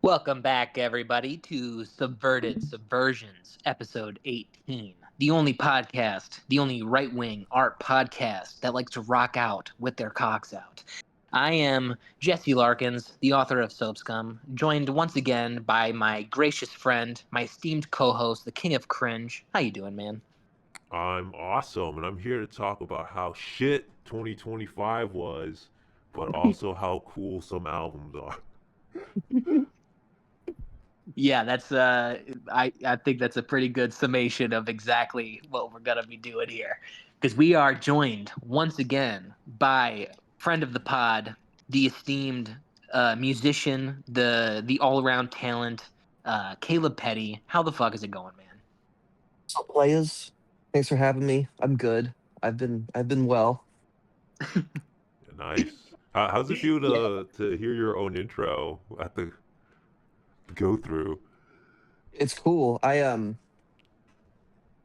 Welcome back, everybody, to Subverted Subversions, episode 18. The only podcast, the only right wing art podcast that likes to rock out with their cocks out. I am Jesse Larkins, the author of Soapscum, joined once again by my gracious friend, my esteemed co host, the king of cringe. How you doing, man? I'm awesome, and I'm here to talk about how shit 2025 was, but also how cool some albums are. Yeah, that's I think that's a pretty good summation of exactly what we're gonna be doing here, because we are joined once again by friend of the pod, the esteemed musician, the all around talent, Caleb Petty. How the fuck is it going, man? What's up, players? Thanks for having me. I'm good. I've been well. Nice. How's it feel Yeah. to hear your own intro at the go through? It's cool.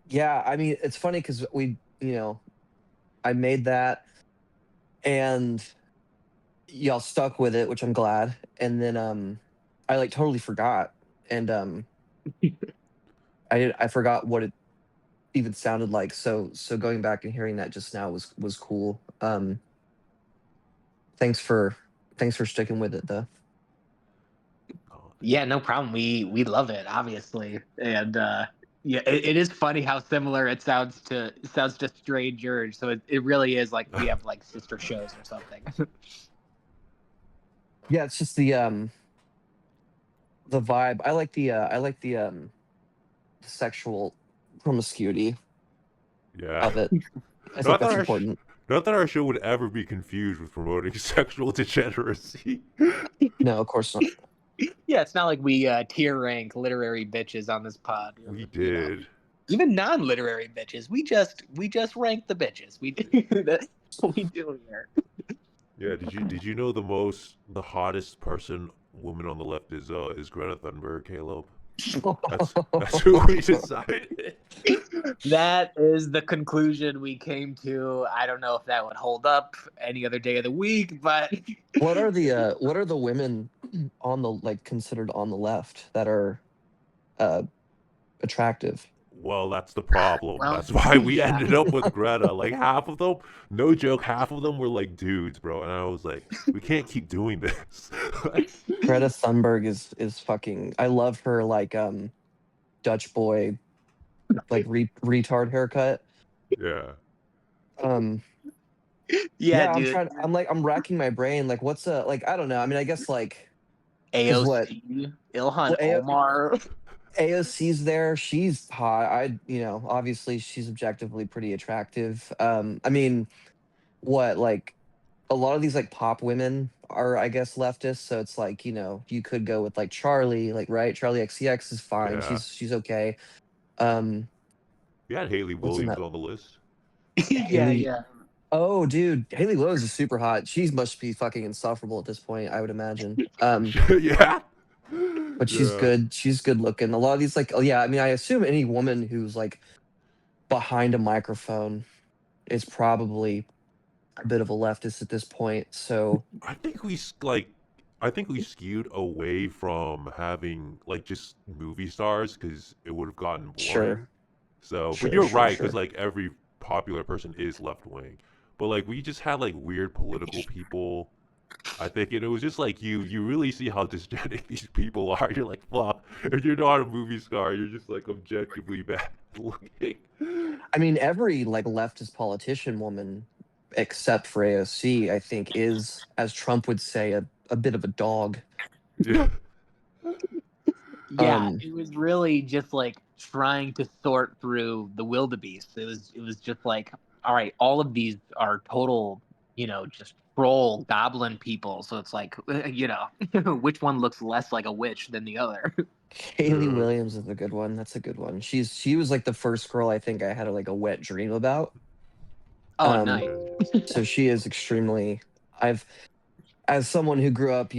Yeah, I mean it's funny because I made that and y'all stuck with it, which I'm glad. And then I like totally forgot. And I forgot what it even sounded like. So going back and hearing that just now was cool. Thanks for thanks for sticking with it though. Yeah, no problem. We love it, obviously, and yeah, it is funny how similar it sounds to Strangers. So it really is like we have like sister shows or something. Yeah, it's just the vibe. I like the sexual promiscuity Yeah. of it. I think Not that that's our important. not that our show would ever be confused with promoting sexual degeneracy. No, of course not. Yeah, it's not like we tier rank literary bitches on this pod. We You know, did. even non-literary bitches. We just rank the bitches. We that's what we do here. Yeah. Did you know the hottest woman on the left is Greta Thunberg, Caleb? That's who we decided. That is the conclusion we came to. I don't know if that would hold up any other day of the week, but what are the women on the like considered on the left that are uh attractive? Well, that's the problem. well, That's why we yeah. ended up with Greta. Like half of them, no joke, half of them were like dudes, bro. And I was like, we can't keep doing this. Greta Thunberg is fucking. I love her like Dutch boy like retard haircut. Yeah. Um Yeah, yeah, dude. I'm racking my brain like what's a like I don't know. I mean, I guess like cuz what AOC, Ilhan well, Omar. AOC's there. She's hot. Obviously she's objectively pretty attractive. I mean, what like a lot of these like pop women are I guess leftist, so it's like, you could go with like Charlie, like right? Charlie XCX is fine. Yeah. She's okay. Um We had Haley what's in Williams that on the list. Yeah, Haley yeah. Oh, dude, Haley Williams is super hot. She must be fucking insufferable at this point, I would imagine. Yeah. But she's Yeah. good. She's good looking. A lot of these, like, oh yeah, I mean, I assume any woman who's like behind a microphone is probably a bit of a leftist at this point. So I think I think we skewed away from having like just movie stars because it would have gotten sure, boring. So, but sure, you're sure, right because sure. like every popular person is left wing, but like we just had like weird political people. I think and it was just like you really see how dysgenic these people are. You're like, fuck, if you're not a movie star, you're just like objectively bad looking. I mean, every like leftist politician woman, except for AOC, I think is, as Trump would say, a bit of a dog. Yeah. Yeah, Um, it was really just like trying to sort through the wildebeest. It was just like, all right, all of these are total, just troll goblin people. So it's like, which one looks less like a witch than the other? Haley Yeah. Williams is a good one. That's a good one. She was like the first girl I think I had like a wet dream about. Oh, Um, nice. Yeah. so she is extremely. I've as someone who grew up,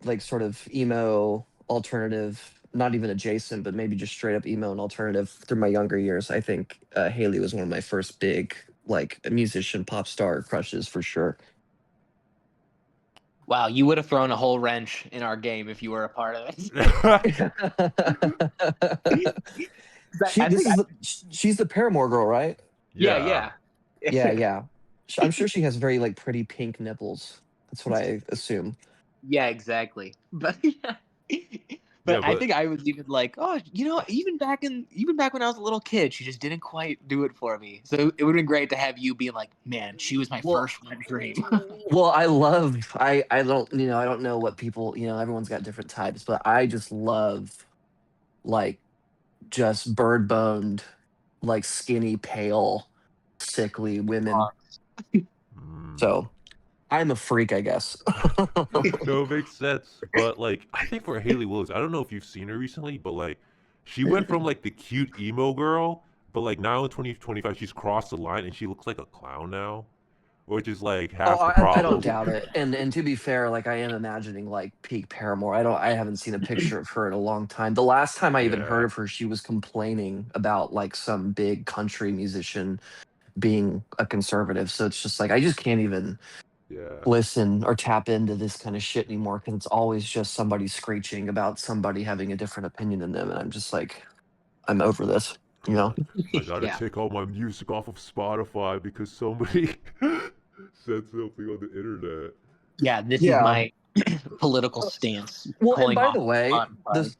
like sort of emo alternative, not even adjacent, but maybe just straight up emo and alternative through my younger years. I think Haley was one of my first big like musician pop star crushes for sure. Wow, you would have thrown a whole wrench in our game if you were a part of it. She I this think, is she's the Paramore girl, right? yeah. Yeah. I'm sure she has very like pretty pink nipples. That's what I assume. Yeah, exactly. But Yeah, I but think I was even like, oh, even back when I was a little kid, she just didn't quite do it for me. So it would have been great to have you being like, man, she was my Well, first wet dream. well, I don't I don't know what people everyone's got different types, but I just love like just bird boned, like skinny, pale, sickly women. mm, So I'm a freak, I guess. no, it makes sense. But like, I think for Haley Willis, I don't know if you've seen her recently, but like, she went from like the cute emo girl, but like now in 2025, she's crossed the line and she looks like a clown now, which is like Oh, half the I don't problem. doubt it. And to be fair, like I am imagining like peak Paramore. I haven't seen a picture of her in a long time. The last time I even heard Yeah, of her, she was complaining about like some big country musician being a conservative. So it's just like I just can't even yeah. listen or tap into this kind of shit anymore because it's always just somebody screeching about somebody having a different opinion than them, and I'm just like, I'm over this. You know? I gotta Yeah. take all my music off of Spotify because somebody said something on the internet. Yeah, this is Yeah. my political stance. Well, and Pulling by off the way, Spotify.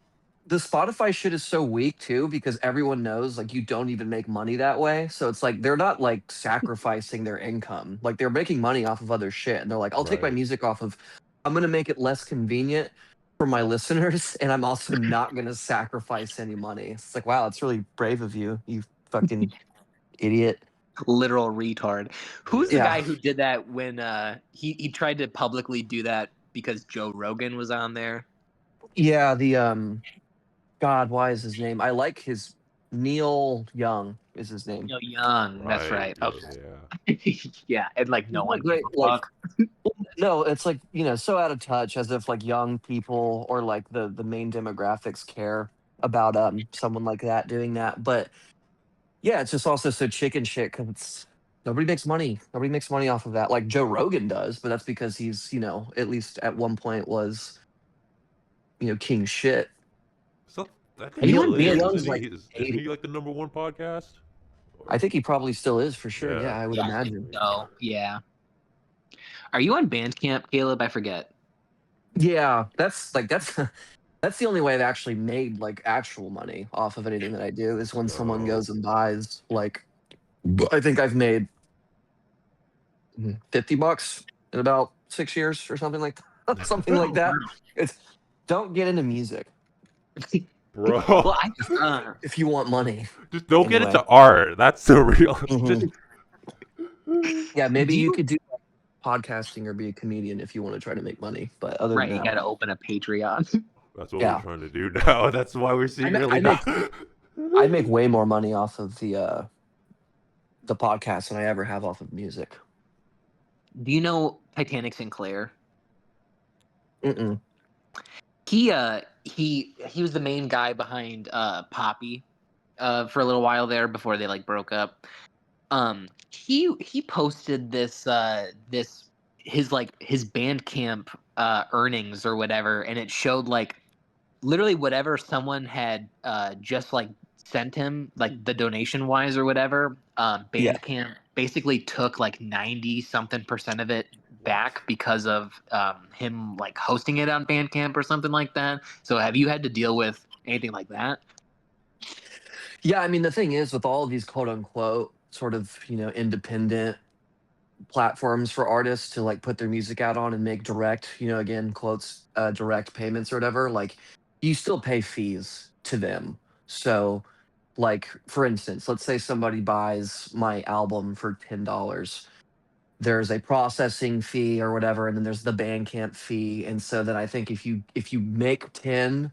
the Spotify shit is so weak too because everyone knows like you don't even make money that way. So it's like they're not like sacrificing their income. Like they're making money off of other shit. And they're like, I'll take my Right. music off of I'm gonna make it less convenient for my listeners, and I'm also not gonna sacrifice any money. It's like, wow, it's really brave of you, you fucking idiot. Literal retard. Who's the Yeah. Yeah. guy who did that when he tried to publicly do that because Joe Rogan was on there? Yeah, the God, why is his name? I like his Neil Young is his name. Neil Young. That's Right. right. Yeah. Okay. Yeah. Yeah, and like no He's not one gave great. a Like, fuck. no, it's like, so out of touch as if like young people or like the main demographics care about someone like that doing that. But yeah, it's just also so chicken shit because it's nobody makes money. Nobody makes money off of that. Like Joe Rogan does, but that's because he's, at least at one point was, king shit. So I think Are he you still on Neil is, band? Young's isn't he? like Isn't 80. he like the number one podcast? I Or, think he probably still is for sure. yeah. Yeah, I would Yeah, I think imagine. so. Yeah. Are you on Bandcamp, Caleb? I forget. Yeah, that's that's the only way I've actually made like actual money off of anything that I do is when someone Oh. goes and buys like I think I've made $50 in about 6 years or something like that. Something like Oh, that. wow. It's don't get into music Bro. Well, if you want money Just don't get anyway. into art. That's the real. Mhm. Just. Yeah, maybe do you you could do podcasting or be a comedian if you want to try to make money. But other than right? You that, got to open a Patreon. That's what we're yeah, trying to do now. That's why we're secretly I not. make I make way more money off of the podcast than I ever have off of music. Do you know Titanic Sinclair? Mm-mm. He was the main guy behind Poppy for a little while there before they like broke up. He posted this his Bandcamp earnings or whatever, and it showed like literally whatever someone had just like sent him like the donation wise or whatever. Yeah. Bandcamp basically took like 90 something percent of it back because of him like hosting it on Bandcamp or something like that. So have you had to deal with anything like that? Yeah, I mean the thing is with all of these quote unquote sort of, independent platforms for artists to like put their music out on and make direct, again, quotes, direct payments or whatever, like you still pay fees to them. So like for instance, let's say somebody buys my album for $10. There's a processing fee or whatever, and then there's the Bandcamp fee. And so then I think if you make 10,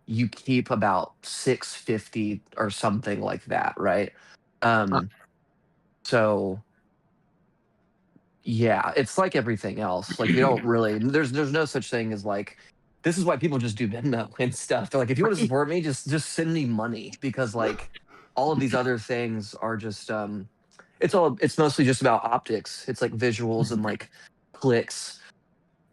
you keep about 650 or something like that, right? Huh. Um, so yeah, it's like everything else. Like you don't really there's no such thing as like this is why people just do Venmo and stuff. They're like, if you want to support me, just send me money because like all of these other things are just it's mostly just about optics. It's like visuals and like clicks.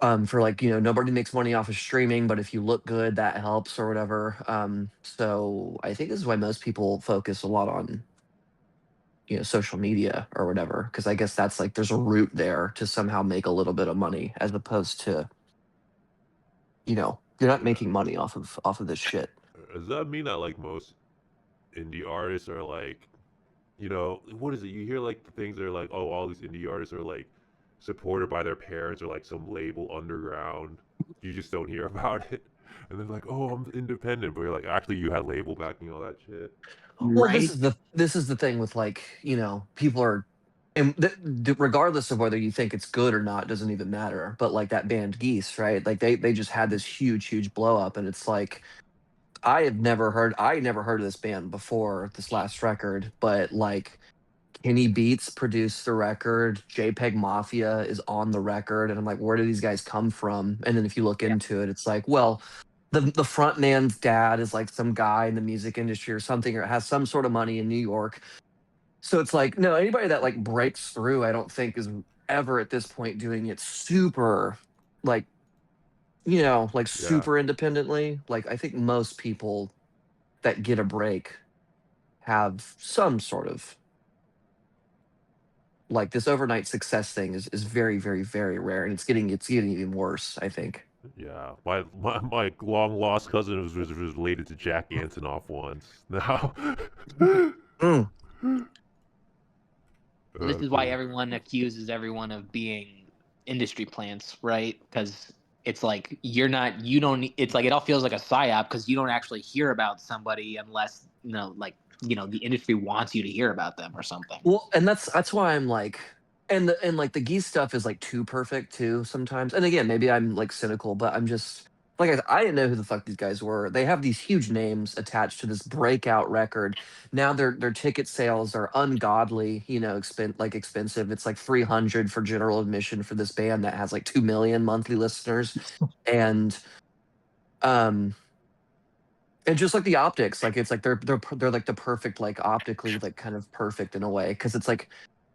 For like, nobody makes money off of streaming, but if you look good, that helps or whatever. So I think this is why most people focus a lot on, social media or whatever, because I guess that's like there's a route there to somehow make a little bit of money as opposed to, you're not Yeah. making money off of this shit. Does that mean that like most indie artists are like, what is it? You hear like the things that are like, oh, all these indie artists are like supported by their parents or like some label underground. You just don't hear about it. And then like, oh, I'm independent, but you're like, actually, you had label backing all that shit. Well, this Right. is the thing with like, people are, and regardless of whether you think it's good or not, doesn't even matter. But like that band Geese, right? Like they just had this huge blow up, and it's like I never heard of this band before this last record, but like Kenny Beats produced the record, JPEG Mafia is on the record, and I'm like, where do these guys come from? And then if you look Yeah. into it, it's like, well, the front man's dad is like some guy in the music industry or something, or has some sort of money in New York. So it's like, no, anybody that like breaks through, I don't think is ever at this point doing it super like, like Yeah, super independently. Like I think most people that get a break have some sort of like this overnight success thing is very rare, and it's getting even worse, I think. yeah. My long lost cousin was related to Jack Antonoff once. Now, Mm. This is why cool. everyone accuses everyone of being industry plants, right? Because it's like you don't. It's like it all feels like a psyop because you don't actually hear about somebody unless the industry wants you to hear about them or something. Well, and that's why I'm like, and like the geese stuff is like too perfect too sometimes. And again, maybe I'm like cynical, but I'm just like I didn't know who the fuck these guys were. They have these huge names attached to this breakout record. Now their ticket sales are ungodly, expensive. It's like 300 for general admission for this band that has like 2 million monthly listeners, and um and just like the optics, like it's like they're like the perfect, like optically like kind of perfect in a way, because it's like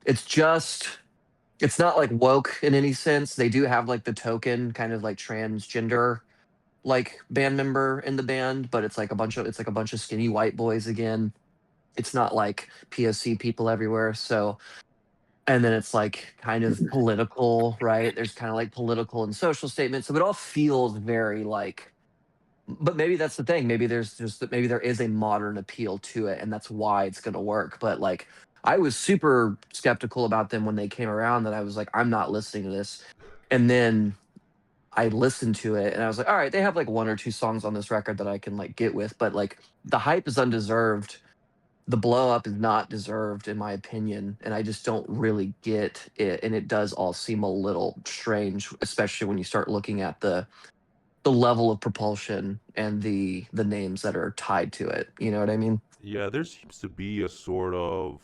it's just it's not like woke in any sense. They do have like the token kind of like transgender like band member in the band, but it's like a bunch of skinny white boys again. It's not like POC people everywhere. So, and then it's like kind of political, right? There's kind of like political and social statements. So it all feels very like, but maybe that's the thing. Maybe there is a modern appeal to it, and that's why it's going to work. But like, I was super skeptical about them when they came around. That I was like, I'm not listening to this. And then I listened to it, and I was like, all right, they have like one or two songs on this record that I can like get with. But like, the hype is undeserved. The blow up is not deserved, in my opinion, and I just don't really get it. And it does all seem a little strange, especially when you start looking at the level of propulsion and the names that are tied to it. You know what I mean? Yeah, there seems to be a sort of.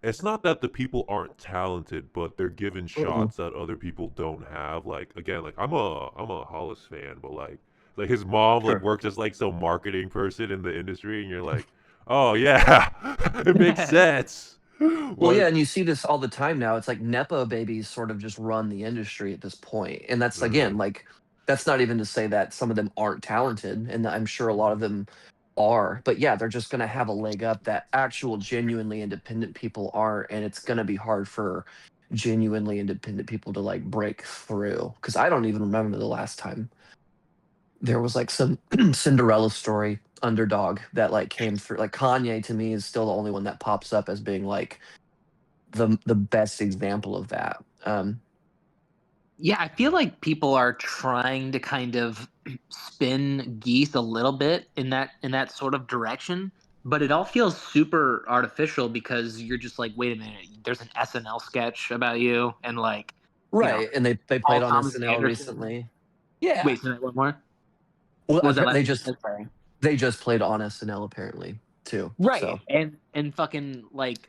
It's not that the people aren't talented, but they're given Mm-mm. shots that other people don't have. Like again, like I'm a Hollis fan, but like his mom like Sure. works as like some marketing person in the industry, and you're like, oh yeah, it makes sense. Well, But yeah, and you see this all the time now. It's like nepo babies sort of just run the industry at this point, and that's uh, again like that's not even to say that some of them aren't talented, and I'm sure a lot of them are. But yeah, they're just going to have a leg up that actual genuinely independent people aren't, and it's going to be hard for genuinely independent people to like break through. Because I don't even remember the last time there was like some Cinderella story underdog that like came through. Like Kanye to me is still the only one that pops up as being like the best example of that. Yeah, I feel like people are trying to kind of spin Geese a little bit in that sort of direction, but it all feels super artificial because you're just like, wait a minute, there's an SNL sketch about you, and like, you know, Right, and they Paul played on Thomas SNL Anderson. recently. Yeah. Wait, say that one more. Well, What was that last they thing you just said? Sorry. they just played on SNL apparently too. Right, So and fucking like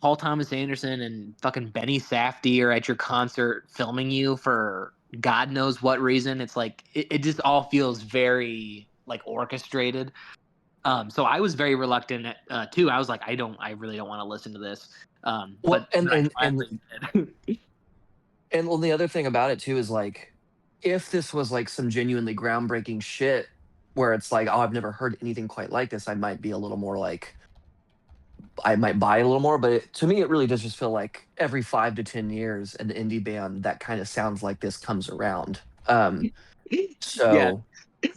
Paul Thomas Anderson and fucking Benny Safdie are at your concert filming you for God knows what reason. It's like it just all feels very like orchestrated. So I was very reluctant too. I was like, I really don't want to listen to this. well, But I finally did. and well, the other thing about it too is like if this was like some genuinely groundbreaking shit where it's like, oh, I've never heard anything quite like this, I might be a little more like, I might buy it a little more. But to me, it really does just feel like every 5 to 10 years, an indie band that kind of sounds like this comes around. Yeah, So,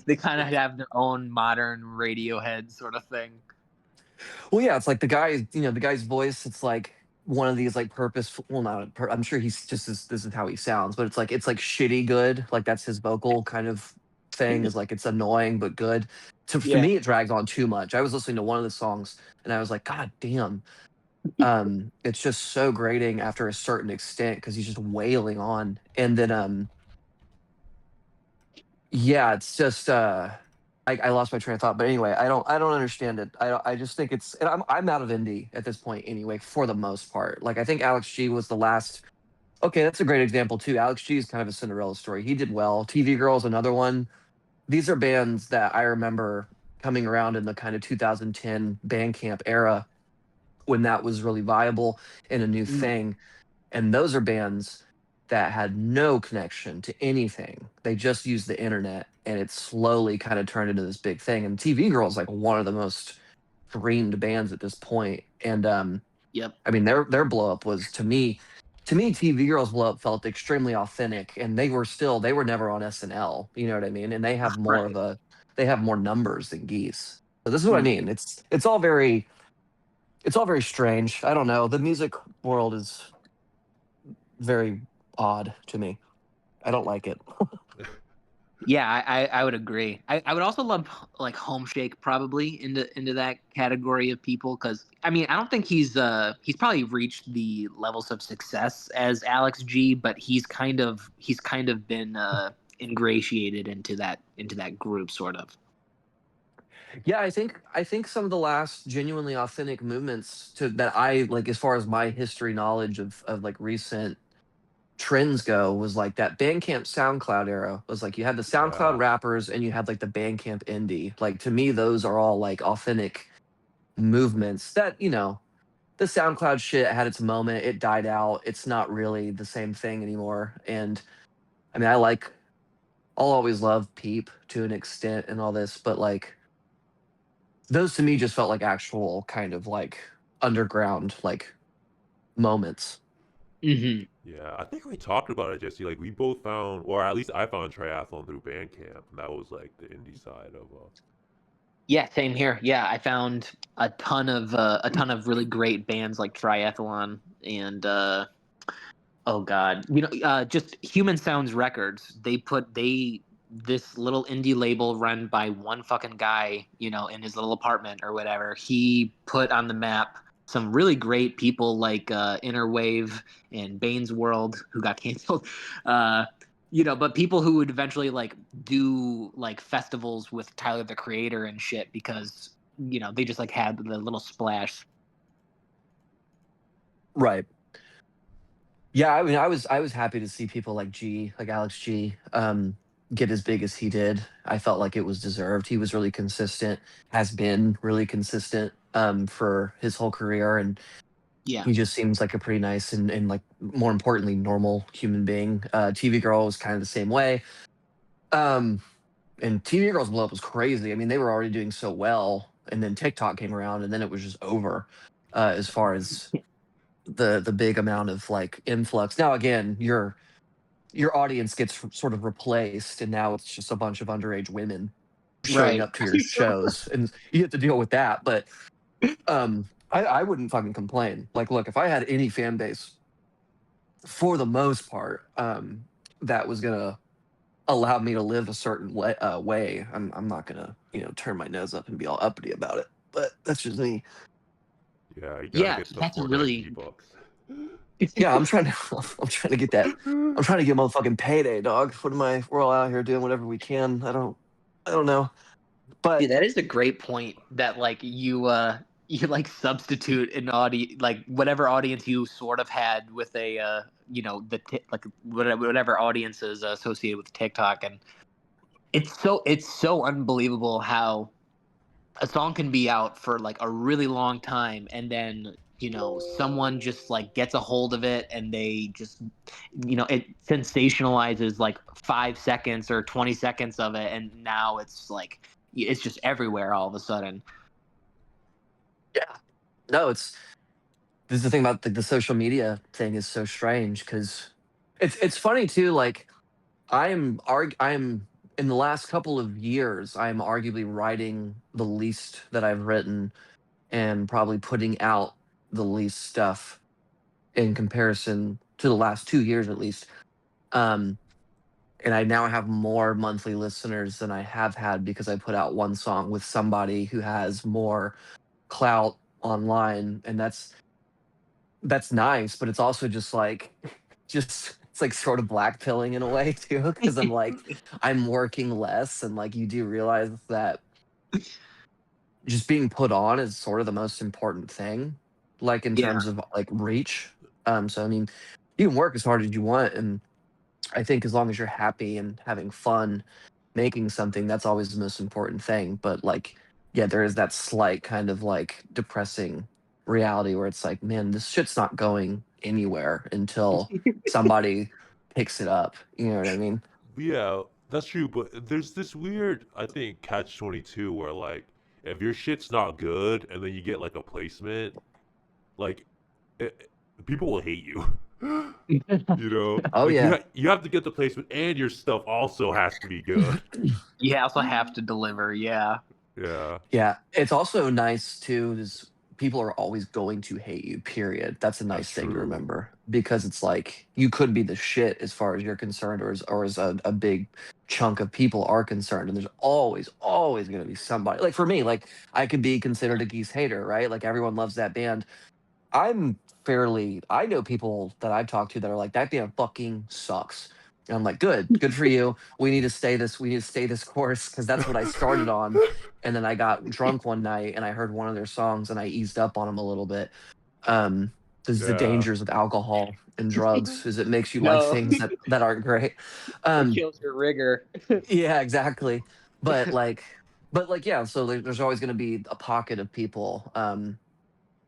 they kind of have their own modern Radiohead sort of thing. well, yeah, it's like the guy's voice. It's like one of these like purposeful. Well, not. I'm sure he's just this is how he sounds, but it's like shitty good. Like that's his vocal kind of thing. Is like it's annoying but good. For Yeah. me, it drags on too much. I was listening to one of the songs and I was like, God damn. It's just so grating after a certain extent because he's just wailing on, and then yeah, it's just I lost my train of thought. But anyway, I don't understand it. I just think it's and I'm out of indie at this point anyway, for the most part. Like I think Alex G was the last. Okay, that's a great example too. Alex G is kind of a Cinderella story. He did well. TV Girl's another one. These are bands that I remember coming around in the kind of 2010 Bandcamp era when that was really viable and a new Mm. thing. And those are bands that had no connection to anything. They just used the internet and it slowly kind of turned into this big thing. And TV Girl is like one of the most streamed bands at this point. And Yep. I mean their blow up was to me TV Girl's blow up felt extremely authentic, and they were never on SNL, you know what I mean? And Right. they have more numbers than Geese. So this is what I Mm. mean. It's all very strange. I don't know. The music world is very odd to me. I don't like it. Yeah, I would agree. I would also lump like Home Shake probably into that category of people because I mean I don't think he's probably reached the levels of success as Alex G, but he's kind of been ingratiated into that group sort of. Yeah, I think some of the last genuinely authentic movements to that I like as far as my history knowledge of like recent trends go was like that Bandcamp SoundCloud era was like you had the SoundCloud Yeah. rappers and you had like the Bandcamp indie. Like to me, those are all like authentic movements that, the SoundCloud shit had its moment. It died out. It's not really the same thing anymore. And I mean, I'll always love Peep to an extent and all this, but like those to me just felt like actual kind of like underground like moments. Hmm. Yeah, I think we talked about it, Jesse. Like we both found, or at least I found triathlon through Bandcamp, and that was like the indie side of. Yeah, same here. Yeah, I found a ton of really great bands like Triathlon and oh God, just Human Sounds Records. They this little indie label run by one fucking guy, in his little apartment or whatever. He put on the map some really great people like Innerwave and Bane's World, who got canceled. Uh, but people who would eventually like do like festivals with Tyler the Creator and shit because they just like had the little splash. Right. Yeah, I mean, I was happy to see people like G, like Alex G, get as big as he did. I felt like it was deserved. He was really consistent, has been really consistent for his whole career, and Yeah. he just seems like a pretty nice and like more importantly normal human being. TV Girl was kind of the same way. Um, and TV Girls blow up was crazy. I mean, they were already doing so well, and then TikTok came around, and then it was just over as far as the big amount of like influx. Now again, your audience gets sort of replaced, and now it's just a bunch of underage women showing Right. up to your shows, and you have to deal with that. But I wouldn't fucking complain. Like, look, if I had any fan base, for the most part, that was gonna allow me to live a certain way, I'm not gonna turn my nose up and be all uppity about it. But that's just me. Yeah, you gotta Yeah, get the that's Fortnite really V-Bucks. Yeah, I'm trying to I'm trying to get that. I'm trying to get motherfucking payday, dog. What am I? We're all out here doing whatever we can. I don't know. But Dude, that is a great point that like you like substitute an audience like whatever audience you sort of had with a like whatever audience is associated with TikTok, and it's so unbelievable how a song can be out for like a really long time and then someone just like gets a hold of it and they just it sensationalizes like 5 seconds or 20 seconds of it, and now it's like it's just everywhere all of a sudden. Yeah. No, this is the thing about the social media thing is so strange because it's funny too. Like I'm in the last couple of years, I'm arguably writing the least that I've written and probably putting out the least stuff in comparison to the last 2 years at least. Um, and I now have more monthly listeners than I have had because I put out one song with somebody who has more clout online, and that's nice, but it's also just like it's like sort of blackpilling in a way too, because I'm like I'm working less, and like you do realize that just being put on is sort of the most important thing, like in Yeah. terms of like reach. So I mean, you can work as hard as you want, and I think as long as you're happy and having fun making something, that's always the most important thing. But like, yeah, there is that slight kind of like depressing reality where it's like, man, this shit's not going anywhere until somebody picks it up. You know what I mean? Yeah, that's true. But there's this weird, I think, catch-22 where like if your shit's not good and then you get like a placement, like people will hate you. Oh Like yeah. you have to get the placement and your stuff also has to be good. You also have to deliver. Yeah. Yeah, Yeah, it's also nice too is people are always going to hate you, period. That's a that's nice thing to true. remember because it's like you could be the shit as far as you're concerned, or as a big chunk of people are concerned. And there's always going to be somebody. Like for me, like I could be considered a Geese hater, right? Like everyone loves that band. I know people that I've talked to that are like, that band fucking sucks. And I'm like, good for you. We need to stay this course because that's what I started on. And then I got drunk one night and I heard one of their songs and I eased up on them a little bit. Um, this is the Yeah, dangers of alcohol and drugs, is it makes you like No, things that aren't great. it Um, kills your rigor. yeah, exactly. But like, yeah. So there's always going to be a pocket of people.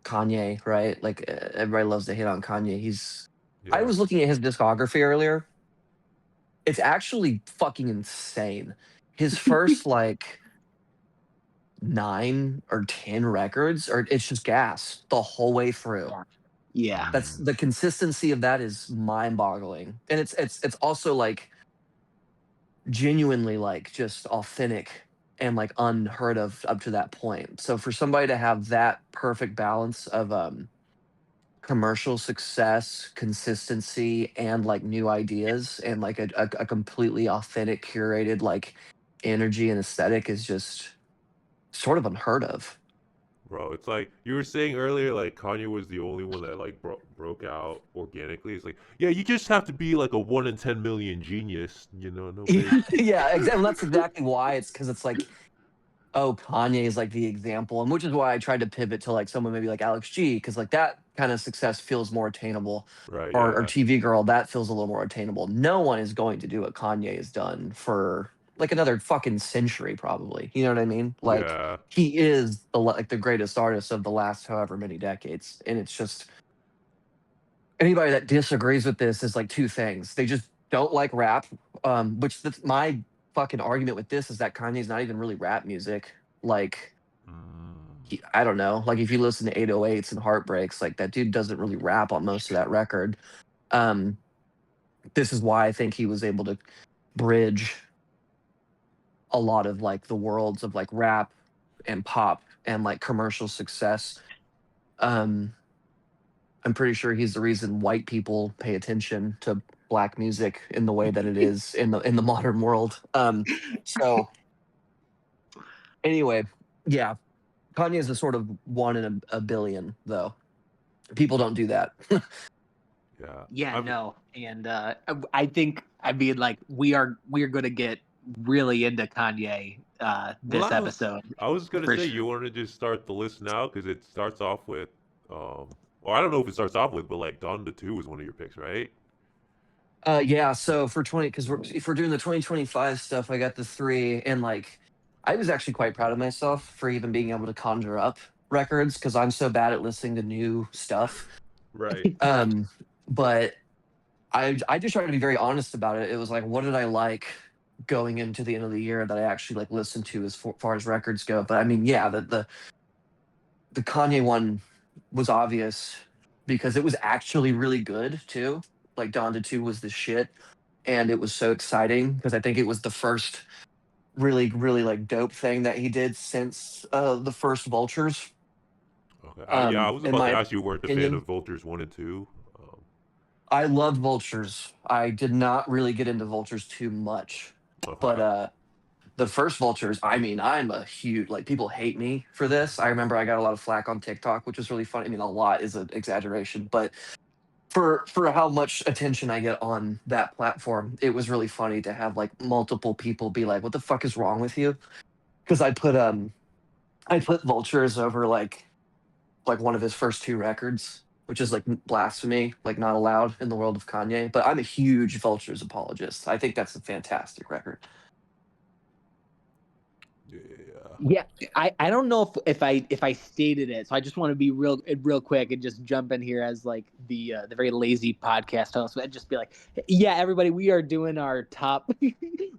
Kanye, right? Like everybody loves to hate on Kanye. I yeah. was looking at his discography earlier. It's actually fucking insane. His first like 9 or 10 records, or it's just gas the whole way through. Yeah. That's Mm, the consistency of that is mind-boggling, and it's also like genuinely like just authentic and like unheard of up to that point. So for somebody to have that perfect balance of commercial success, consistency, and like new ideas, and like a completely authentic, curated like energy and aesthetic is just sort of unheard of. bro, it's like you were saying earlier, like Kanye was the only one that like broke out organically. It's like, yeah, you just have to be like a 1 in 10 million genius, no Yeah, big. yeah, exactly. That's exactly why it's because it's like, oh, Kanye is like the example, and which is why I tried to pivot to like someone maybe like Alex G, because like that kind of success feels more attainable, Right, or yeah, TV Girl, that feels a little more attainable. No one is going to do what Kanye has done for like another fucking century, probably. You know what I mean? Like yeah. he is like the greatest artist of the last however many decades, and it's just anybody that disagrees with this is like two things. They just don't like rap, which my fucking argument with this is that Kanye's not even really rap music. Like, Mm, I don't know. Like, if you listen to 808s and Heartbreaks, like that dude doesn't really rap on most of that record. Um, this is why I think he was able to bridge a lot of like the worlds of like rap and pop and like commercial success. Um, I'm pretty sure he's the reason white people pay attention to black music in the way that it is in the modern world. So anyway, yeah, Kanye is a sort of one in a billion, though. People don't do that. yeah. Yeah, I've no. And I think I mean like we're gonna get really into Kanye well, this episode I was gonna for say sure. you want to just start the list now because it starts off with well, I don't know if it starts off with, but like Donda 2 is one of your picks, right? Yeah. So for 20, because if we're doing the 2025 stuff, I got the three, and like I was actually quite proud of myself for even being able to conjure up records because I'm so bad at listening to new stuff. Right. But I just tried to be very honest about it. It was like, what did I like going into the end of the year that I actually like listened to as far as records go? But I mean, yeah, the Kanye one was obvious because it was actually really good too. Like Donda 2 was the shit, and it was so exciting because I think it was the first really really like dope thing that he did since the first Vultures. Okay. Yeah, I was In about to my ask you, weren't a fan opinion, of Vultures 1 and 2? I loved Vultures. I did not really get into Vultures too much, but Okay. the first Vultures, I mean, I'm a huge like people hate me for this. I remember I got a lot of flack on TikTok, which was really funny. I mean, a lot is an exaggeration, but for how much attention I get on that platform, it was really funny to have like multiple people be like, "What the fuck is wrong with you?" Because I put Vultures over like one of his first two records, which is like blasphemy, like not allowed in the world of Kanye. But I'm a huge Vultures apologist. I think that's a fantastic record. Yeah. Yeah, I don't know if I stated it, so I just want to be real quick and just jump in here as like the very lazy podcast host. I'd just be like, yeah, everybody, we are doing our top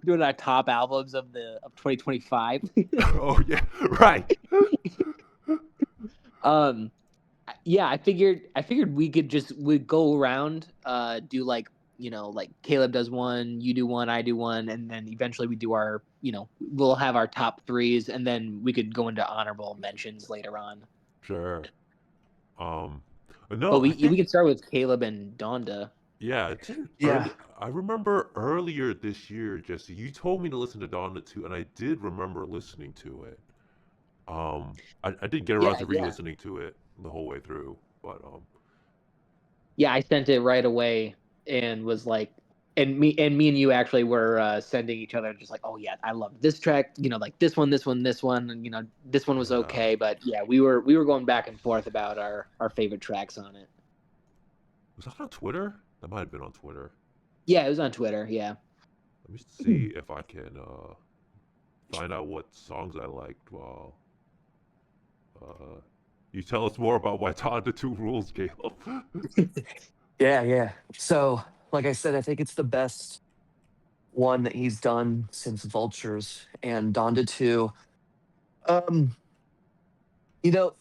doing our top albums of 2025. Oh yeah. Right. um, yeah, I figured we'd go around, do like like Caleb does one, you do one, I do one, and then eventually we do our we'll have our top threes, and then we could go into honorable mentions later on. Sure. Um. But No, I we think could start with Caleb and Donda. yeah. I think Yeah, early. I remember earlier this year, Jesse. You told me to listen to Dawn 2, and I did remember listening to it. I didn't get around Yeah, to yeah, re-listening to it the whole way through, but yeah. I sent it right away and was like, and me and you actually were sending each other just like, oh yeah, I love this track. Like this one, and this one was yeah. okay, but yeah, we were going back and forth about our favorite tracks on it. Was that on Twitter? That might have been on Twitter. Yeah, it was on Twitter. Yeah. Let me see if I can find out what songs I liked while uh, you tell us more about why Todd the Two Rules, Caleb. yeah. So, like I said, I think it's the best one that he's done since Vultures and Donda 2. Um,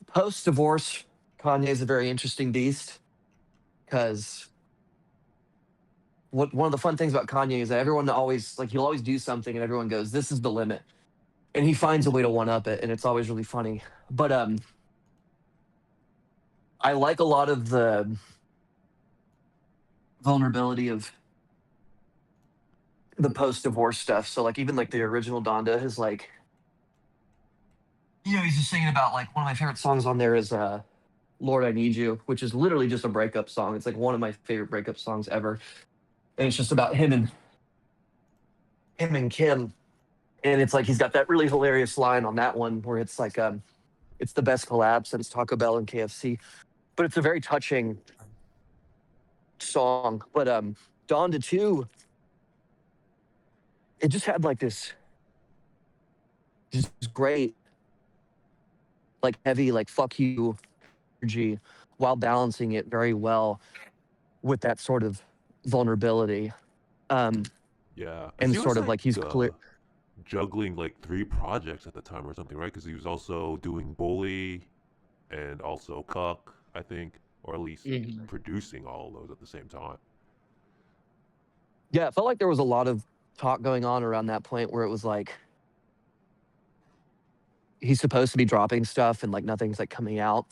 post divorce, Kanye is a very interesting beast because one of the fun things about Kanye is that everyone always like he'll always do something and everyone goes, "This is the limit," and he finds a way to one up it, and it's always really funny. But I like a lot of the vulnerability of the post divorce stuff. So like even like the original Donda is like, he's just singing about like one of my favorite songs on there is Lord I Need You, which is literally just a breakup song. It's like one of my favorite breakup songs ever. And it's just about him and Kim. And it's like he's got that really hilarious line on that one where it's like it's the best collab since Taco Bell and KFC. But it's a very touching song. But Dawn to Two, it just had like this just great, like heavy, like fuck you energy while balancing it very well with that sort of vulnerability. Um, Yeah, and and he was sort of like like he's clear. juggling like three projects at the time or something, right? Because he was also doing Bully and also Cuck, I think, or at least Mhm. producing all of those at the same time. Yeah, it felt like there was a lot of talk going on around that point where it was like he's supposed to be dropping stuff and like nothing's like coming out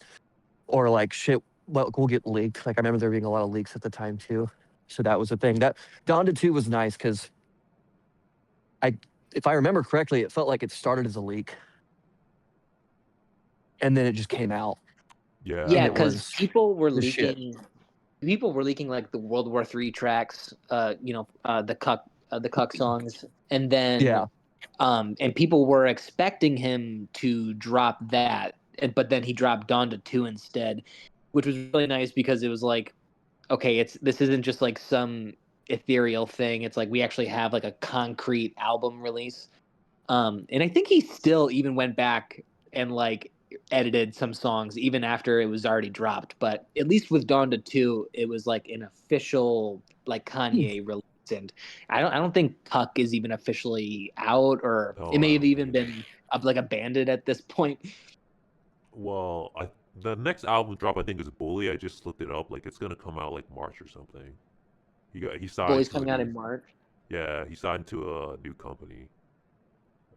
or like shit will get leaked. Like I remember there being a lot of leaks at the time too. So that was a thing. That Donda 2 was nice because I if I remember correctly, it felt like it started as a leak and then it just came out and Yeah, Yeah, it because was the shit. people were leaking like the World War III tracks, the Cuck songs, and then Yeah. and people were expecting him to drop that, but then he dropped Donda 2 instead, which was really nice because it was like, okay, this isn't just like some ethereal thing. It's like we actually have like a concrete album release. And I think he still even went back and like edited some songs even after it was already dropped. But at least with Donda 2, it was like an official like Kanye release, and I don't think Tuck is even officially out, or it Oh, I may have don't even think. been like abandoned at this point. Well, the next album drop I think is Bully. I just looked it up. Like it's gonna come out like March or something. He signed Bully's to a coming out new in March. yeah he signed to a new company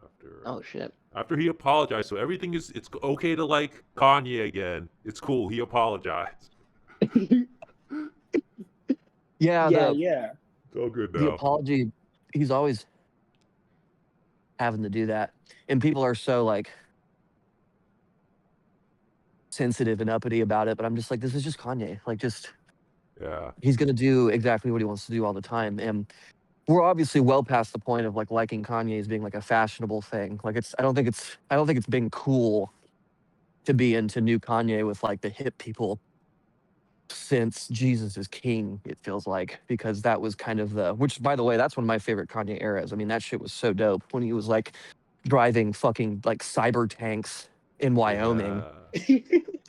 after Oh shit. after he apologized. So everything is it's okay to like Kanye again. It's cool. He apologized. Yeah, Yeah. It's all good the now. apology, he's always having to do that. And people are so like sensitive and uppity about it, but I'm just like, this is just Kanye. Like just Yeah. he's gonna do exactly what he wants to do all the time. And we're obviously well past the point of like liking Kanye as being like a fashionable thing. Like I don't think it's been cool to be into new Kanye with like the hip people since Jesus is King, it feels like, because that was kind of the, which by the way, that's one of my favorite Kanye eras. I mean, that shit was so dope when he was like driving fucking like cyber tanks in Wyoming. Yeah.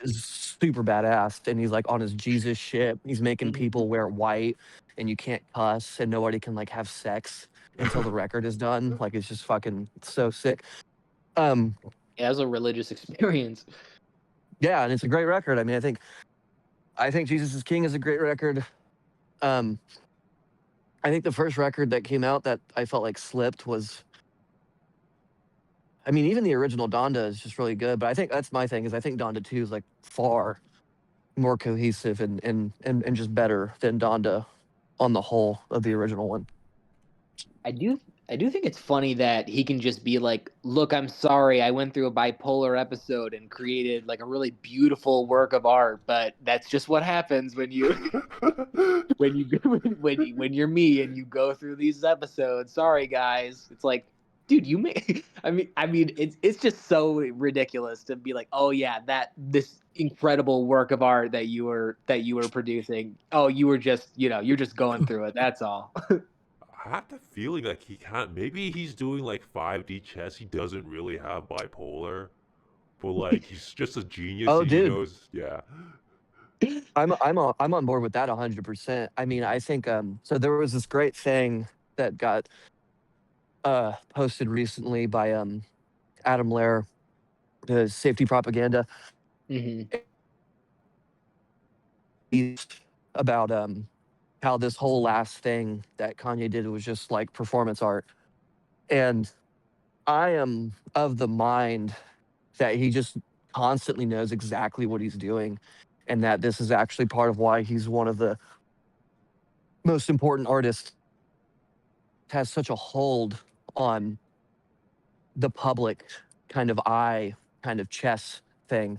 Is super badass. And he's like on his Jesus shit. He's making Mhm. people wear white and you can't cuss and nobody can like have sex until the record is done. Like it's just fucking so sick. Um Yeah, it was a religious experience. yeah, and it's a great record. I mean, I think Jesus is King is a great record. Um I think the first record that came out that I felt like slipped was, I mean, even the original Donda is just really good, but I think that's my thing is I think Donda 2 is like far more cohesive and just better than Donda on the whole of the original one. I do think it's funny that he can just be like, "Look, I'm sorry. I went through a bipolar episode and created like a really beautiful work of art, but that's just what happens when you when you when you're me and you go through these episodes. Sorry, guys." It's like, dude, you may I mean it's just so ridiculous to be like, "Oh yeah, that this incredible work of art that you were producing. Oh, you were just, you're just going through it. That's all." I have the feeling like he can't. Maybe he's doing like 5D chess. He doesn't really have bipolar, but like he's just a genius. Oh, And he dude, knows. Yeah. I'm on board with that 100%. I mean, I think so there was this great thing that got posted recently by Adam Lair, the safety propaganda. Hmm. He's about how this whole last thing that Kanye did was just like performance art. And I am of the mind that he just constantly knows exactly what he's doing and that this is actually part of why he's one of the most important artists, has such a hold on the public kind of eye, kind of chess thing.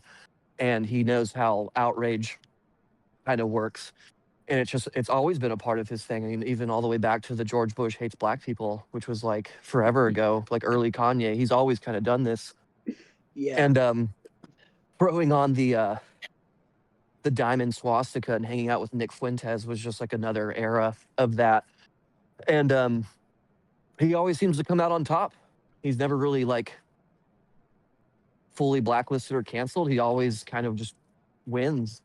And he knows how outrage kind of works. And it's always been a part of his thing. I mean, even all the way back to the George Bush hates black people, which was like forever ago, like early Kanye. He's always kind of done this. Yeah. And throwing on the diamond swastika and hanging out with Nick Fuentes was just like another era of that. And he always seems to come out on top. He's never really like fully blacklisted or canceled. He always kind of just wins.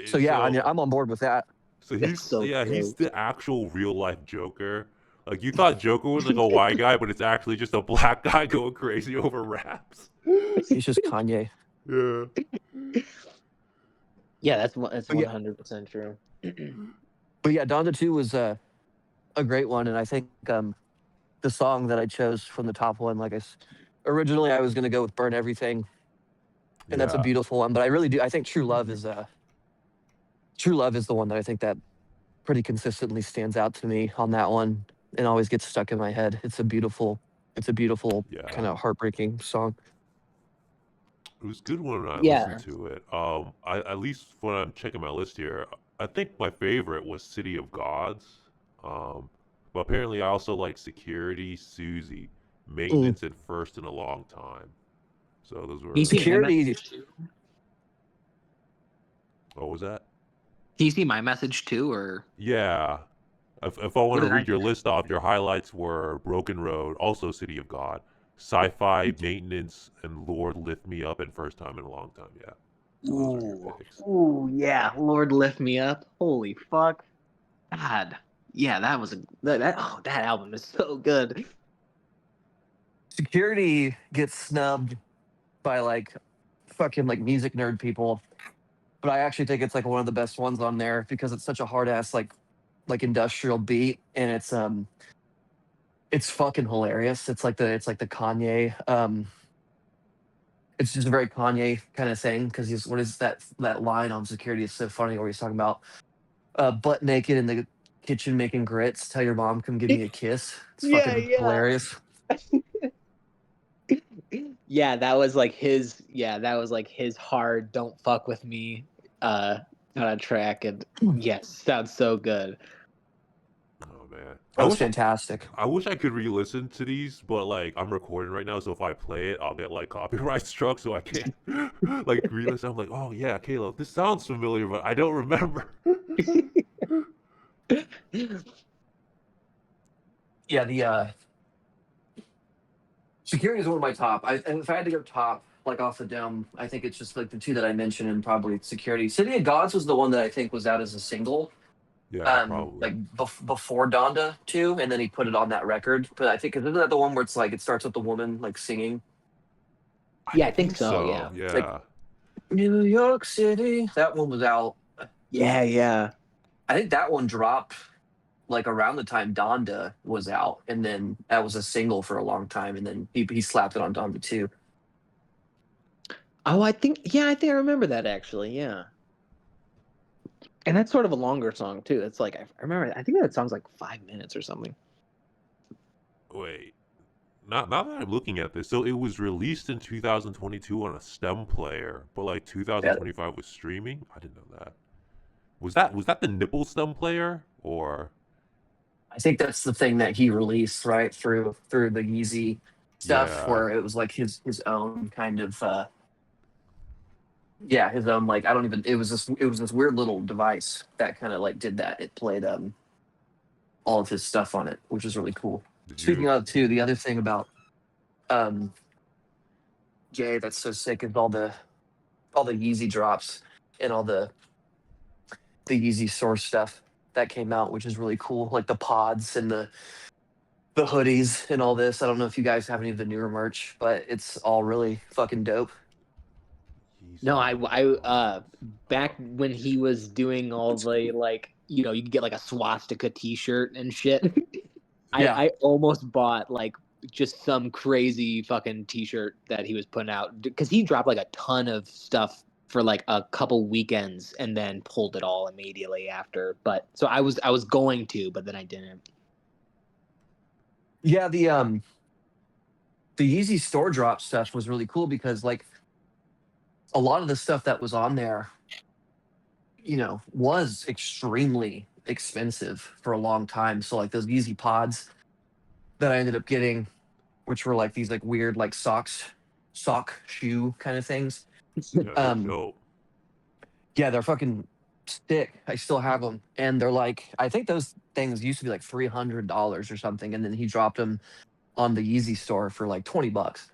So yeah, I mean, So I'm on board with that. so That's he's so yeah he's true. the actual real life Joker. Like you thought Joker was like a white guy, but it's actually just a black guy going crazy over raps. He's just Kanye. Yeah. Yeah, that's But yeah, 100% true. but yeah, Donda 2 was a great one, and I think the song that I chose from the top one, like originally I was gonna go with "Burn Everything," and that's a Yeah. beautiful one. But I really do. I think "True Love" is the one that I think that pretty consistently stands out to me on that one, and always gets stuck in my head. It's a beautiful kind Yeah. of heartbreaking song. It was good when I listened Yeah. to it. I at least when I'm checking my list here, I think my favorite was City of Gods. Um, but apparently I also like Security, Susie, Mm. Maintenance, and First in a Long Time. So those Can you were. see my Security, message too? What was that? Can you see my message too, or Yeah. If I want what to did I read your say? list off, your highlights were Broken Road, also City of God, Sci-Fi, Maintenance, and Lord Lift Me Up, and First Time in a Long Time. Yeah, those are your picks. Ooh, yeah. Lord lift me up. Holy fuck. God. Yeah, that was that album is so good. Security gets snubbed by like fucking like music nerd people, but I actually think it's like one of the best ones on there because it's such a hard ass like industrial beat, and it's fucking hilarious. It's like the Kanye. It's just a very Kanye kind of thing because he's what is that line on Security is so funny where he's talking about butt naked in the kitchen making grits. Tell your mom come give me a kiss. It's Yeah, fucking yeah. hilarious. Yeah, that was like his hard don't fuck with me kind of track, and yes, sounds so good. Oh man, That was fantastic. I wish I could re-listen to these, but like I'm recording right now, so if I play it, I'll get like copyright struck, so I can't like re-listen. I'm like, oh yeah, Caleb, this sounds familiar, but I don't remember. Yeah, the Security is one of my top. And if I had to go top, like off the dome, I think it's just like the two that I mentioned, and probably Security. City of Gods was the one that I think was out as a single, Yeah, probably. like before Donda too, and then he put it on that record. But I think isn't that the one where it's like it starts with the woman like singing? Yeah, I think so, yeah. Yeah. It's like New York City. That one was out. Yeah, yeah. I think that one dropped like around the time Donda was out, and then that was a single for a long time, and then he slapped it on Donda too. Oh, I think I remember that actually, yeah. And that's sort of a longer song too. It's like I remember I think that song's like 5 minutes or something. Wait. Now that I'm looking at this, so it was released in 2022 on a stem player, but like 2025 was streaming. I didn't know that. Was that the nipple stem player or? I think that's the thing that he released right through the Yeezy stuff, Yeah. where it was like his own kind of his own like I don't even it was this weird little device that kind of like did that. It played all of his stuff on it, which is really cool. Did Speaking you? of too, the other thing about um Jay that's so sick is all the Yeezy drops and all the Yeezy source stuff that came out, which is really cool. Like the pods and the hoodies and all this. I don't know if you guys have any of the newer merch, but it's all really fucking dope. No, I back when he was doing all the like, you know, you could get like a swastika t-shirt and shit. Yeah. I almost bought like just some crazy fucking t-shirt that he was putting out because he dropped like a ton of stuff for like a couple weekends and then pulled it all immediately after. But so I was going to, but then I didn't. Yeah, the Yeezy store drop stuff was really cool because like a lot of the stuff that was on there, you know, was extremely expensive for a long time. So like those Yeezy pods that I ended up getting, which were like these like weird like sock shoe kind of things. Yeah, they're Um, dope. yeah, they're fucking sick. I still have them, and they're like I think those things used to be like $300 or something, and then he dropped them on the Yeezy store for like $20.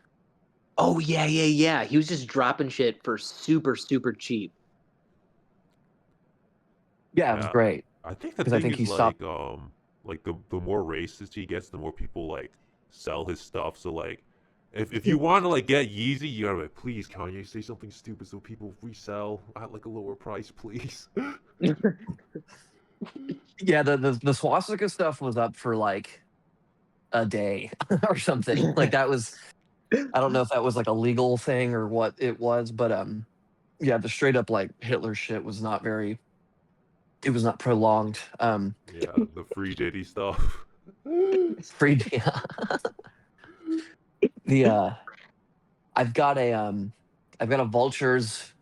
Oh yeah, yeah, yeah. He was just dropping shit for super, super cheap. Yeah, it was Yeah. great I think the because I thing think he is stopped. like the more racist he gets, the more people like sell his stuff. So like if you want to like get Yeezy, you gotta like, please Kanye say something stupid so people resell at like a lower price, please. Yeah, the swastika stuff was up for like a day or something. Like that was I don't know if that was like a legal thing or what it was, but yeah, the straight up like Hitler shit was not very it was not prolonged. Yeah, the free Diddy stuff. Free the I've got a Vultures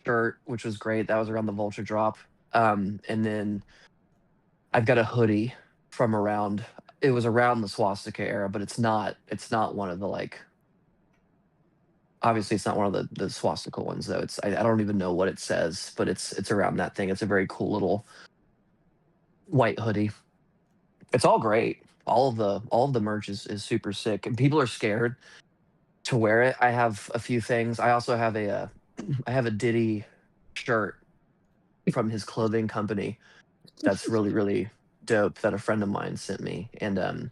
shirt, which was great. That was around the Vulture drop. And then I've got a hoodie from around it was around the swastika era, but it's not one of the like obviously it's not one of the swastika ones though. I don't even know what it says, but it's around that thing. It's a very cool little white hoodie. It's all great. All of the merch is super sick, and people are scared to wear it. I have a few things. I also have I have a Diddy shirt from his clothing company that's really, really dope that a friend of mine sent me. And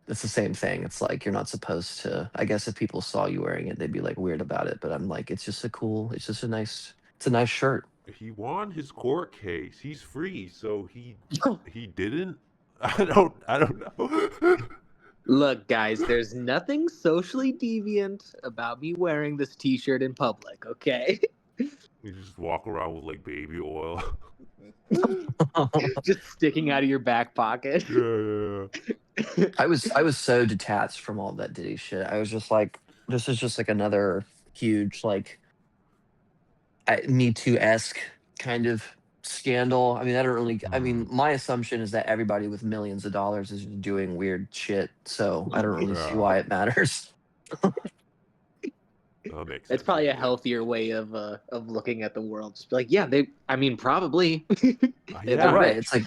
it's the same thing. It's like you're not supposed to. I guess if people saw you wearing it, they'd be like weird about it. But I'm like, it's just it's a nice shirt. He won his court case. He's free, so he didn't. I don't know. Look, guys, there's nothing socially deviant about me wearing this T-shirt in public. Okay, You just walk around with like baby oil. just sticking out of your back pocket. Yeah. I was so detached from all that Diddy shit. I was just like, this is just like another huge like Me Too esque kind of scandal. I mean, I don't really. I mean, my assumption is that everybody with millions of dollars is just doing weird shit. So I don't really see Yeah. why it matters. That makes sense. It's probably a healthier way of looking at the world. Just be like, yeah, they. I mean, probably. Yeah. They're Right. rich. It's like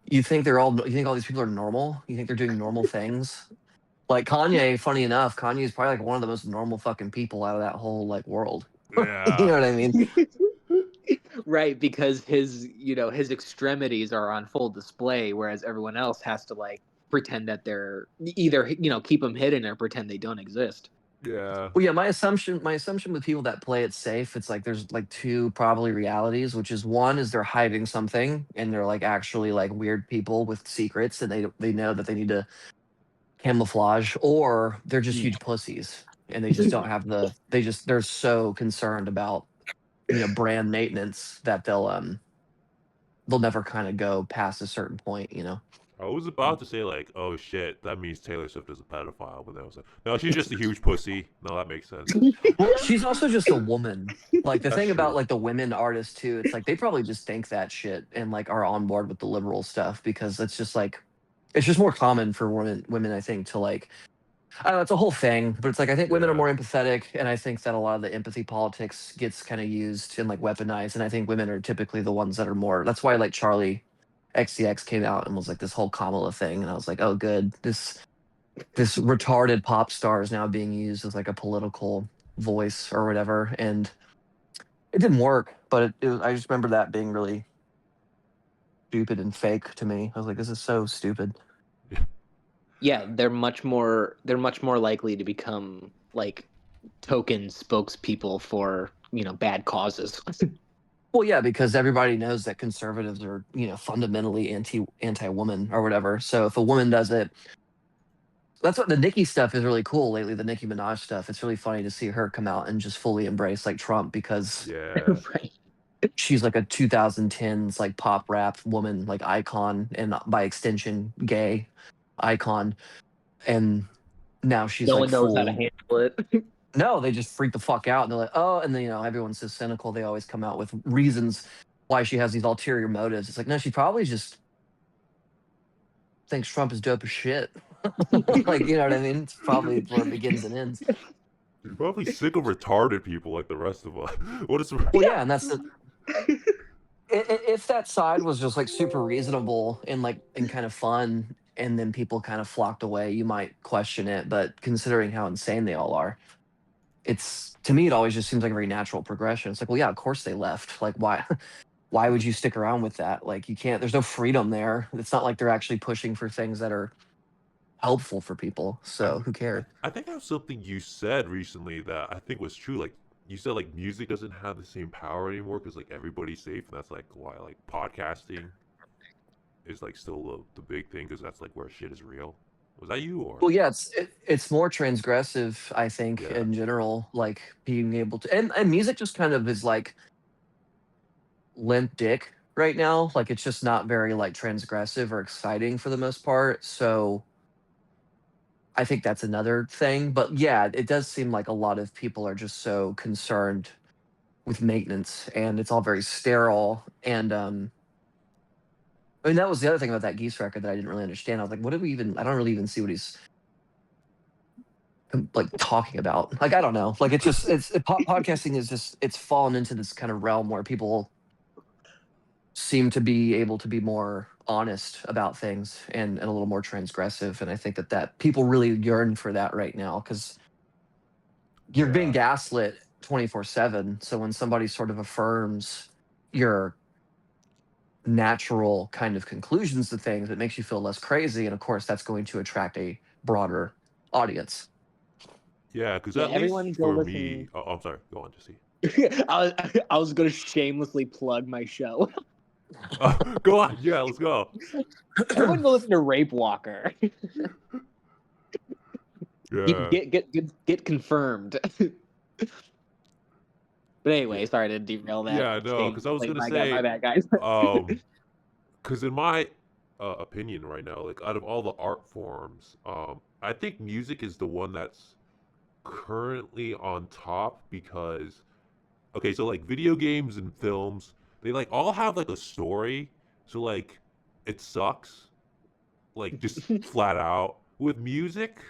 you think you think all these people are normal. You think they're doing normal things. Like Kanye, funny enough, Kanye is probably like one of the most normal fucking people out of that whole like world. You Yeah. know what I mean? Right, because his extremities are on full display, whereas everyone else has to like pretend that they're either keep them hidden or pretend they don't exist. Yeah. Well, yeah, my assumption with people that play it safe, it's like there's like two probably realities, which is one is they're hiding something and they're like actually like weird people with secrets and they know that they need to camouflage, or they're just huge pussies and they just don't have they're so concerned about brand maintenance that they'll never kind of go past a certain point. I was about to say like, oh shit, that means Taylor Swift is a pedophile, but then I was like, no, she's just a huge pussy. No, that makes sense. Well, she's also just a woman. Like the That's thing about true. like the women artists too, it's like they probably just think that shit and like are on board with the liberal stuff because it's just more common for women I think to like I don't know, it's a whole thing, but it's like I think women are Yeah. more empathetic, and I think that a lot of the empathy politics gets kind of used and like weaponized, and I think women are typically the ones that are more. That's why like Charlie XCX came out and was like this whole Kamala thing, and I was like, oh, good, this retarded pop star is now being used as like a political voice or whatever, and it didn't work, but I just remember that being really stupid and fake to me. I was like, this is so stupid. Yeah, they're much more likely to become like token spokespeople for bad causes. Well, yeah, because everybody knows that conservatives are, fundamentally anti-woman or whatever. So if a woman does it, that's what the Nicki stuff is really cool lately. The Nicki Minaj stuff. It's really funny to see her come out and just fully embrace like Trump because Yeah. Right. she's like a 2010s like pop rap woman, like icon, and by extension, gay icon. And now she's No like one knows how to full. handle it. No, they just freak the fuck out and they're like, oh, and then everyone's so cynical. They always come out with reasons why she has these ulterior motives. It's like, no, she probably just thinks Trump is dope as shit. Like, you know what I mean? It's probably where it begins and ends. You're probably sick of retarded people like the rest of us. What is Well, yeah, and that's if that side was just like super reasonable and kind of fun, and then people kind of flocked away, you might question it. But considering how insane they all are, it's to me, it always just seems like a very natural progression. It's like, well, yeah, of course they left. Like, why? Why would you stick around with that? Like, you can't. There's no freedom there. It's not like they're actually pushing for things that are helpful for people. I, So who cares? I think that was something you said recently that I think was true. Like you said, like music doesn't have the same power anymore because like everybody's safe, and that's like why like podcasting is like still the big thing because that's like where shit is real. Was that you or? Well, yeah, it's more transgressive, I think, Yeah. in general. Like being able to, and music just kind of is like limp dick right now. Like it's just not very like transgressive or exciting for the most part. So I think that's another thing. But yeah, it does seem like a lot of people are just so concerned with maintenance, and it's all very sterile. And I mean, that was the other thing about that Geese record that I didn't really understand. I was like, what did we even? I don't really even see what he's like talking about. Like, I don't know. Like, podcasting is just it's fallen into this kind of realm where people seem to be able to be more honest about things and a little more transgressive. And I think that people really yearn for that right now because you're being Yeah. gaslit 24/7. So when somebody sort of affirms your natural kind of conclusions to things, it makes you feel less crazy. And of course, that's going to attract a broader audience. Yeah, because Yeah, at least everyone go for listen. me, oh, I'm sorry. Go on, Jesse. I was gonna shamelessly plug my show. Go on. Yeah, let's go. Everyone go listen to Rape Walker. Yeah. Get confirmed. But anyway, sorry to derail that. Yeah, no, because I was Shamelessly. gonna My say, bad, guys. because in my opinion right now, like out of all the art forms, I think music is the one that's currently on top because, okay, so like video games and films, they like all have like a story, so like it sucks, like just flat out. With music,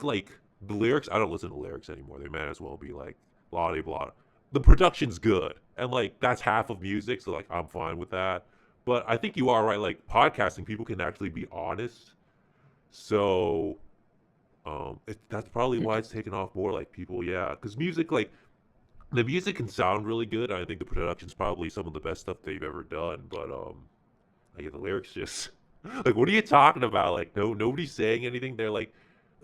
like the lyrics, I don't listen to lyrics anymore. They might as well be like blah blah blah. The production's good, and like that's half of music, so like I'm fine with that. But I think you are right. Like podcasting, people can actually be honest. So that's probably why it's taken off more. Like people, yeah, because music, like the music can sound really good. I think the production's probably some of the best stuff they've ever done. But like the lyrics just like what are you talking about? Like nobody's saying anything. They're like,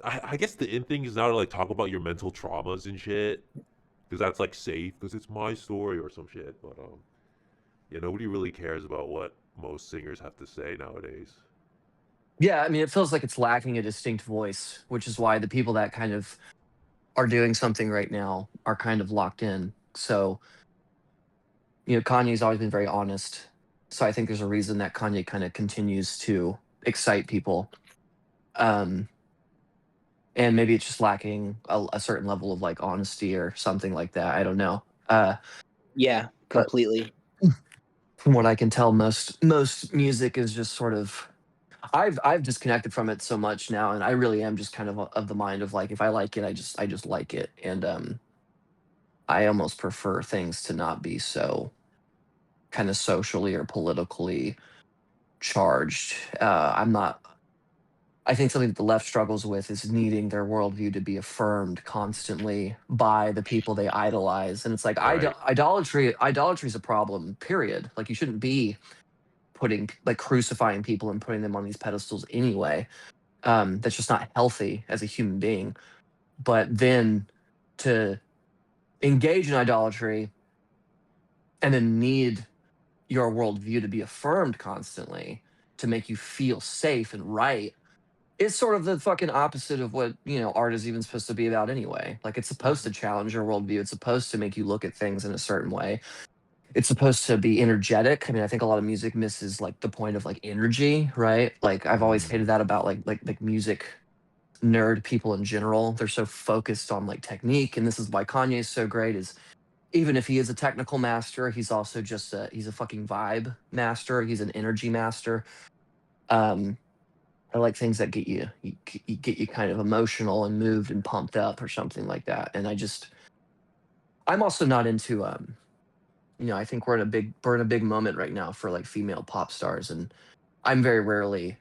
I guess the in thing is now to like talk about your mental traumas and shit because that's like safe because it's my story or some shit. But yeah, nobody really cares about what most singers have to say nowadays. Yeah, I mean, it feels like it's lacking a distinct voice, which is why the people that kind of are doing something right now are kind of locked in. So, Kanye's always been very honest. So I think there's a reason that Kanye kind of continues to excite people. Um, and maybe it's just lacking a certain level of like honesty or something like that. I don't know. Yeah, But completely. from what I can tell, most music is just sort of I've disconnected from it so much now, and I really am just kind of the mind of like if I like it, I just like it, and I almost prefer things to not be so kind of socially or politically charged. I'm not. I think something that the left struggles with is needing their worldview to be affirmed constantly by the people they idolize, and it's like Right. idolatry is a problem. Period. Like you shouldn't be putting like crucifying people and putting them on these pedestals anyway. That's just not healthy as a human being. But then to engage in idolatry and then need your worldview to be affirmed constantly to make you feel safe and right is sort of the fucking opposite of what art is even supposed to be about anyway. Like it's supposed to challenge your worldview. It's supposed to make you look at things in a certain way. It's supposed to be energetic. I mean, I think a lot of music misses like the point of like energy, right? Like I've always hated Mm. that about like music nerd people in general. They're so focused on like technique, and this is why Kanye is so great. Is even if he is a technical master, he's also just he's a fucking vibe master. He's an energy master. Um, I like things that get you kind of emotional and moved and pumped up or something like that. And I'm also not into I think we're in a big moment right now for like female pop stars, and I'm very rarely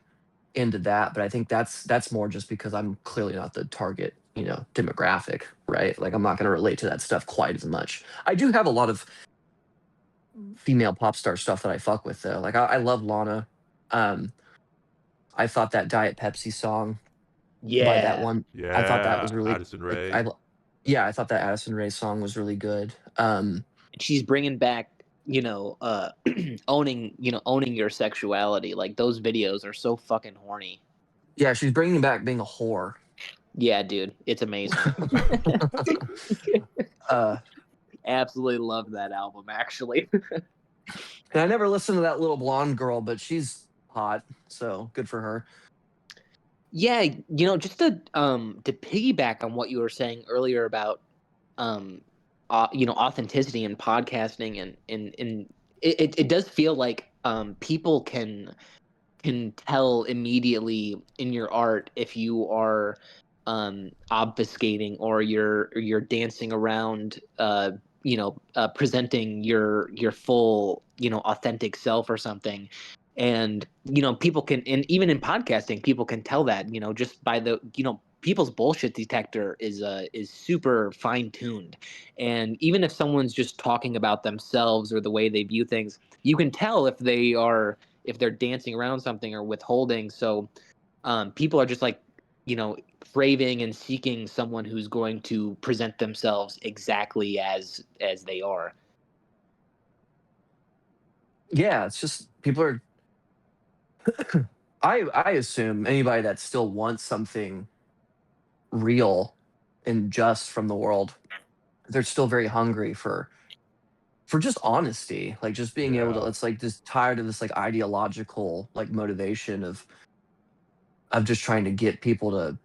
into that, but I think that's more just because I'm clearly not the target, demographic, right? Like I'm not going to relate to that stuff quite as much. I do have a lot of female pop star stuff that I fuck with though. Like I love Lana. Um, I thought that Diet Pepsi song by that Yeah. one, I thought that was Yeah, really Addison like Rae. yeah, I thought that Addison Rae song was really good. She's bringing back, owning your sexuality. Like those videos are so fucking horny. Yeah, she's bringing back being a whore. Yeah, dude, it's amazing. uh, Absolutely love that album, actually. and I never listened to that little blonde girl, but she's hot, so good for her. Yeah, just to piggyback on what you were saying earlier about authenticity in podcasting and it does feel like people can tell immediately in your art if you are obfuscating or you're dancing around presenting your full authentic self or something. And people can, and even in podcasting, people can tell that just by the people's bullshit detector is super fine tuned. And even if someone's just talking about themselves or the way they view things, you can tell if they're dancing around something or withholding. So people are just like craving and seeking someone who's going to present themselves exactly as they are. Yeah, it's just people are. I assume anybody that still wants something real and just from the world, they're still very hungry for just honesty, like just being able to. Yeah. It's like just tired of this like ideological like motivation of just trying to get people to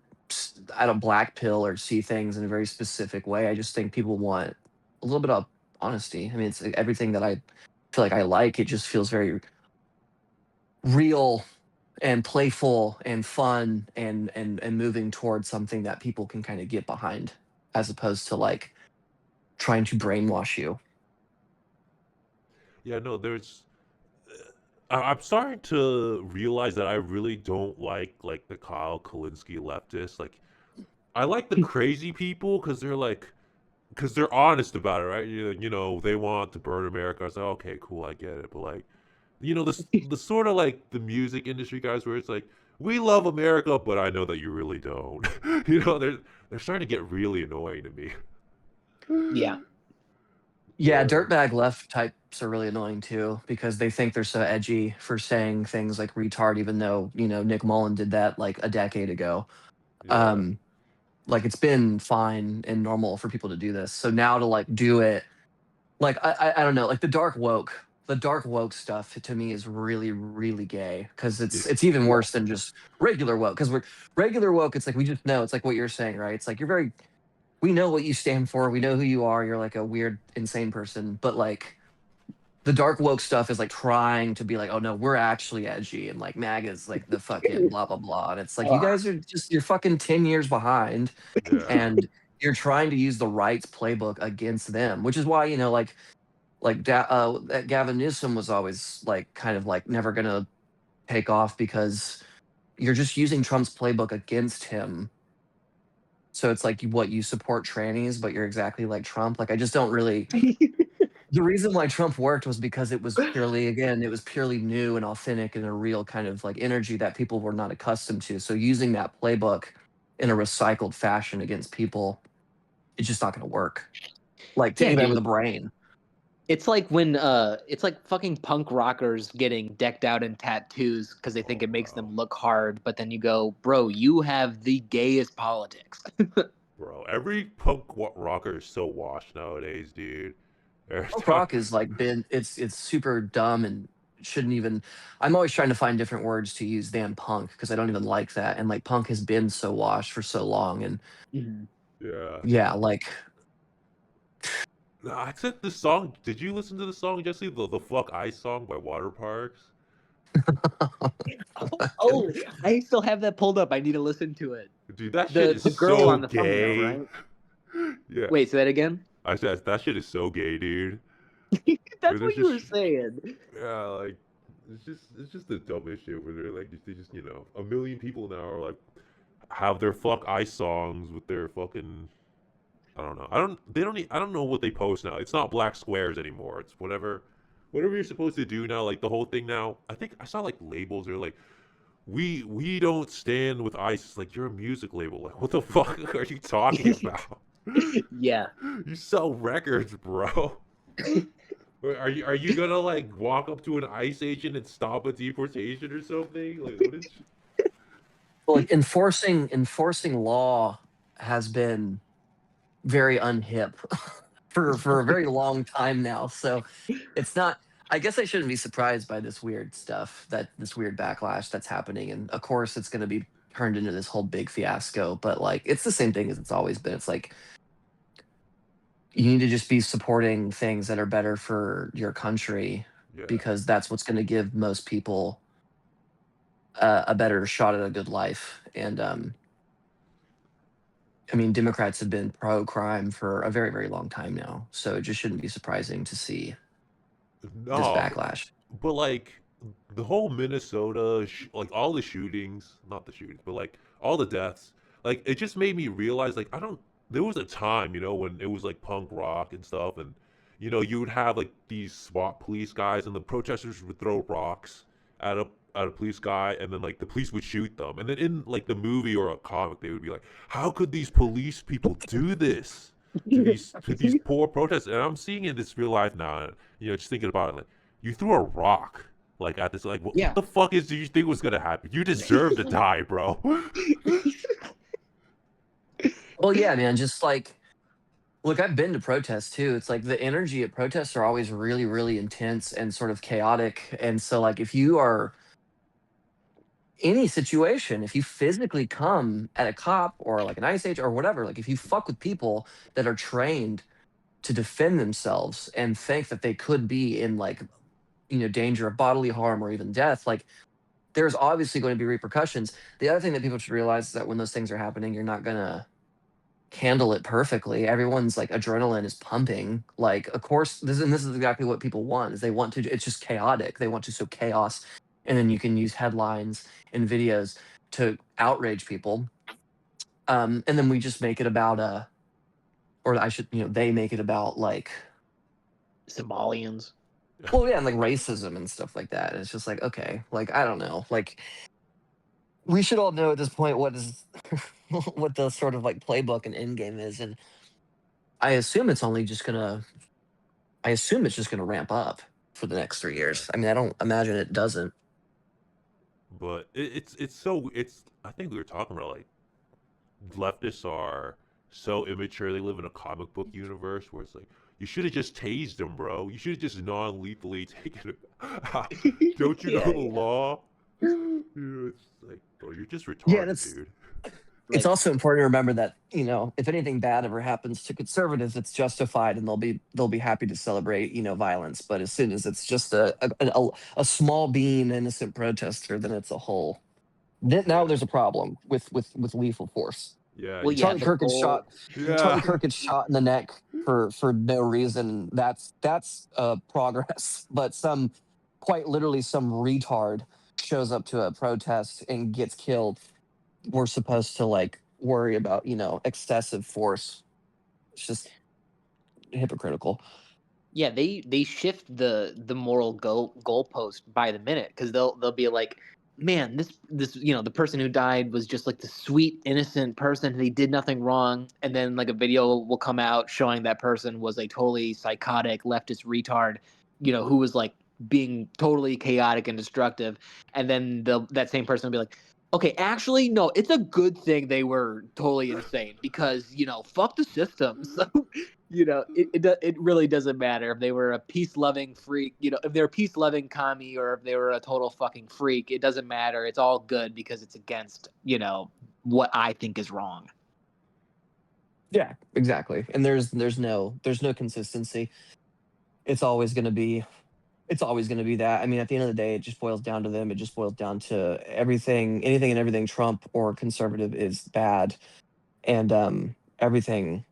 at a black pill or see things in a very specific way. I just think people want a little bit of honesty. I mean, it's like everything that I feel like I like. It just feels very real and playful and fun and moving towards something that people can kind of get behind, as opposed to like trying to brainwash you. Yeah, no, there's. I'm starting to realize that I really don't like the Kyle Kalinske leftists. Like, I like the crazy people because they're honest about it, right? They want to burn America. I was like, okay, cool, I get it. But like, the sort of like the music industry guys where it's like, we love America, but I know that you really don't. They're starting to get really annoying to me. Yeah. Yeah, But dirtbag left types are really annoying too because they think they're so edgy for saying things like retard, even though, Nick Mullen did that like a decade ago. yeah, Um, like it's been fine and normal for people to do this. So now to like do it, like I don't know, like the dark woke stuff to me is really, really gay because it's even Yeah. worse than just regular woke. Because we're regular woke, it's like we just know, it's like what you're saying, right? It's like we know what you stand for, we know who you are, you're like a weird, insane person, but like the dark woke stuff is like trying to be like, oh no, we're actually edgy and like MAGA's like the fucking blah blah blah. And it's like you Ugh. guys are just you're fucking 10 years behind yeah, and you're trying to use the right's playbook against them, which is why, that Gavin Newsom was always like kind of like never gonna take off because you're just using Trump's playbook against him. So it's like what you support trannies, but you're exactly like Trump. Like I just don't really. The reason why Trump worked was because it was purely, again, it was purely new and authentic and a real kind of like energy that people were not accustomed to. So using that playbook in a recycled fashion against people, it's just not going to work. Like to Yeah, anybody with dude. a brain. It's like it's like fucking punk rockers getting decked out in tattoos because they think oh it makes bro, them look hard, but then you go, bro, you have the gayest politics. bro, every rocker is so washed nowadays, dude. Every Punk time, rock is like it's super dumb and shouldn't even. I'm always trying to find different words to use than punk because I don't even like that. And like punk has been so washed for so long. And Mhm. yeah. yeah, like No, I said the song. Did you listen to the song, Jesse? The "Fuck Ice" song by Water Parks. Oh, I still have that pulled up. I need to listen to it. Dude, that shit The is girl so on the thumbnail, gay. right? Yeah, Wait, say that again. I said that shit is so gay, dude. Where That's there's what you just were saying. yeah, like it's just the dumbest shit. Where they're like they just a million people now are like have their "Fuck Ice" songs with their fucking I don't know. I don't. They don't. I don't know what they post now. It's not black squares anymore. It's whatever you're supposed to do now. Like the whole thing now. I think I saw like labels. They're like, we don't stand with ISIS. Like you're a music label. Like what the fuck are you talking about? Yeah. You sell records, bro. Are you gonna like walk up to an ICE agent and stop a deportation or something? Like what is? like enforcing law has been very unhip for a very long time now. So it's not. I guess I shouldn't be surprised by this weird stuff this weird backlash that's happening. And of course, it's going to be turned into this whole big fiasco. But like, it's the same thing as it's always been. It's like you need to just be supporting things that are better for your country Yeah. because that's what's going to give most people a better shot at a good life. And I mean, Democrats have been pro crime for a very, very long time now. So it just shouldn't be surprising to see this No, backlash. but like the whole Minnesota, like all the shootings, not the shootings, but like all the deaths, like it just made me realize, like I don't. There was a time, when it was like punk rock and stuff, and you would have like these SWAT police guys, and the protesters would throw rocks at a police guy, and then like the police would shoot them, and then in like the movie or a comic, they would be like, "How could these police people do this to these poor protesters?" And I'm seeing it in this real life now, and, just thinking about it, like you threw a rock like at this, like what, Yeah. what the fuck do you think was gonna happen? You deserve to die, bro. Well, yeah, man. Just like, look, I've been to protests too. It's like the energy at protests are always really, really intense and sort of chaotic. And so, like, if you are any situation, if you physically come at a cop or like an ice age or whatever, like if you fuck with people that are trained to defend themselves and think that they could be in like, danger of bodily harm or even death, like there's obviously going to be repercussions. The other thing that people should realize is that when those things are happening, you're not going to handle it perfectly. Everyone's like adrenaline is pumping. Like, of course, this is exactly what people want. Is they want to. It's just chaotic. They want to sow chaos, and then you can use headlines and videos to outrage people. And then we just make it about or I should, they make it about like, Somalians. well, yeah, and like racism and stuff like that. And it's just like, okay, like I don't know, like we should all know at this point what is what the sort of like playbook and end game is, and I assume it's only just gonna I assume it's just gonna ramp up for the next 3 years. I mean, I don't imagine it doesn't. But it's I think we were talking about like leftists are so immature. They live in a comic book universe where it's like you should have just tased him, bro. You should have just non-lethally taken him. Don't you know Yeah, the yeah. law? It's like, bro, you're just Yeah, retarded, that's dude. it's Like, also important to remember that, if anything bad ever happens to conservatives, it's justified and they'll be happy to celebrate, violence. But as soon as it's just a small bean innocent protester, then it's a whole. Then now Yeah, there's a problem with lethal force. yeah. well, You yeah, Charlie the Kirk gets goal. shot. Yeah. Charlie Kirk gets shot in the neck for no reason. That's progress. But quite literally, some retard shows up to a protest and gets killed. We're supposed to like worry about excessive force. It's just hypocritical. Yeah, they shift the moral goalpost by the minute because they'll be like, man, this the person who died was just like the sweet innocent person and he did nothing wrong, and then like a video will come out showing that person was a totally psychotic leftist retard, who was like being totally chaotic and destructive, and then that same person will be like, okay, actually no, it's a good thing they were totally insane because fuck the system. So it really doesn't matter if they were a peace loving freak, if they're a peace loving commie or if they were a total fucking freak. It doesn't matter. It's all good because it's against what I think is wrong. Yeah, exactly. And there's no consistency. It's always going to be it's always going to be that. I mean, at the end of the day, it just boils down to them. It just boils down to anything and everything Trump or conservative is bad, and everything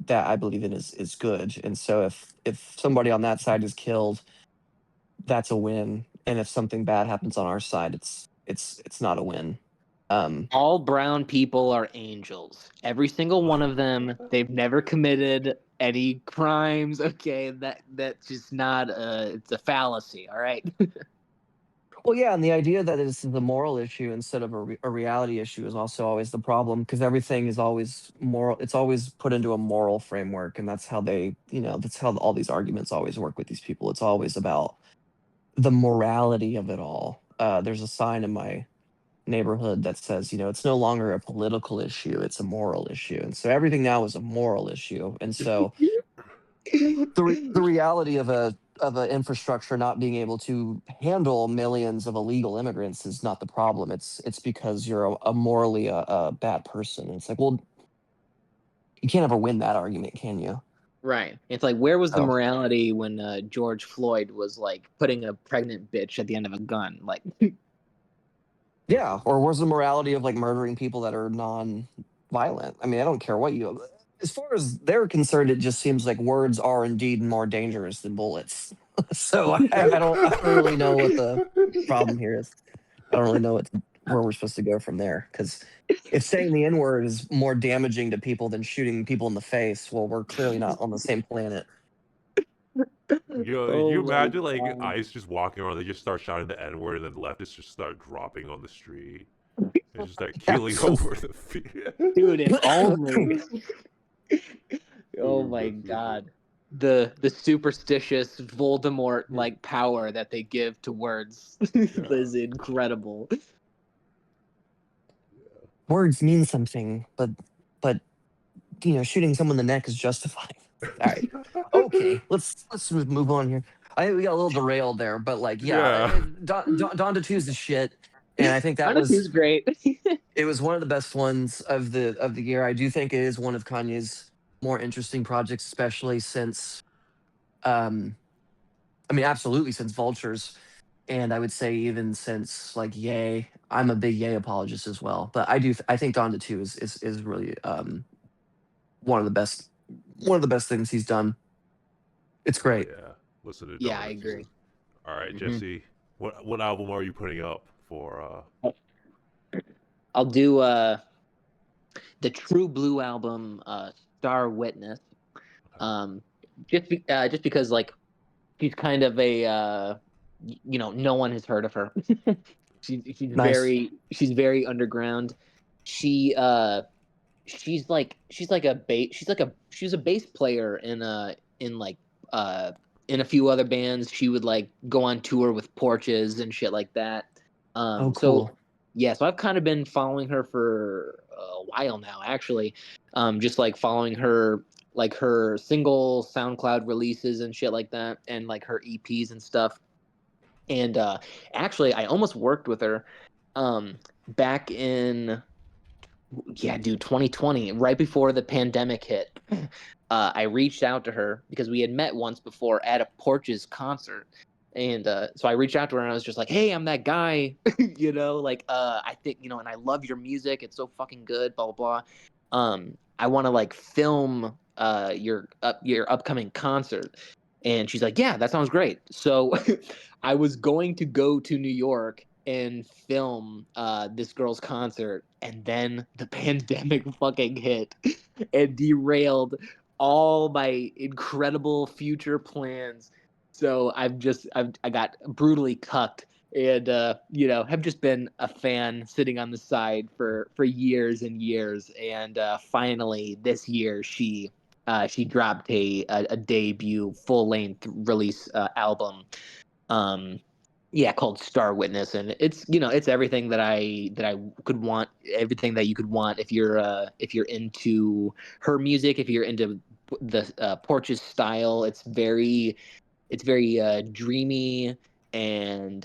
that I believe in is good. And so if somebody on that side is killed, that's a win. And if something bad happens on our side, it's not a win. Um, All brown people are angels. Every single one of them. They've never committed any crimes. Okay, that's just not it's a fallacy. All right. well, yeah, and the idea that this is a moral issue instead of a reality issue is also always the problem because everything is always moral. It's always put into a moral framework, and that's how all these arguments always work with these people. It's always about the morality of it all. There's a sign in my neighborhood that says, it's no longer a political issue, it's a moral issue. And so everything now is a moral issue. And so the reality of a infrastructure not being able to handle millions of illegal immigrants is not the problem. It's because you're a morally a bad person. And it's like, well, you can't ever win that argument, can you? Right. It's like, where was the Oh, morality when George Floyd was like putting a pregnant bitch at the end of a gun? Like, yeah. Or where's the morality of like murdering people that are non-violent? I mean, I don't care what as far as they're concerned, it just seems like words are indeed more dangerous than bullets. So I don't really know what the problem here is. I don't really know where we're supposed to go from there. Because if saying the N word is more damaging to people than shooting people in the face, well, we're clearly not on the same planet. You Oh my imagine like God. ICE just walking around, they just start shouting the N word, and then leftists just start dropping on the street and just start killing over the field. Dude, if only. Oh Over my the field. God. The superstitious Voldemort like power that they give to words is incredible. Words mean something, but shooting someone in the neck is justified. All right. Okay, let's move on here. I think we got a little derailed there, but like, yeah, Yeah. Donda 2 is the shit, and I think that Honesty's was great. it was one of the best ones of the year. I do think it is one of Kanye's more interesting projects, especially since, um, I mean, absolutely since Vultures, and I would say even since like Yay. I'm a big Yay apologist as well, but I think Donda 2 is really one of the best things he's done. It's Hell great. yeah. Listen to Yeah, I Donda too. agree. All right, Hmm. Jesse. What album are you putting up for I'll do the True Blue album, Star Witness. Um, just because like she's kind of a no one has heard of her. Nice. She's very underground. She she's a bass player in like uh in a few other bands. She would like go on tour with Porches and shit like that. Oh, So cool. yeah, so I've kind of been following her for a while now, actually. Just like following her, like her single SoundCloud releases and shit like that, and like her EPs and stuff. And actually, I almost worked with her back in, yeah, dude, 2020, right before the pandemic hit. I reached out to her because we had met once before at a Porches concert. And so I reached out to her and I was just like, hey, I'm that guy, like, I think, and I love your music. It's so fucking good, blah, blah, blah. I want to like film your upcoming concert. And she's like, yeah, that sounds great. So I was going to go to New York and film this girl's concert, and then the pandemic fucking hit and derailed all my incredible future plans. So I got brutally cucked, and have just been a fan sitting on the side for years and years. And finally this year she dropped a debut full length release album. Yeah, called Star Witness, and it's everything that I could want, everything that you could want if you're into her music, if you're into the Porches style. It's very dreamy and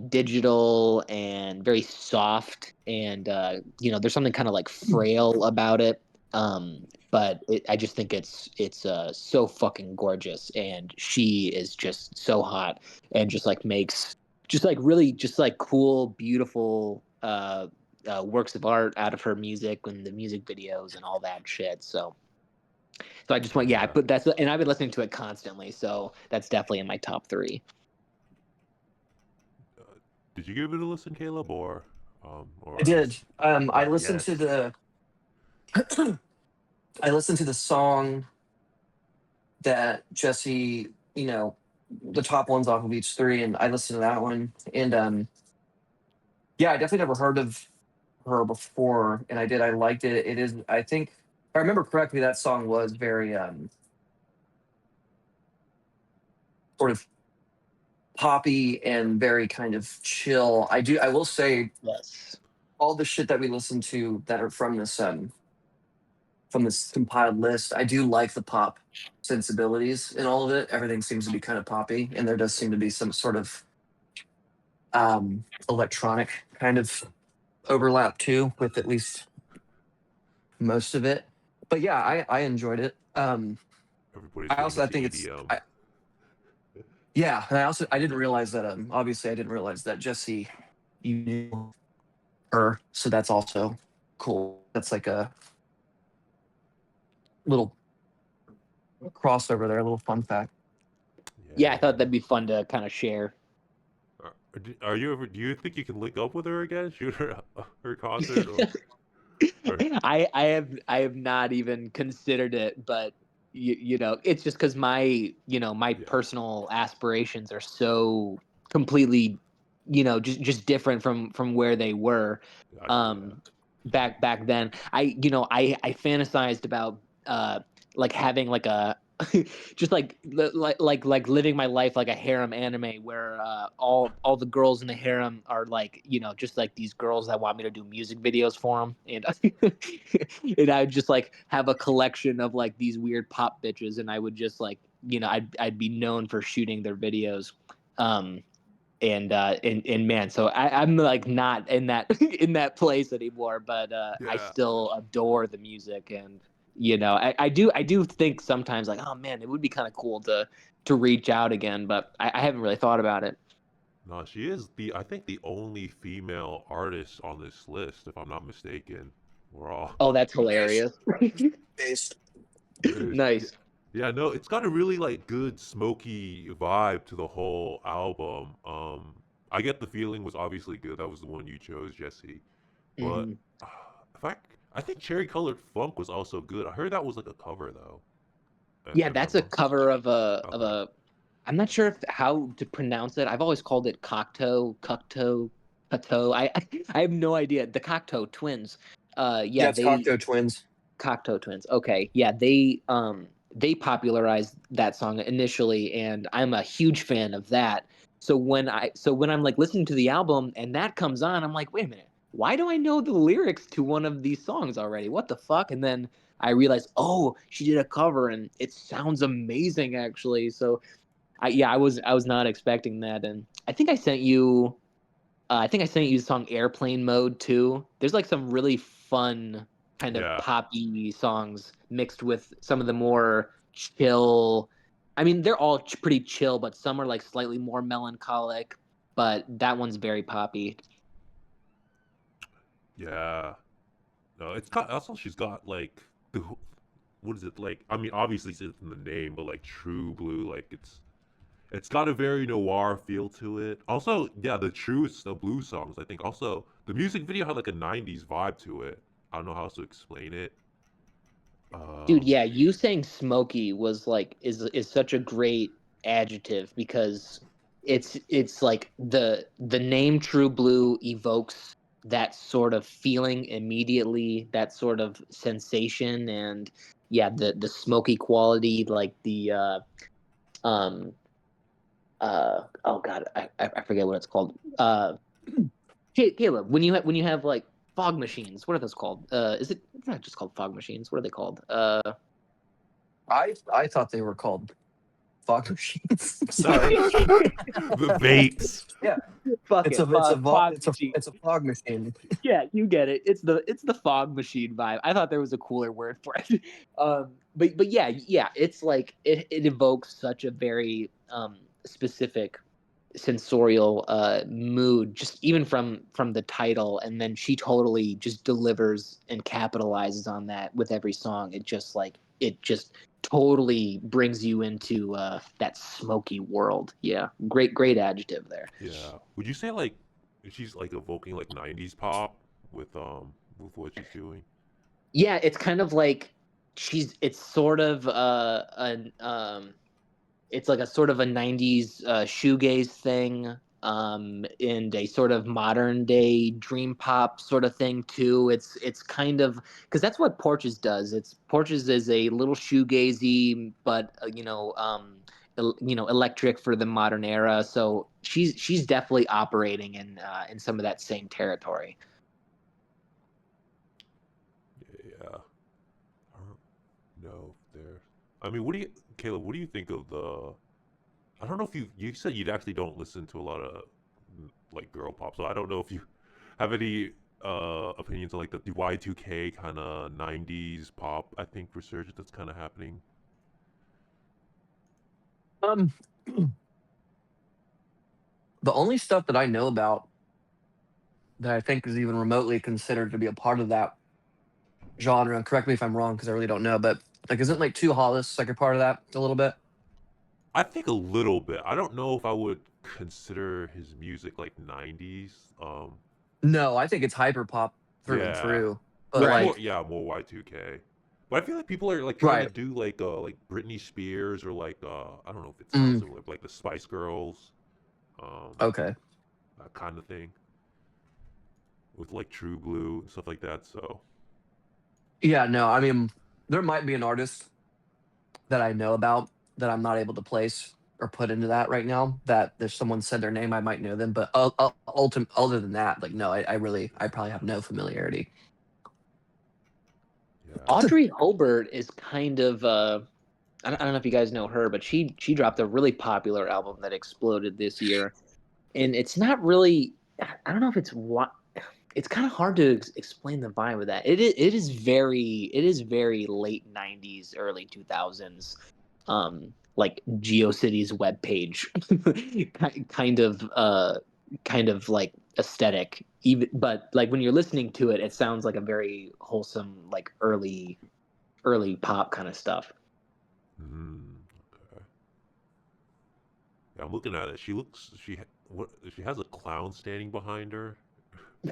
digital and very soft, and there's something kind of like frail about it. But I just think it's so fucking gorgeous, and she is just so hot, and just like makes just like really just like cool, beautiful works of art out of her music and the music videos and all that shit. So I just went, yeah, I yeah. put that's, and I've been listening to it constantly, so that's definitely in my top three. Did you give it a listen, Caleb, I or did. I listened to yes. the I listened to the song that Jesse, the top ones off of each three, and I listened to that one. And yeah, I definitely never heard of her before, and I did. I liked it. It is, I think, if I remember correctly, that song was very sort of poppy and very kind of chill. I will say Yes. all the shit that we listen to that are from this compiled list, I do like the pop sensibilities in all of it. Everything seems to be kind of poppy, and there does seem to be some sort of electronic kind of overlap too, with at least most of it. But yeah, I enjoyed it. Everybody's I getting also I into think it's EDM. yeah, and I didn't realize that obviously I didn't realize that Jesse, you knew her, so that's also cool. That's like a little crossover there, a little fun fact. Yeah, I thought Yeah. that'd be fun to kind of share. Are you ever? Do you think you can link up with her again? Shoot her concert or I have not even considered it, but you know, it's just because my yeah. personal aspirations are so completely, just different from where they were. Gotcha. Yeah. Um, back then, I fantasized about like having like a just like living my life like a harem anime where all the girls in the harem are like just like these girls that want me to do music videos for them, and and I would just like have a collection of like these weird pop bitches, and I would just like I'd be known for shooting their videos. um and man, so I'm like not in that in that place anymore, but I Yeah. still adore the music. And I do think sometimes like, oh man, it would be kind of cool to reach out again, but I haven't really thought about it. No, she is I think the only female artist on this list, if I'm not mistaken. We're all Oh, that's Nice. hilarious. Nice. Nice. yeah, no, it's got a really like good smoky vibe to the whole album. I get the feeling was obviously good. That was the one you chose, Jesse. But Hmm. uh, if I think Cherry Colored Funk was also good. I heard that was like a cover though. Yeah, Am I that's a wrong? cover of Okay. a. I'm not sure how to pronounce it. I've always called it Cocteau, Pateau. I have no idea. The Cocteau Twins. Yeah, Yeah, it's they Cocteau Twins. Cocteau Twins. Okay, yeah, they popularized that song initially, and I'm a huge fan of that. So when I'm like listening to the album and that comes on, I'm like, wait a minute, why do I know the lyrics to one of these songs already? What the fuck? And then I realized, oh, she did a cover, and it sounds amazing actually. So I was not expecting that, and I think I sent you the song Airplane Mode too. There's like some really fun kind of Yeah. poppy songs mixed with some of the more chill. I mean, they're all pretty chill, but some are like slightly more melancholic. But that one's very poppy. Yeah. No, it's got also she's got like what is it like? I mean, obviously it's in the name, but like True Blue, like it's got a very noir feel to it. Also, yeah, the blues songs. I think also the music video had like a '90s vibe to it. I don't know how else to explain it. Dude, Um, yeah, you saying smoky was like is such a great adjective because it's like the name True Blue evokes that sort of feeling immediately, that sort of sensation. And yeah, the smoky quality, like the um oh god, I forget what it's called. Caleb, when you have like fog machines, what are those called? Is it it's not just called fog machines? What are they called? I thought they were called fog machines. Sorry. the vapes. Yeah, Fuck it's it, a it's a fog it's a machine. it's a fog machine. Yeah, you get it. It's the fog machine vibe. I thought there was a cooler word for it. But yeah, it's like it evokes such a very specific sensorial mood, just even from the title. And then she totally just delivers and capitalizes on that with every song. It just totally brings you into that smoky world. Yeah, great adjective there. Yeah. Would you say like she's like evoking like '90s pop with what she's doing? Yeah, it's kind of like it's sort of an it's like a sort of a 90s shoegaze thing, and a sort of modern day dream pop sort of thing too. It's kind of because that's what Porches does. It's Porches is a little shoegazy, but electric for the modern era. So she's definitely operating in some of that same territory. Yeah. I don't know if there. I mean, what do you, Caleb? What do you think of the? I don't know if you said you actually don't listen to a lot of like girl pop, so I don't know if you have any opinions on like the Y2K kind of '90s pop. I think resurgence that's kind of happening. Um, the only stuff that I know about that I think is even remotely considered to be a part of that genre. Correct me if I'm wrong, because I really don't know. But like, isn't like Two Hollis like a part of that a little bit? I think a little bit. I don't know if I would consider his music like 90s. No, I think it's hyper pop through and Yeah, through. But like Right. like, more Y2K. But I feel like people are like trying to right? do like Britney Spears or like I don't know if it sounds Mm, similar, but like the Spice Girls, um, okay. that kind of thing with like True Blue and stuff like that. So Yeah, no, I mean, there might be an artist that I know about that I'm not able to place or put into that right now. That if someone said their name, I might know them. But other than that, like, no, I probably have no familiarity. yeah. Audrey Hobart is kind of I don't know if you guys know her, but she dropped a really popular album that exploded this year, and it's not really. I don't know if it's what. It's kind of hard to explain the vibe of that. It is very late '90s, early 2000s, like GeoCities webpage, kind of like aesthetic. Even but like when you're listening to it, it sounds like a very wholesome, like early pop kind of stuff. Mm, okay. Yeah, I'm looking at it. She has a clown standing behind her.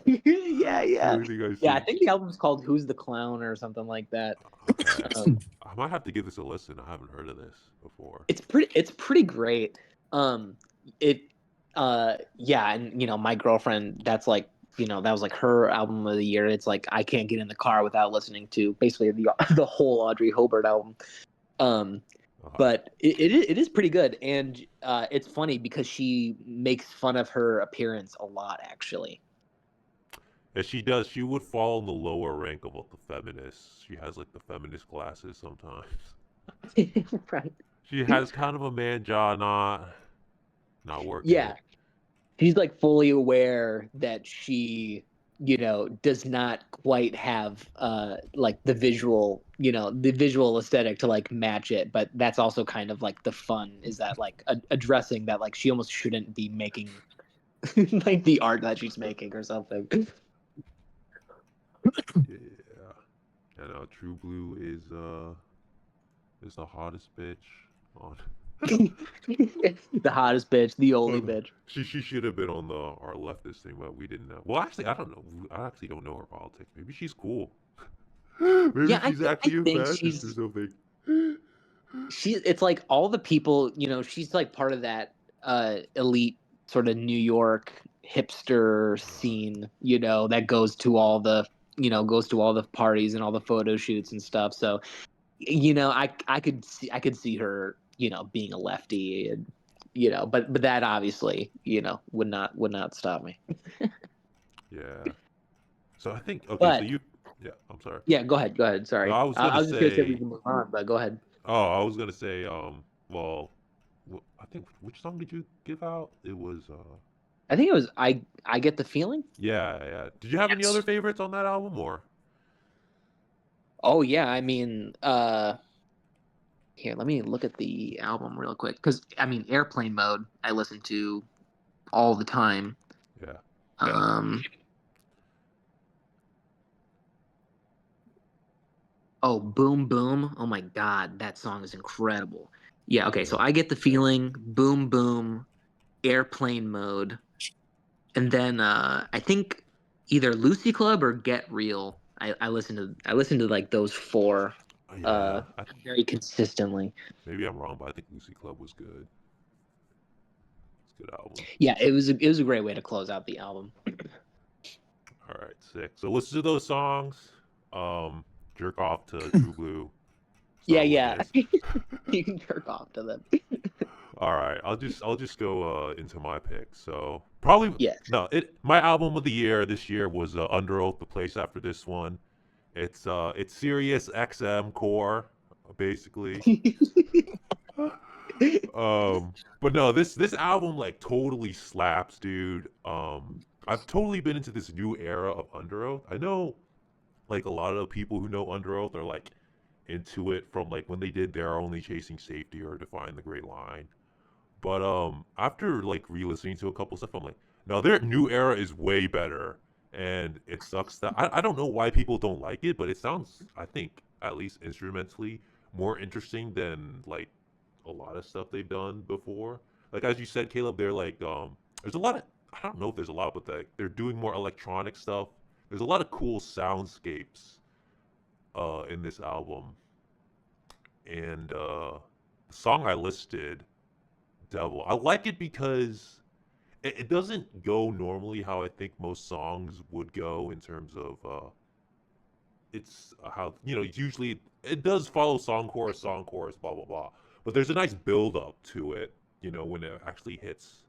Yeah, It's the yeah. only thing I Yeah, I see. think the album's called Who's the Clown or something like that. Okay. Um, I might have to give this a listen. I haven't heard of this before. it's pretty great. Um it yeah, and my girlfriend, that's like, that was like her album of the year. It's like I can't get in the car without listening to basically the the whole Audrey Hobart album. Um Uh, but it is pretty good, and it's funny because she makes fun of her appearance a lot, actually. and she does. She would fall in the lower rank of the feminists. She has like the feminist glasses sometimes. Right. She has kind of a man jaw, not working Yeah, it. she's like fully aware that she does not quite have like the visual aesthetic to like match it, but that's also kind of like the fun, is that like addressing that like she almost shouldn't be making like the art that she's making or something. Yeah. And True Blue is the hottest bitch on. The hottest bitch, the only bitch. She should have been on the our leftist thing, but we didn't know. Well, actually, I don't know. I actually don't know her politics. Maybe she's cool. Maybe Yeah, she's I actually a think fascist or something. it's like all the people, she's like part of that elite sort of New York hipster scene, that goes to all the parties and all the photo shoots and stuff. So, I could see her, being a lefty, and but that obviously, would not stop me. Yeah. So I think okay. So But you, yeah. I'm sorry. yeah, go ahead. No, Sorry, I was I gonna was just gonna say we say. can move on, but go ahead. Oh, I was gonna say. Well, I think which song did you give out? It was. I think it was I get the feeling. Yeah, yeah. Did you have any other Yes. favorites on that album or? Oh yeah, I mean, here, let me look at the album real quick, because I mean, Airplane Mode I listen to all the time. Yeah. Um, oh, Boom Boom. Oh my God, that song is incredible. Yeah, okay, so Yeah. I get the feeling, Boom Boom, Airplane Mode, and then I think either Lucy Club or Get Real. I listen to like those four uh Yeah. very consistently. Maybe I'm wrong, but I think Lucy Club was good. It's a good album. Yeah, it was a great way to close out the album. All right, sick. So listen to those songs. Jerk off to True Blue. Yeah, Start with yeah. this. You can jerk off to them. All right, I'll just go into my pick. So probably Yeah. no, it my album of the year this year was Under Oath. The place after this one, it's Sirius XM Core, basically. But no, this album like totally slaps, dude. I've totally been into this new era of Under Oath. I know like a lot of the people who know Under Oath are like into it from like when they did They're Only Chasing Safety or Define the Great Line. But after like re-listening to a couple stuff, I'm like, no, their new era is way better. And it sucks that I don't know why people don't like it, but it sounds, I think, at least instrumentally, more interesting than like a lot of stuff they've done before. Like as you said, Caleb, they're like there's a lot of, I don't know if there's a lot, but they're doing more electronic stuff. There's a lot of cool soundscapes in this album, and the song I listed, Devil, I like it because it doesn't go normally how I think most songs would go in terms of it's how, you know, usually it does follow song chorus, blah blah blah, but there's a nice build up to it, you know, when it actually hits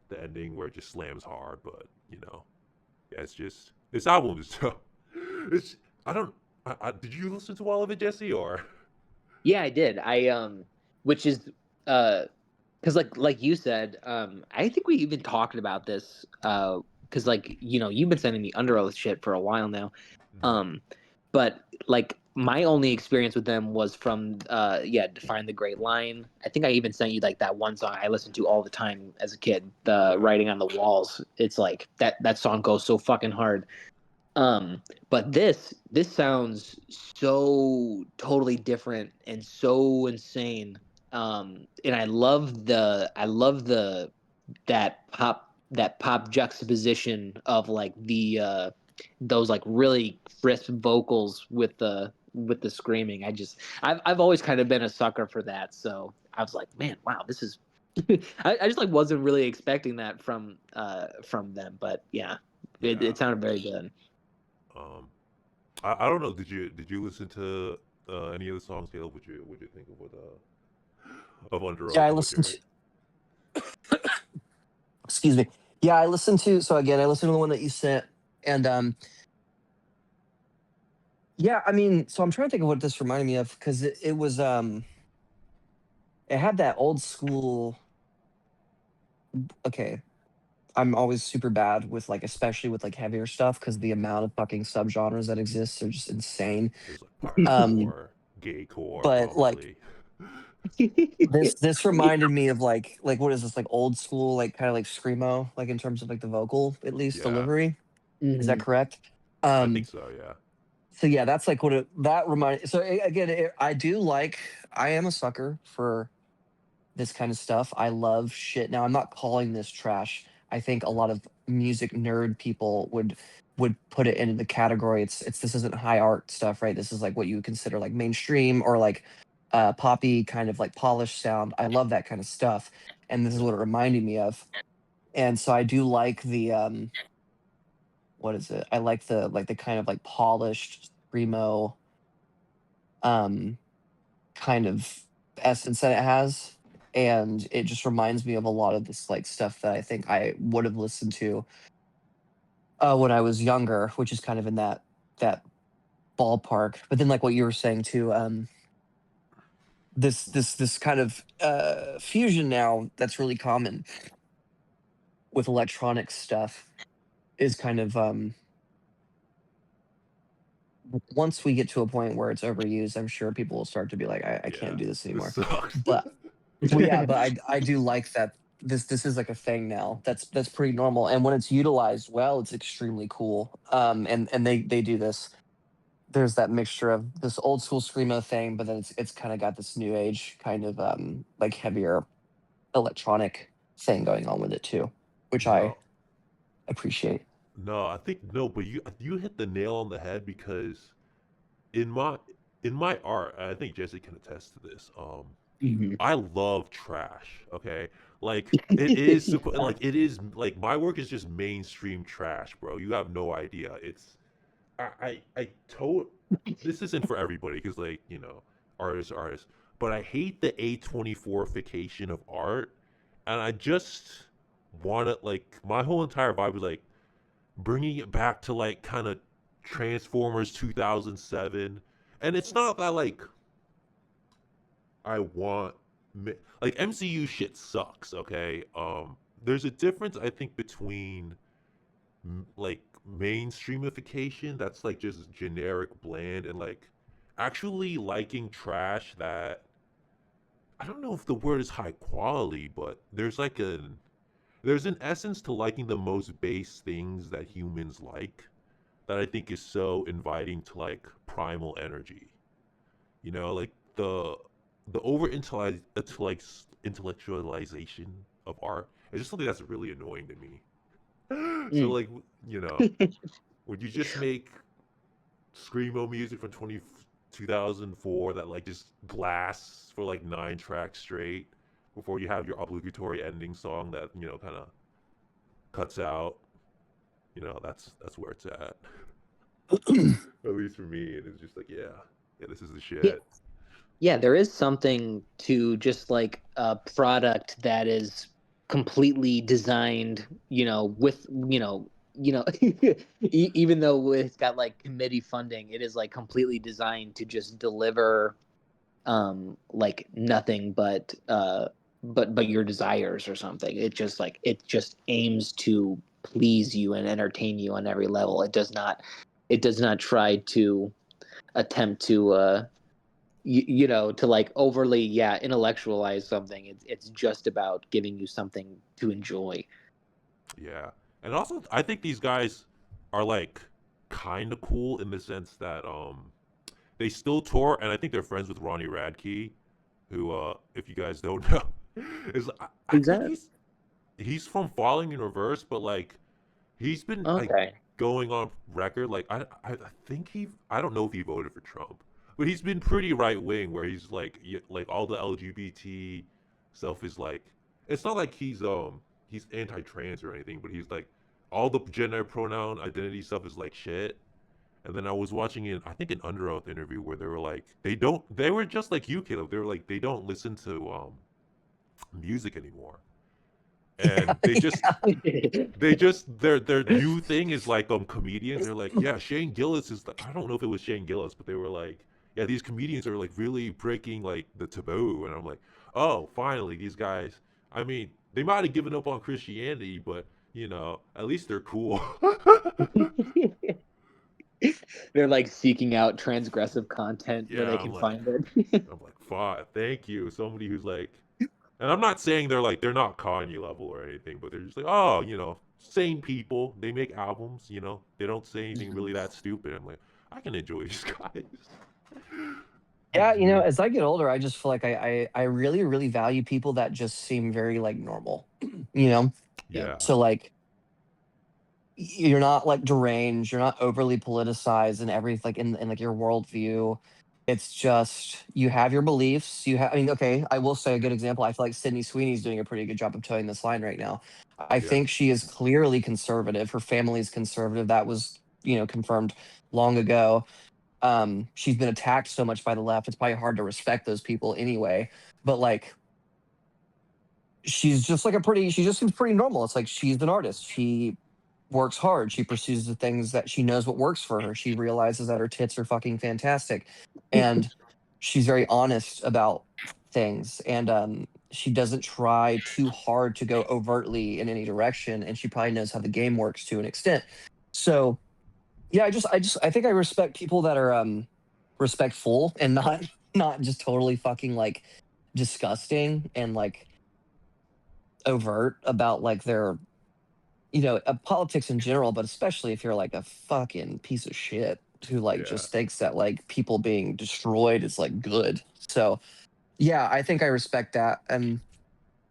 the ending where it just slams hard. But you know, yeah, it's just this album is so it's I don't did you listen to all of it, Jesse, or Yeah, I did. Which is because like you said, I think we even talked about this because like you've been sending me Under Oath shit for a while now. Um, but like my only experience with them was from Define the Great Line. I think I even sent you like that one song I listened to all the time as a kid, the Writing on the Walls. It's like that song goes so fucking hard. But this sounds so totally different and so insane. And I love the that pop juxtaposition of like the those like really crisp vocals with the screaming. I've always kind of been a sucker for that. So I was like, man, wow, this is I just like wasn't really expecting that from them, but yeah, yeah. it sounded very good. um I don't know, did you listen to any of the songs, Caleb? Would you think of what of Under Yeah, Oath I and what you listened heard? to. Excuse me. Yeah, I listened to. So again, I listened to the one that you sent, and yeah, I mean, so I'm trying to think of what this reminded me of because it was it had that old school. Okay, I'm always super bad with like, especially with like heavier stuff because the amount of fucking subgenres that exist are just insane. There's like Um, parkour, gay core, but like probably. this reminded me of like what is this, like old school, like kind of like screamo, like in terms of like the vocal at least Yeah, delivery. Is that Hmm. correct? I think Um, so. Yeah. so yeah, that's like what that remind. So again, I do like. I am a sucker for this kind of stuff. I love shit. Now, I'm not calling this trash. I think a lot of music nerd people would put it into the category. It's this isn't high art stuff, right? This is like what you would consider like mainstream or like poppy kind of like polished sound. I love that kind of stuff, and this is what it reminded me of. And so I do like the what is it? I like the kind of like polished screamo um kind of essence that it has, and it just reminds me of a lot of this like stuff that I think I would have listened to when I was younger, which is kind of in that ballpark. But then like what you were saying too, this kind of fusion now that's really common with electronic stuff is kind of once we get to a point where it's overused, I'm sure people will start to be like, I Yeah. can't do this This anymore. sucks. But well, yeah, but I do like that this is like a thing now. That's pretty normal, and when it's utilized well, it's extremely cool. And they do this. There's that mixture of this old school screamo thing, but then it's kind of got this new age kind of like heavier electronic thing going on with it too, which I No, appreciate. no, I think no, but you hit the nail on the head because in my in my art, I think Jesse can attest to this. Hmm. I love trash. Okay, like it is like it is like my work is just mainstream trash, bro. You have no idea. It's I told this isn't for everybody because like you know artists, but I hate the A24ification of art, and I just want to like my whole entire vibe was like bringing it back to like kind of Transformers 2007, and it's not that like I want like MCU shit sucks. Okay, there's a difference I think between like mainstreamification that's like just generic bland and like actually liking trash that I don't know if the word is high quality, but there's an essence to liking the most base things that humans like that I think is so inviting to like primal energy. You know, like the intellectualization of art is just something that's really annoying to me. So Mm. like, you know, would you just make screamo music from 2004 that like just blasts for like 9 tracks straight before you have your obligatory ending song that kind of cuts out. That's where it's at. At least for me, and it's just like, yeah, this is the Yeah, shit. yeah, there is something to just like a product that is completely designed, with, even though it's got like committee funding, it is like completely designed to just deliver like nothing but your desires or something. It just aims to please you and entertain you on every level. It does not try to attempt to to like overly intellectualize something. It's just about giving you something to enjoy. Yeah, and also I think these guys are like kind of cool in the sense that they still tour, and I think they're friends with Ronnie Radke, who if you guys don't know, is I Who's think that? he's from Falling in Reverse, but like he's been like Okay. going on record like I think I don't know if he voted for Trump, but he's been pretty right wing where he's like like all the LGBT stuff is like it's not like he's anti-trans or anything, but he's like all the gender pronoun identity stuff is like shit. And then I was watching I think an Under Oath interview where they were like they were just like you, Caleb. They were like they don't listen to music anymore, and their new thing is like comedians. They're like, yeah, Shane Gillis is like, I don't know if it was Shane Gillis, but they were like, yeah, these comedians are like really breaking like the taboo. And I'm like, oh, finally these guys. I mean, they might have given up on Christianity, but at least they're cool. They're like seeking out transgressive content where Yeah, they I'm can like find it. I'm like, fine, thank you. Somebody who's like, and I'm not saying they're not Kanye level or anything, but they're just like, oh, sane people. They make albums, They don't say anything really that stupid. I'm like, I can enjoy these guys. Yeah, as I get older, I just feel like I really, really value people that just seem very like normal. you know? Yeah. Yeah, So like you're not like deranged, you're not overly politicized in everything like in like your worldview. It's just you have your beliefs. I mean, okay, I will say a good example. I feel like Sydney Sweeney's doing a pretty good job of towing this line right now. I yeah, think she is clearly conservative. Her family's conservative. That was, confirmed long ago. She's been attacked so much by the left. It's probably hard to respect those people anyway. But like she just seems pretty normal. It's like she's an artist. She works hard. She pursues the things that she knows what works for her. She realizes that her tits are fucking fantastic. And she's very honest about things. And she doesn't try too hard to go overtly in any direction. And she probably knows how the game works to an extent. So yeah, I think I respect people that are respectful and not not just totally fucking like disgusting and like overt about like their politics in general, but especially if you're like a fucking piece of shit who like yeah, just thinks that like people being destroyed is like good. So yeah, I think I respect that, and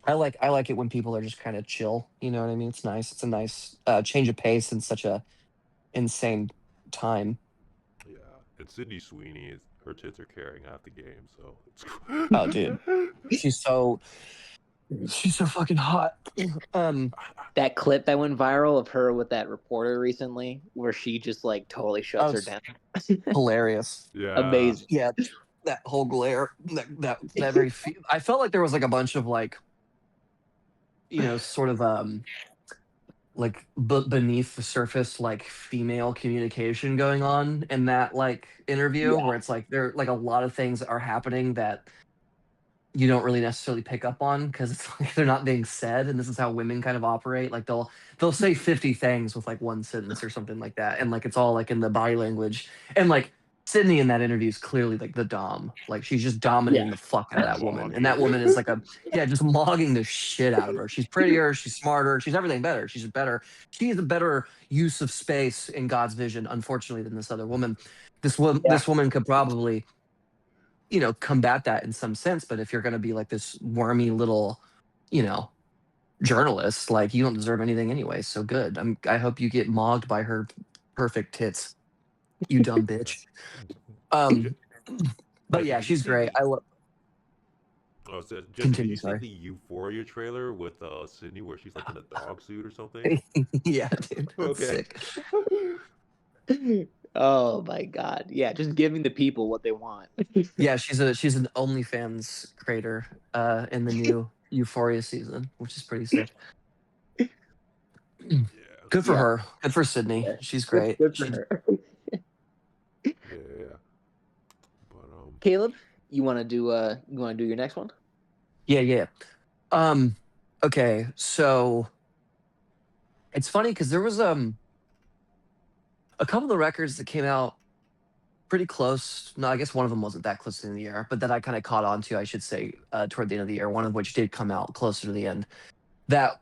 I like it when people are just kind of chill. You know what I mean? It's nice. It's a nice change of pace in such a insane time. yeah. And Sydney Sweeney is her tits are carrying half the game, so it's Oh, dude, she's so she's so fucking hot. um, That clip that went viral of her with that reporter recently, where she just like totally shuts oh, her it's down. hilarious. yeah, Amazing. Yeah, that whole glare, that very. I felt like there was like a bunch of like sort of like beneath the surface like female communication going on in that like interview Yeah. where it's like there like a lot of things are happening that you don't really necessarily pick up on because it's like they're not being said, and this is how women kind of operate. Like they'll say 50 things with like one sentence or something like that, and like it's all like in the body language. And like Sydney in that interview is clearly like the dom. Like she's just Yeah. dominating the fuck out of that woman, and logging. that woman is like a yeah, just logging the shit out of her. She's prettier, she's smarter, she's everything better. She's better. She is a better use of space in God's vision, unfortunately, than this other woman. This Yeah. woman could probably combat that in some sense. But if you're going to be like this wormy little, you know, journalist, like you don't deserve anything anyway. So good. I hope you get mogged by her perfect tits, you dumb bitch. J- But Jesse, yeah, did you she's see great. the? I love. Oh, so, Jesse, did Continue. you see Sorry. the Euphoria trailer with Sydney where she's like in a dog suit or something? Yeah, dude, that's Okay. sick. Oh my god. Yeah, just giving the people what they want. Yeah, she's an OnlyFans creator in the new Euphoria season, which is pretty sick. Yeah. Good for Yeah. her. Good for Sydney. Yeah. She's Good, great. good for She her. Yeah. But Caleb, you wanna do your next one? yeah. Um okay, so it's funny because there was a couple of the records that came out pretty close. No, I guess one of them wasn't that close to the end of the year, but that I kind of caught on to, I should say, toward the end of the year, one of which did come out closer to the end. That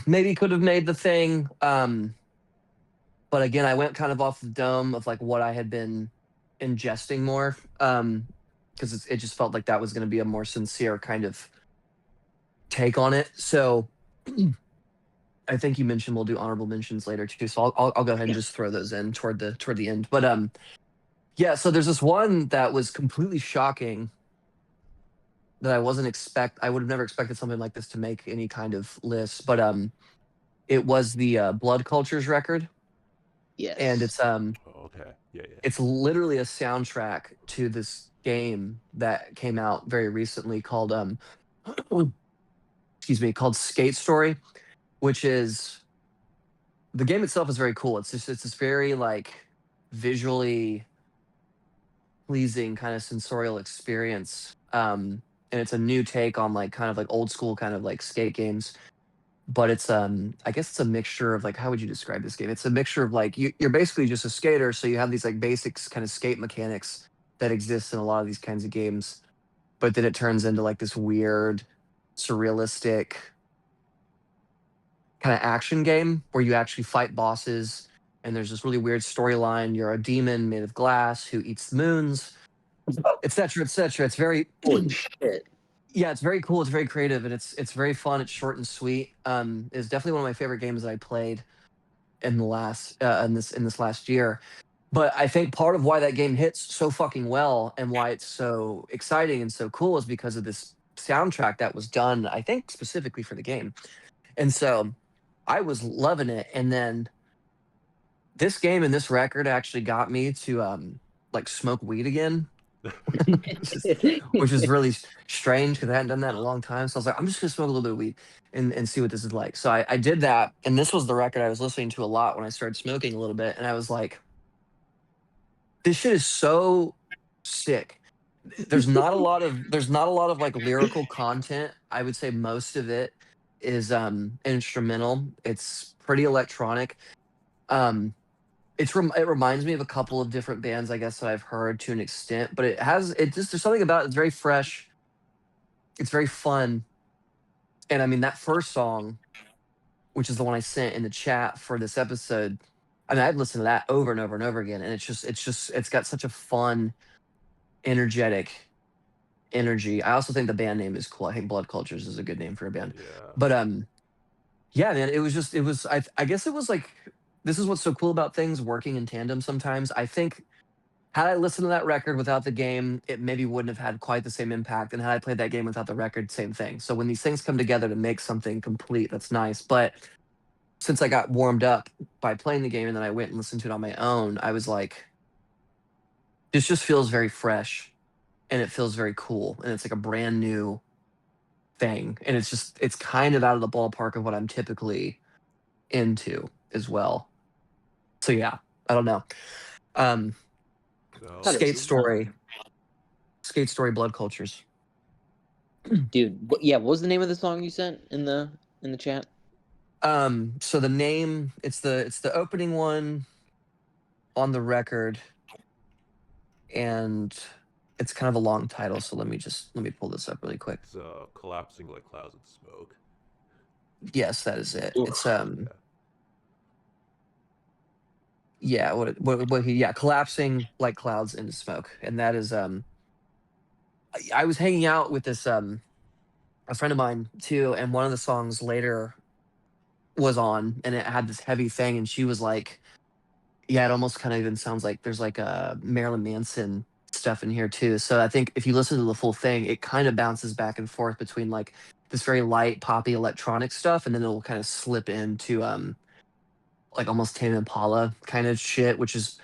maybe could have made the thing. But again, I went kind of off the dome of like what I had been ingesting more. Because it just felt like that was going to be a more sincere kind of take on it. So I think you mentioned we'll do honorable mentions later too. So I'll go ahead and Yeah. just throw those in toward the end. But yeah, so there's this one that was completely shocking that I would have never expected something like this to make any kind of list. But it was the Blood Cultures record, and Yes. oh, okay. Yeah. it's literally a soundtrack to this game that came out very recently called excuse me, called Skate Story, which is the game itself is very cool. It's this very like visually pleasing kind of sensorial experience. And it's a new take on like kind of like old school kind of like skate games. But it's I guess it's a mixture of like, how would you describe this game? It's a mixture of like you're basically just a skater, so you have these like basics kind of skate mechanics that exist in a lot of these kinds of games, but then it turns into like this weird, surrealistic kind of action game where you actually fight bosses, and there's this really weird storyline. You're a demon made of glass who eats the moons, etc., etc. It's very Holy shit. yeah, it's very cool. It's very creative, and it's very fun. It's short and sweet. It's definitely one of my favorite games that I played in the last in this last year. But I think part of why that game hits so fucking well and why it's so exciting and so cool is because of this soundtrack that was done, I think, specifically for the game. And so I was loving it. And then this game and this record actually got me to like smoke weed again, which is really strange because I hadn't done that in a long time. So I was like, I'm just gonna smoke a little bit of weed and see what this is like. So I did that, and this was the record I was listening to a lot when I started smoking a little bit, and I was like, this shit is so sick. There's not a lot of like lyrical content. I would say most of it is instrumental. It's pretty electronic. Um it reminds me of a couple of different bands, I guess, that I've heard to an extent, but it just there's something about it. It's very fresh. It's very fun. And I mean that first song, which is the one I sent in the chat for this episode, I mean I've listened to that over and over and over again, and it's got such a fun, energetic energy. I also think the band name is cool. I think Blood Cultures is a good name for a band. Yeah. But yeah, man, it was I guess it was like this is what's so cool about things working in tandem sometimes. I think had I listened to that record without the game, it maybe wouldn't have had quite the same impact. And had I played that game without the record, same thing. So when these things come together to make something complete, that's nice. But since I got warmed up by playing the game and then I went and listened to it on my own, I was like, this just feels very fresh and it feels very cool. And it's like a brand new thing. And it's kind of out of the ballpark of what I'm typically into as well. So yeah, I don't know. Um, So skate 100%. story, skate story, blood cultures. Dude, what was the name of the song you sent in the chat? So the name, it's the opening one on the record, and it's kind of a long title. So let me pull this up really quick. it's collapsing like clouds of smoke. Yes, that is it. Oof. It's Yeah. yeah, collapsing like clouds into smoke, and that is I was hanging out with this a friend of mine too, and one of the songs later was on, and it had this heavy thing, and she was like, "Yeah, it almost kind of even sounds like there's like a Marilyn Manson stuff in here too." So I think if you listen to the full thing, it kind of bounces back and forth between like this very light poppy electronic stuff, and then it'll kind of slip into like almost Tame Impala kind of shit, which is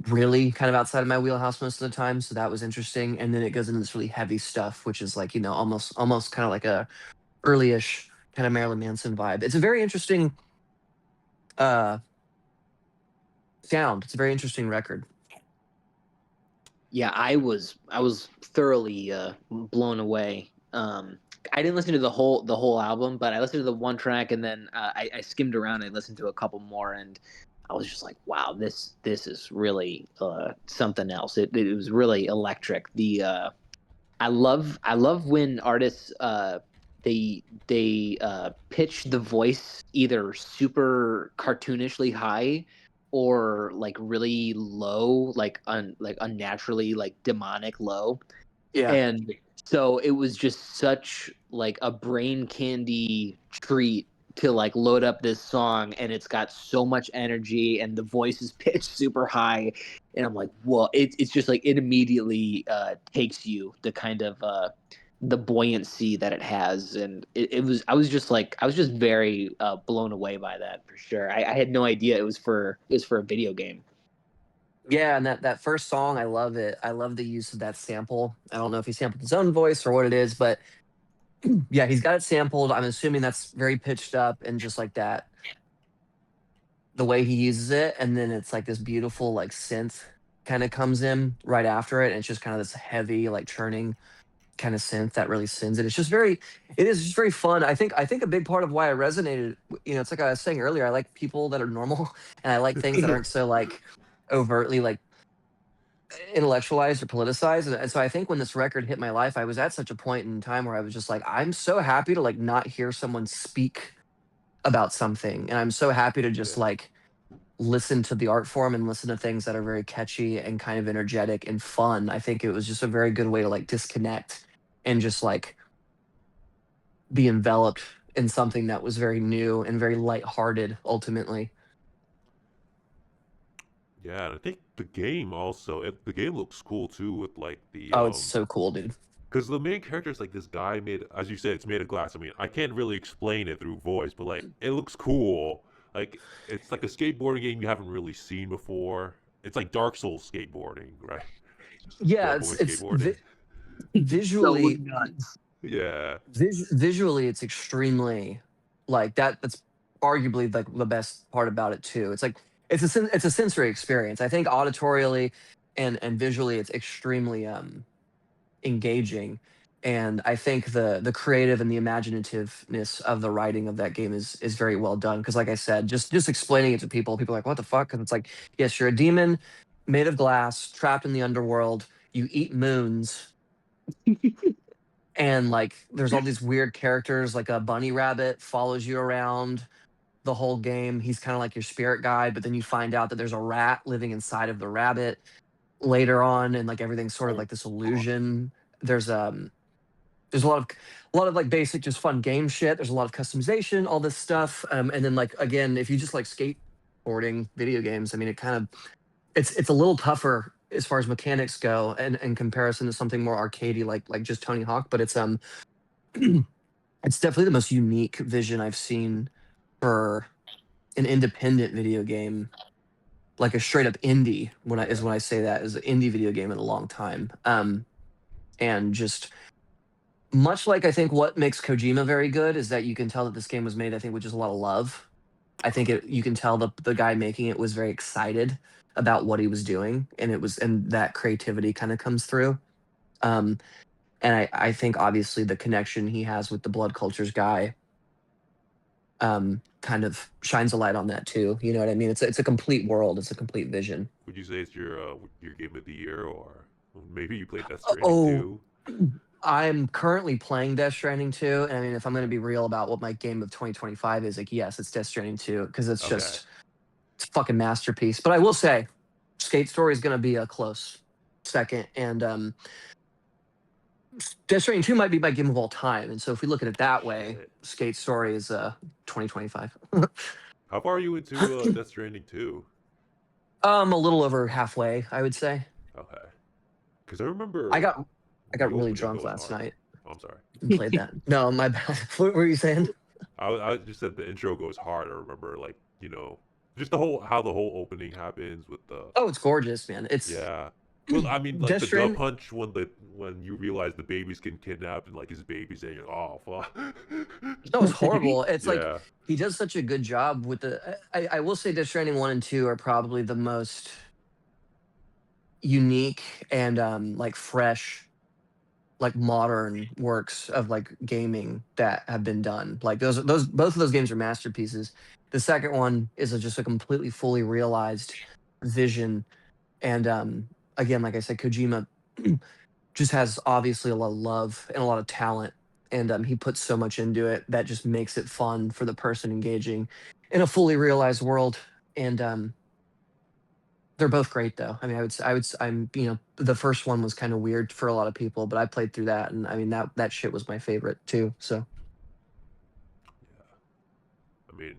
really kind of outside of my wheelhouse most of the time. So that was interesting. And then it goes into this really heavy stuff, which is like, almost kind of like a early-ish kind of Marilyn Manson vibe. It's a very interesting uh sound. It's a very interesting record. Yeah, I was thoroughly blown away. I didn't listen to the whole album, but I listened to the one track, and then I skimmed around and listened to a couple more, and I was just like, wow, this is really something else. It was really electric. I love when artists they pitch the voice either super cartoonishly high or like really low, like unnaturally like demonic low. Yeah. And so it was just such like a brain candy treat to like load up this song, and it's got so much energy and the voice is pitched super high, and I'm like, whoa, it's just like it immediately takes you the kind of the buoyancy that it has. And it was I was just very blown away by that for sure. I had no idea it was for a video game. Yeah, and that first song, I love it. I love the use of that sample. I don't know if he sampled his own voice or what it is, but yeah, he's got it sampled. I'm assuming that's very pitched up and just like that, the way he uses it. And then it's like this beautiful like synth kind of comes in right after it. And it's just kind of this heavy, like churning kind of synth that really sends it. It is just very fun. I think a big part of why I resonated, it's like I was saying earlier, I like people that are normal and I like things that aren't so like overtly like intellectualized or politicized. And so I think when this record hit my life, I was at such a point in time where I was just like, I'm so happy to like not hear someone speak about something. And I'm so happy to just Yeah. like listen to the art form and listen to things that are very catchy and kind of energetic and fun. I think it was just a very good way to like disconnect and just like be enveloped in something that was very new and very lighthearted ultimately. Yeah, and I think the game also, the game looks cool too with like the Oh, it's so cool, dude. because the main character is like this guy made, as you said, it's made of glass. I mean, I can't really explain it through voice, but like it looks cool. Like it's like a skateboarding game you haven't really seen before. It's like Dark Souls skateboarding, right? Yeah, Level with skateboarding. So visually nuts. Yeah, visually it's extremely like that's arguably like the best part about it too. It's like it's a sensory experience. I think auditorially and visually it's extremely engaging, and I think the creative and the imaginativeness of the writing of that game is very well done, because like I said, just explaining it to people are like, what the fuck? And it's like, yes, you're a demon made of glass trapped in the underworld, you eat moons, and like there's all these weird characters, like a bunny rabbit follows you around the whole game. He's kind of like your spirit guide, but then you find out that there's a rat living inside of the rabbit later on, and like everything's sort of like this illusion. There's a lot of like basic just fun game shit. There's a lot of customization, all this stuff. And then like again, if you just like skateboarding video games, I mean, it's a little tougher as far as mechanics go, and in comparison to something more arcadey like just Tony Hawk. But it's it's definitely the most unique vision I've seen for an independent video game, like a straight up indie. yeah. When I say that, is an indie video game in a long time. And just much like I think what makes Kojima very good is that you can tell that this game was made, I think, with just a lot of love. I think you can tell the guy making it was very excited about what he was doing, and that creativity kind of comes through. Um, and I think obviously the connection he has with the Blood Cultures guy kind of shines a light on that too. You know what I mean? It's a complete world. It's a complete vision. Would you say it's your game of the year, or maybe you played Death Stranding Oh, too? I'm currently playing Death Stranding 2, and I mean, if I'm going to be real about what my game of 2025 is, like, yes, it's Death Stranding 2, because Okay. it's a fucking masterpiece. But I will say, Skate Story is going to be a close second, and Death Stranding 2 might be my game of all time, and so if we look at it that way, Shit. Skate Story is 2025. How far are you into Death Stranding 2? A little over halfway, I would say. Okay. Because I remember I got the really opening drunk goes last hard. night Oh, I'm sorry. and played that. No, my bad. What were you saying? I just said the intro goes hard. I remember, like, just how the whole opening happens with the Oh, it's gorgeous, man. It's yeah. Well, I mean, like Death the gut Stranding. punch when you realize the baby's getting kidnapped and like his baby's saying, "Oh fuck." No, it's horrible. It's like Yeah. he does such a good job with the. I will say Death Stranding 1 and 2 are probably the most unique and like fresh, like modern works of like gaming that have been done. Like those both of those games are masterpieces. The second one is just a completely fully realized vision, and again, like I said, Kojima just has obviously a lot of love and a lot of talent, and he puts so much into it that just makes it fun for the person engaging in a fully realized world. And they're both great, though. I mean, I'm, the first one was kind of weird for a lot of people, but I played through that, and I mean that shit was my favorite too. So Yeah. I mean,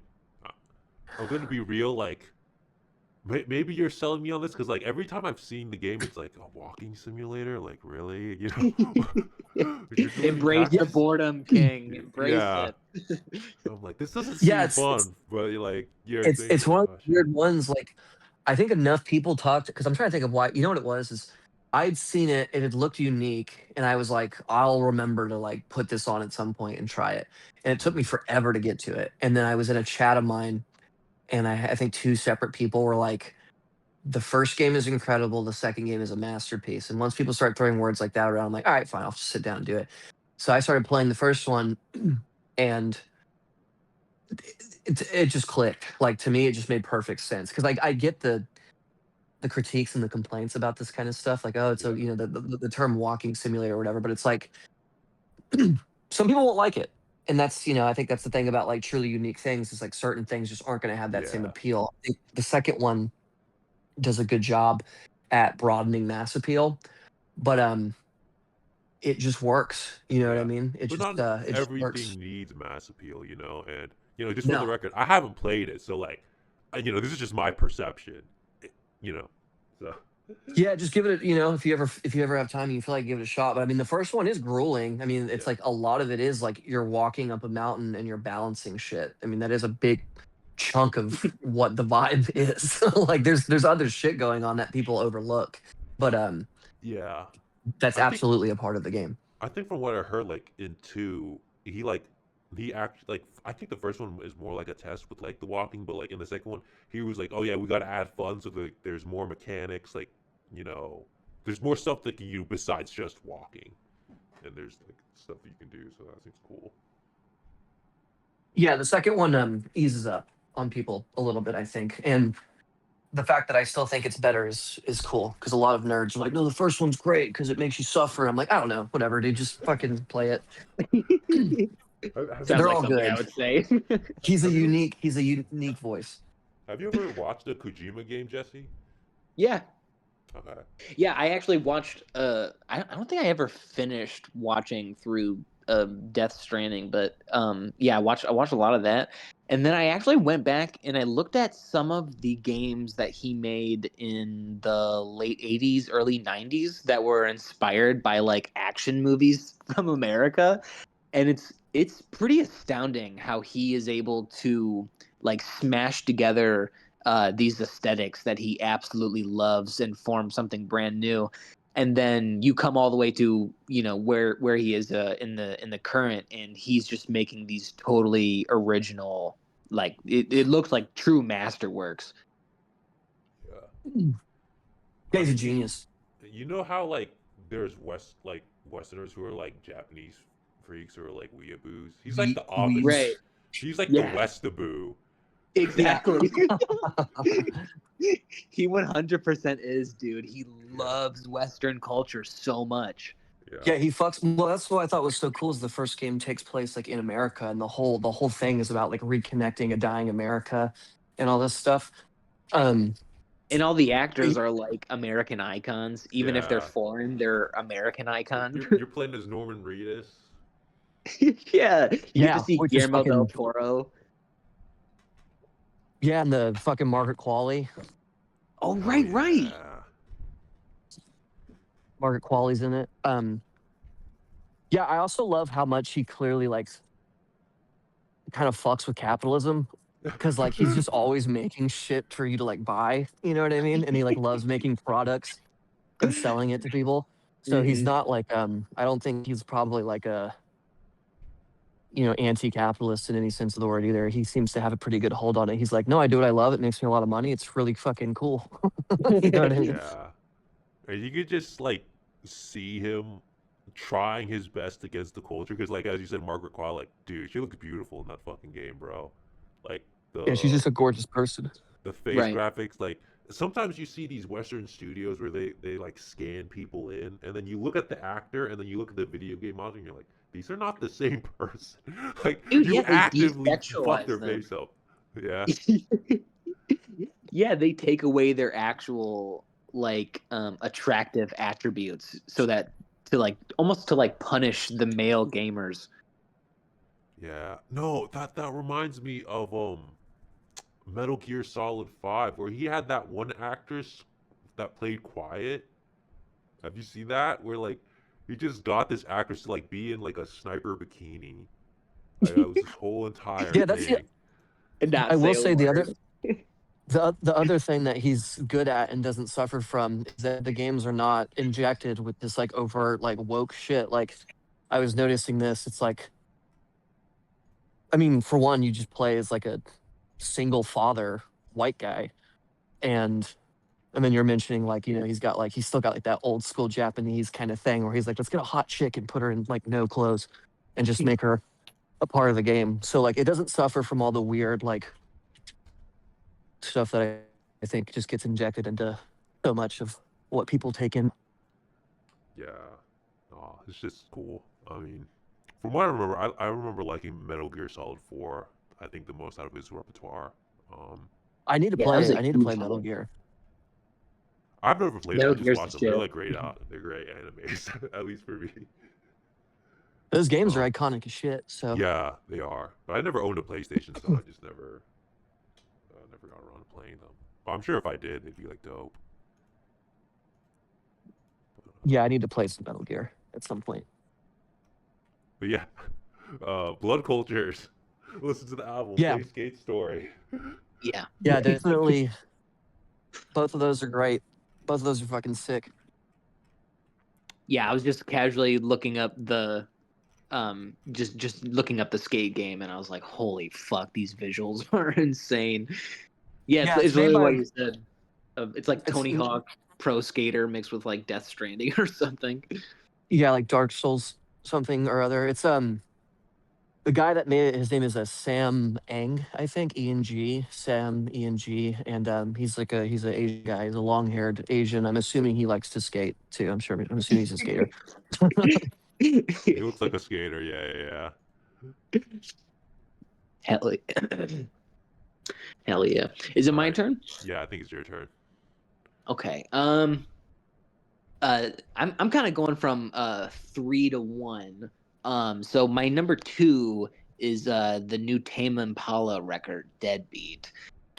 I'm gonna be real. Like, maybe you're selling me on this because like every time I've seen the game, it's like a walking simulator. Like, really, you're doing Embrace yeah, the tasks. boredom, King. Embrace Yeah. it. I'm like, this doesn't yeah, seem fun, but like you're it's saying, it's like, one of oh the shit. weird ones. Like I think enough people talked because I'm trying to think of why. You know what it was is I'd seen it, it had looked unique, and I was like, I'll remember to like put this on at some point and try it. And it took me Mhm. forever to get to it. And then I was in a chat of mine, and I think two separate people were like, the first game is incredible, the second game is a masterpiece. And once people start throwing words like that around, I'm like, all right, fine, I'll just sit down and do it. So I started playing the first one, and it just clicked. Like to me, it just made perfect sense because like I get the critiques and the complaints about this kind of stuff. Like, oh, it's Yeah. a the term walking simulator or whatever, but it's like some people won't like it. And that's, I think that's the thing about like truly unique things is like certain things just aren't going to have that same Yeah. appeal. I think the second one does a good job at broadening mass appeal, but it just works. You know what I Yeah. mean? But not It just works. everything needs mass appeal, and just for the No. record, I haven't played it, so like, this is just my perception, you know. So Yeah, just give it a, if you ever have time and you feel like give it a shot. But I mean the first one is grueling. I mean, it's yeah. like a lot of it is like you're walking up a mountain and you're balancing shit. I mean, that is a big chunk of what the vibe is. Like there's other shit going on that people overlook. But Yeah. that's I think absolutely a part of the game. I think from what I heard, like in two, he actually like I think the first one is more like a test with like the walking, but like in the second one, he was like, oh yeah, we got to add fun so that there's more mechanics, like you know, there's more stuff that you do besides just walking, and there's like stuff that you can do, so that seems cool. Yeah, the second one eases up on people a little bit, I think. And the fact that I still think it's better is cool because a lot of nerds are like, no, the first one's great because it makes you suffer. I'm like, I don't know, whatever, dude, just fucking play it. Have you Sounds They're like all ever something I good. would say. have you He's a unique voice. have you ever watched a Kojima game, Jesse? Yeah. Okay. Yeah, I actually watched. I don't think I ever finished watching through Death Stranding, but yeah, I watched a lot of that, and then I actually went back and I looked at some of the games that he made in the late '80s, early '90s that were inspired by like action movies from America, and it's pretty astounding how he is able to like smash together these aesthetics that he absolutely loves and form something brand new. And then you come all the way to where he is in the current, and he's just making these totally original, like it looks like true masterworks. Yeah. Yeah, I he's a mean, genius. you know how like there's Westerners who are like Japanese freaks who are like weeaboos. He's like the Weebs. Right. opposite. He's like the Yeah. Westaboo. Yeah. Exactly. He 100% is, dude. He Yeah. loves Western culture so much. Yeah. Yeah, he fucks. Well, that's what I thought was so cool. Is the first game takes place like in America, and the whole thing is about like reconnecting a dying America and all this stuff. Um, And all the actors are like American icons, even if they're Yeah. foreign, they're American icons. You're playing as Norman Reedus. Yeah, you get to Yeah, see which is Guillermo del fucking Toro. yeah, and the fucking Margaret Qualley. Oh, Oh right. yeah. Margaret Qualley's in it. Yeah, I also love how much he clearly like kind of fucks with capitalism because like he's just always making shit for you to like buy. You know what I mean? And he like loves making products and selling it to people. So he's Mhm. not like I don't think he's probably like a anti-capitalist in any sense of the word either. He seems to have a pretty good hold on it. He's like, no, I do what I love. It makes me a lot of money. It's really fucking cool. You know what I mean? Yeah. And you could just like see him trying his best against the culture because, like, as you said, Margaret Qualley, like, dude, she looks beautiful in that fucking game, bro. Like Yeah, she's the just a gorgeous person. the face Right. graphics, like sometimes you see these Western studios where they like scan people in, and then you look at the actor, and then you look at the video game model, and you're like, these are not the same person. Like Dude, you yeah, they actively fuck desexualize their them. face up. Yeah. Yeah, they take away their actual like attractive attributes so that to like almost to like punish the male gamers. Yeah. No, that reminds me of Metal Gear Solid 5 where he had that one actress that played Quiet. Have you seen that? Where like he just got this actress to like be in like a sniper bikini. Like that was this whole entire Yeah, that's the thing. And not I say will a say the other word. the other thing that he's good at and doesn't suffer from is that the games are not injected with this like overt like woke shit. Like I was noticing this. It's like I mean, for one, you just play as like a single father white guy and then you're mentioning like, he's still got like that old school Japanese kind of thing where he's like, let's get a hot chick and put her in like no clothes and just make her a part of the game. So like it doesn't suffer from all the weird like stuff that I think just gets injected into so much of what people take in. Yeah. Oh, it's just cool. I mean, from what I remember, I remember liking Metal Gear Solid 4. I think the most out of his repertoire. Um, Yeah, that was a I need to huge play Metal one. Gear. I've never played it. I Metal just Gear's the watched them. They're shit. like great out. They're great animes, at least for me. Those games are Um, iconic as shit. So yeah, they are. But I never owned a PlayStation, so I just never got around to playing them. But I'm sure if I did, they'd be like dope. yeah, I need to play some Metal Gear at some point. But yeah, Blood Cultures. Listen to the album, Yeah, play Skate Story. Yeah. yeah, definitely. Both of those are great. Both of those are fucking sick. Yeah, I was just casually looking up the just looking up the skate game and I was like, holy fuck, these visuals are insane. Yeah, Yeah, it's it's made literally by what you said. It's like it's Tony Hawk Pro Skater mixed with like Death Stranding or something. yeah, like Dark Souls something or other. It's the guy that made it, his name is Sam Eng, I think, ENG, Sam ENG, and he's an Asian guy. He's a long-haired Asian. I'm assuming he likes to skate too. I'm assuming he's a skater. He looks like a skater. Yeah, yeah, Hell, hell yeah. Is it yeah. All my right. turn? Yeah, I think it's your turn. Okay. I'm kind of going from 3 to 1. So my number 2 is the new Tame Impala record, Deadbeat.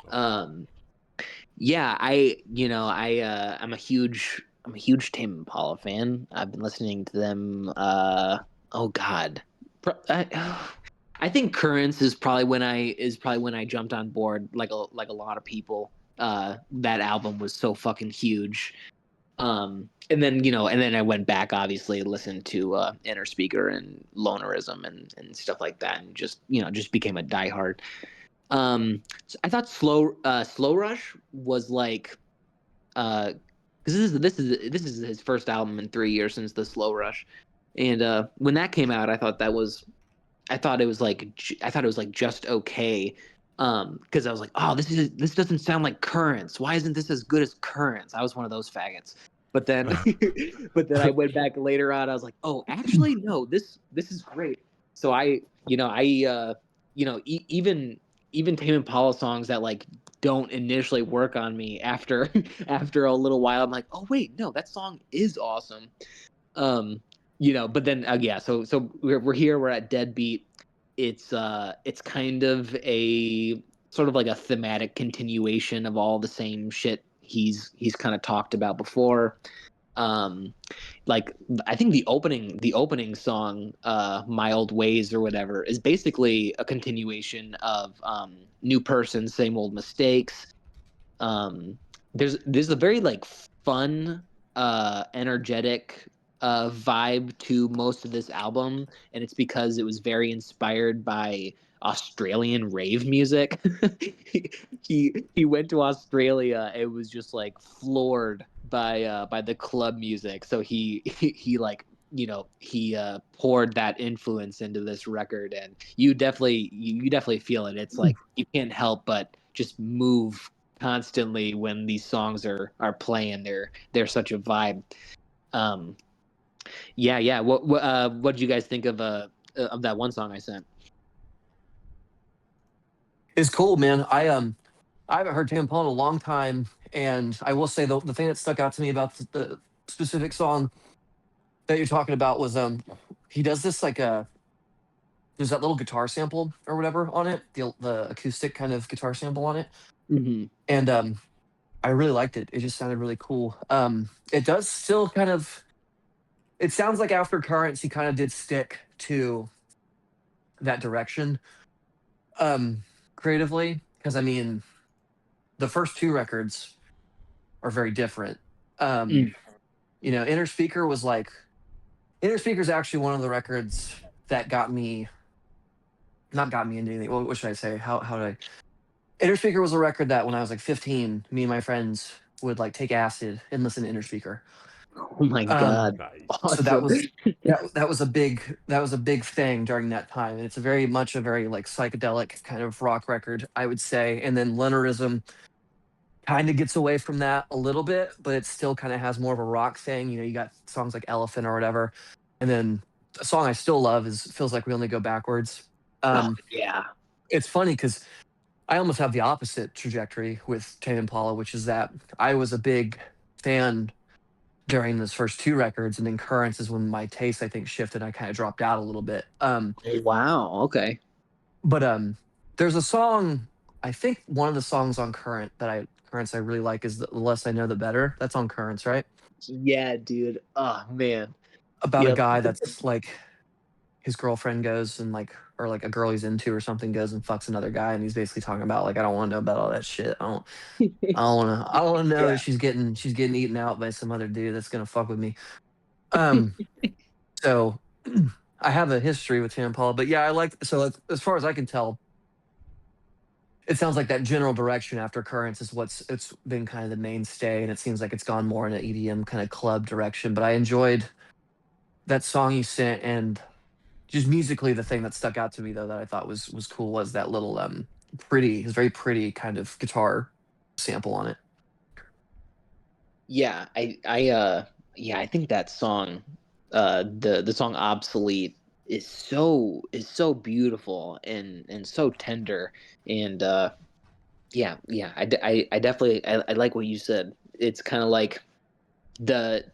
Okay. Um, yeah, I'm a huge Tame Impala fan. I've been listening to them. Oh God, I think Currents is probably when I jumped on board like a lot of people. That album was so fucking huge. And then I went back, obviously, listened to Inner Speaker and Lonerism and stuff like that, and just became a diehard. So I thought Slow Rush was like, because this is his first album in 3 years since the Slow Rush, and when that came out, I thought it was like just okay. Because I was like, oh, this doesn't sound like Currents. Why isn't this as good as Currents? I was one of those faggots. But then, but then I went back later on. I was like, oh, actually, no, this is great. So even even Tame Impala songs that like don't initially work on me after after a little while, I'm like, oh wait, no, that song is awesome. But then yeah, so we're here, we're at Deadbeat. It's kind of a sort of like a thematic continuation of all the same shit he's kind of talked about before. Um, like I think the opening song, "My Old Ways" or whatever, is basically a continuation of "New Person, Same Old Mistakes." Um, there's a very like fun, energetic vibe to most of this album, and it's because it was very inspired by Australian rave music. He went to Australia and was just like floored by the club music. So he like he poured that influence into this record, and you definitely feel it. It's like you can't help but just move constantly when these songs are playing. They're such a vibe. Um, yeah. What did you guys think of that one song I sent? It's cool, man. I haven't heard Tame Impala in a long time, and I will say the thing that stuck out to me about the specific song that you're talking about was he does this like there's that little guitar sample or whatever on it, the acoustic kind of guitar sample on it, Mm-hmm. and I really liked it. It just sounded really cool. It does still kind of. It sounds like after Currents, he kind of did stick to that direction, um, creatively. Because I mean, the first two records are very different. Um, Mm. Inner Speaker was like Inner Speaker is actually one of the records that got me, not got me into anything. What should I say? How did I? Inner Speaker was a record that when I was like 15, me and my friends would like take acid and listen to Inner Speaker. Oh my Um, god, Nice. so that awesome. was that was a big thing during that time, and it's a very much a very like psychedelic kind of rock record, I would say. And then Leonardism kind of gets away from that a little bit, but it still kind of has more of a rock thing. You got songs like Elephant or whatever, and then a song I still love is Feels Like We Only Go Backwards. Oh um yeah. it's funny because I almost have the opposite trajectory with Tame Impala, which is that I was a big fan during those first two records, and then Currents is when my taste, I think, shifted. I kind of dropped out a little bit. Wow. Okay. But there's a song, I think one of the songs on Currents I really like is The Less I Know the Better. That's on Currents, right? Yeah, dude. Oh man. About a Yep. guy that's like his girlfriend goes and like, or like a girl he's into or something goes and fucks another guy, and he's basically talking about like, I don't want to know about all that shit. I don't want to know that Yeah. she's getting eaten out by some other dude that's gonna fuck with me. Um So I have a history with Tame Impala, but yeah, I like, so as far as I can tell, it sounds like that general direction after Currents is it's been kind of the mainstay, and it seems like it's gone more in an EDM kind of club direction. But I enjoyed that song you sent, and just musically, the thing that stuck out to me though that I thought was cool was that little pretty, his very pretty kind of guitar sample on it. Yeah, I think that song, the song "Obsolete" is so beautiful and so tender. And yeah, I definitely I like what you said. It's kind of like the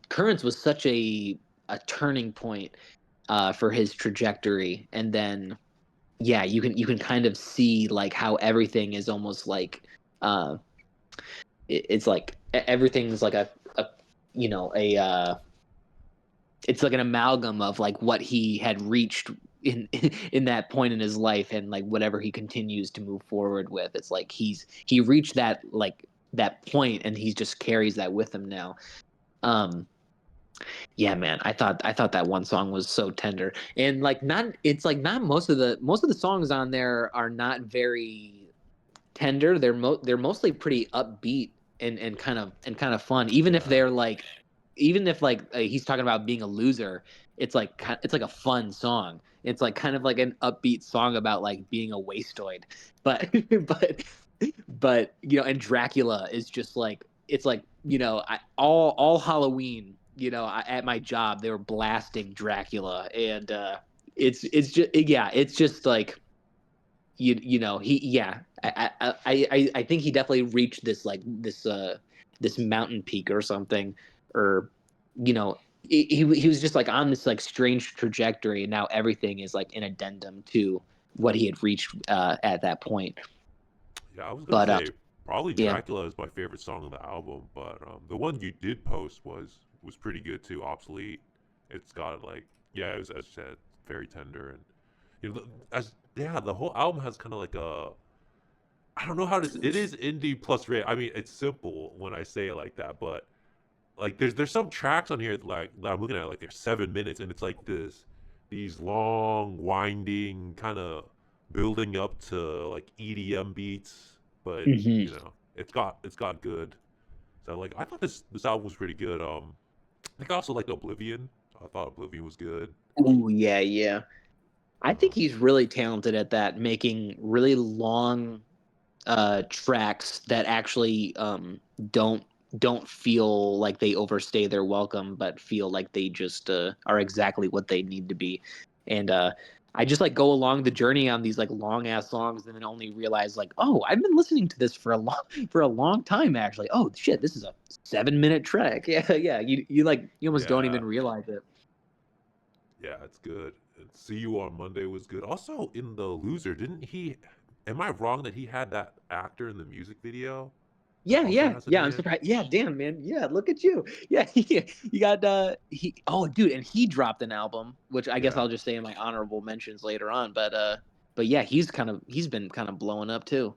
Currents was such a turning point for his trajectory, and then yeah, you can kind of see like how everything is almost like uh it's like everything's like a you know a it's like an amalgam of like what he had reached in in that point in his life, and like whatever he continues to move forward with. It's like he reached that like that point, and he just carries that with him now. um yeah, man, I thought that one song was so tender, and like not it's like not most of the songs on there are not very tender. They're mostly pretty upbeat and kind of fun. Yeah. Even if like he's talking about being a loser, it's like a fun song. It's like kind of like an upbeat song about like being a wastoid. But but and Dracula is just like it's like all Halloween. At my job they were blasting Dracula, and it's just yeah, it's just like you know I think he definitely reached this like this mountain peak or something, or you know he was just like on this like strange trajectory, and now everything is like an addendum to what he had reached at that point. Yeah, I was gonna But say probably yeah. Dracula is my favorite song on the album, but the one you did post was pretty good too. Obsolete. It's got like yeah, it was as you said, very tender and you know as yeah, the whole album has kind of like a I don't know how to. It is indie plus rare. I mean, it's simple when I say it like that, but like there's some tracks on here like that I'm looking at like they're 7 minutes and it's like these long winding kind of building up to like EDM beats, but Hmm. you know it's got good. So like I thought this album was pretty good. I think I also liked Oblivion. I thought Oblivion was good. Oh yeah, yeah. I think Um, he's really talented at that, making really long tracks that actually don't don't feel like they overstay their welcome, but feel like they just are exactly what they need to be. And I just like go along the journey on these like long ass songs, and then only realize like, oh, I've been listening to this for a long time actually. Oh shit, this is a 7 minute track. Yeah, yeah. You like you almost don't yeah, even realize it. yeah, it's good. And See You on Monday was good. Also in the Loser, didn't he? Am I wrong that he had that actor in the music video that Yeah, also yeah, has a yeah. I'm name? surprised. Yeah, damn, man. Yeah, look at you. Yeah, you got he. Oh, dude, and he dropped an album, which I guess Yeah, I'll just say in my honorable mentions later on. But yeah, he's been kind of blowing up too.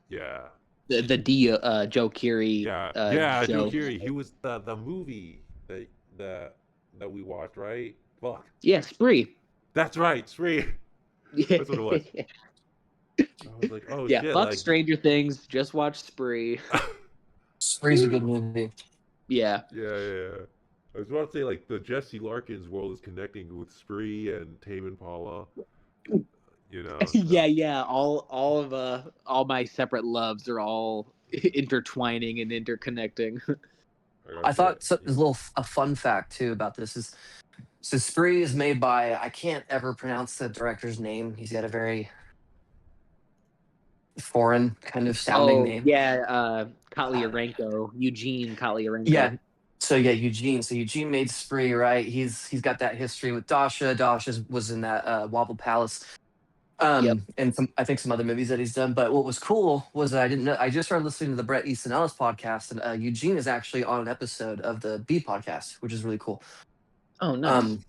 yeah. The D Joe Curie Yeah, Joe show. Keery. He was the movie that that we watched, right? Fuck. Yeah, Spree. That's right, Spree. Yeah, That's what it was. I was like, oh yeah. shit, Fuck like Stranger Things. Just watch Spree. Spree's a good movie. Yeah. yeah. I was about to say like the Jesse Larkins world is connecting with Spree and Tame Impala, you know. Yeah, So yeah. All my separate loves are all intertwining and interconnecting. I gotta I say, thought so, there's a fun fact too about this is so Spree is made by I can't ever pronounce the director's name. He's got a very foreign kind of sounding Oh name. yeah, Uh, Kotliarenko, Eugene Kotliarenko. yeah. So yeah, Eugene. So Eugene made Spree, right? He's got that history with Dasha. Dasha was in that Wobble Palace. Yep. And some I think some other movies that he's done. But what was cool was that I didn't know I just started listening to the Bret Easton Ellis podcast, and Eugene is actually on an episode of the B podcast, which is really cool. Oh, nice. Um,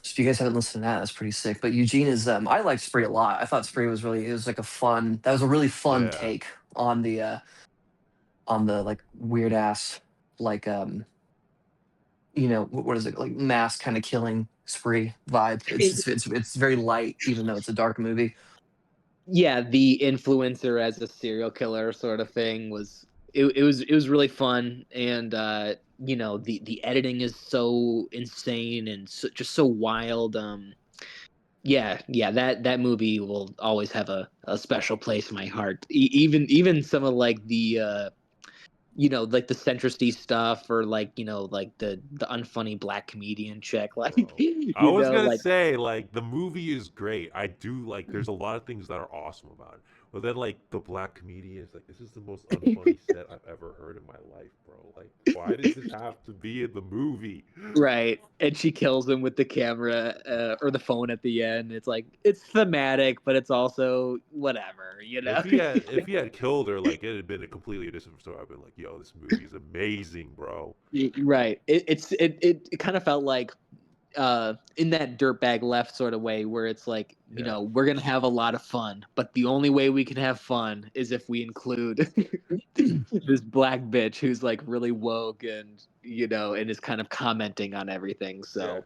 so if you guys haven't listened to that, that's pretty sick. But Eugene is I liked Spree a lot. I thought Spree was really it was like a fun that was a really fun yeah, take on the like weird ass like what is it like mass kind of killing spree vibe. It's very light even though it's a dark movie. Yeah, the influencer as a serial killer sort of thing it was really fun, and the editing is so insane and just so wild. Yeah, yeah, that movie will always have a special place in my heart. Even some of like the like the centristy stuff, or like like the unfunny black comedian chick, like bro. I was gonna like say like the movie is great. I do like. There's a lot of things that are awesome about it. But then like the black comedian is like this is the most unfunny set I've ever heard in my life, bro. Like why does this have to be in the movie? right, and she kills him with the camera or the phone at the end. It's like it's thematic, but it's also whatever, If he had killed her, like it had been a completely different story. I'd been like, yo, this movie is amazing, bro. Right. It kind of felt like in that dirtbag left sort of way, where it's like, Yeah. we're gonna have a lot of fun, but the only way we can have fun is if we include this black bitch who's like really woke, and and is kind of commenting on everything. Yeah. So,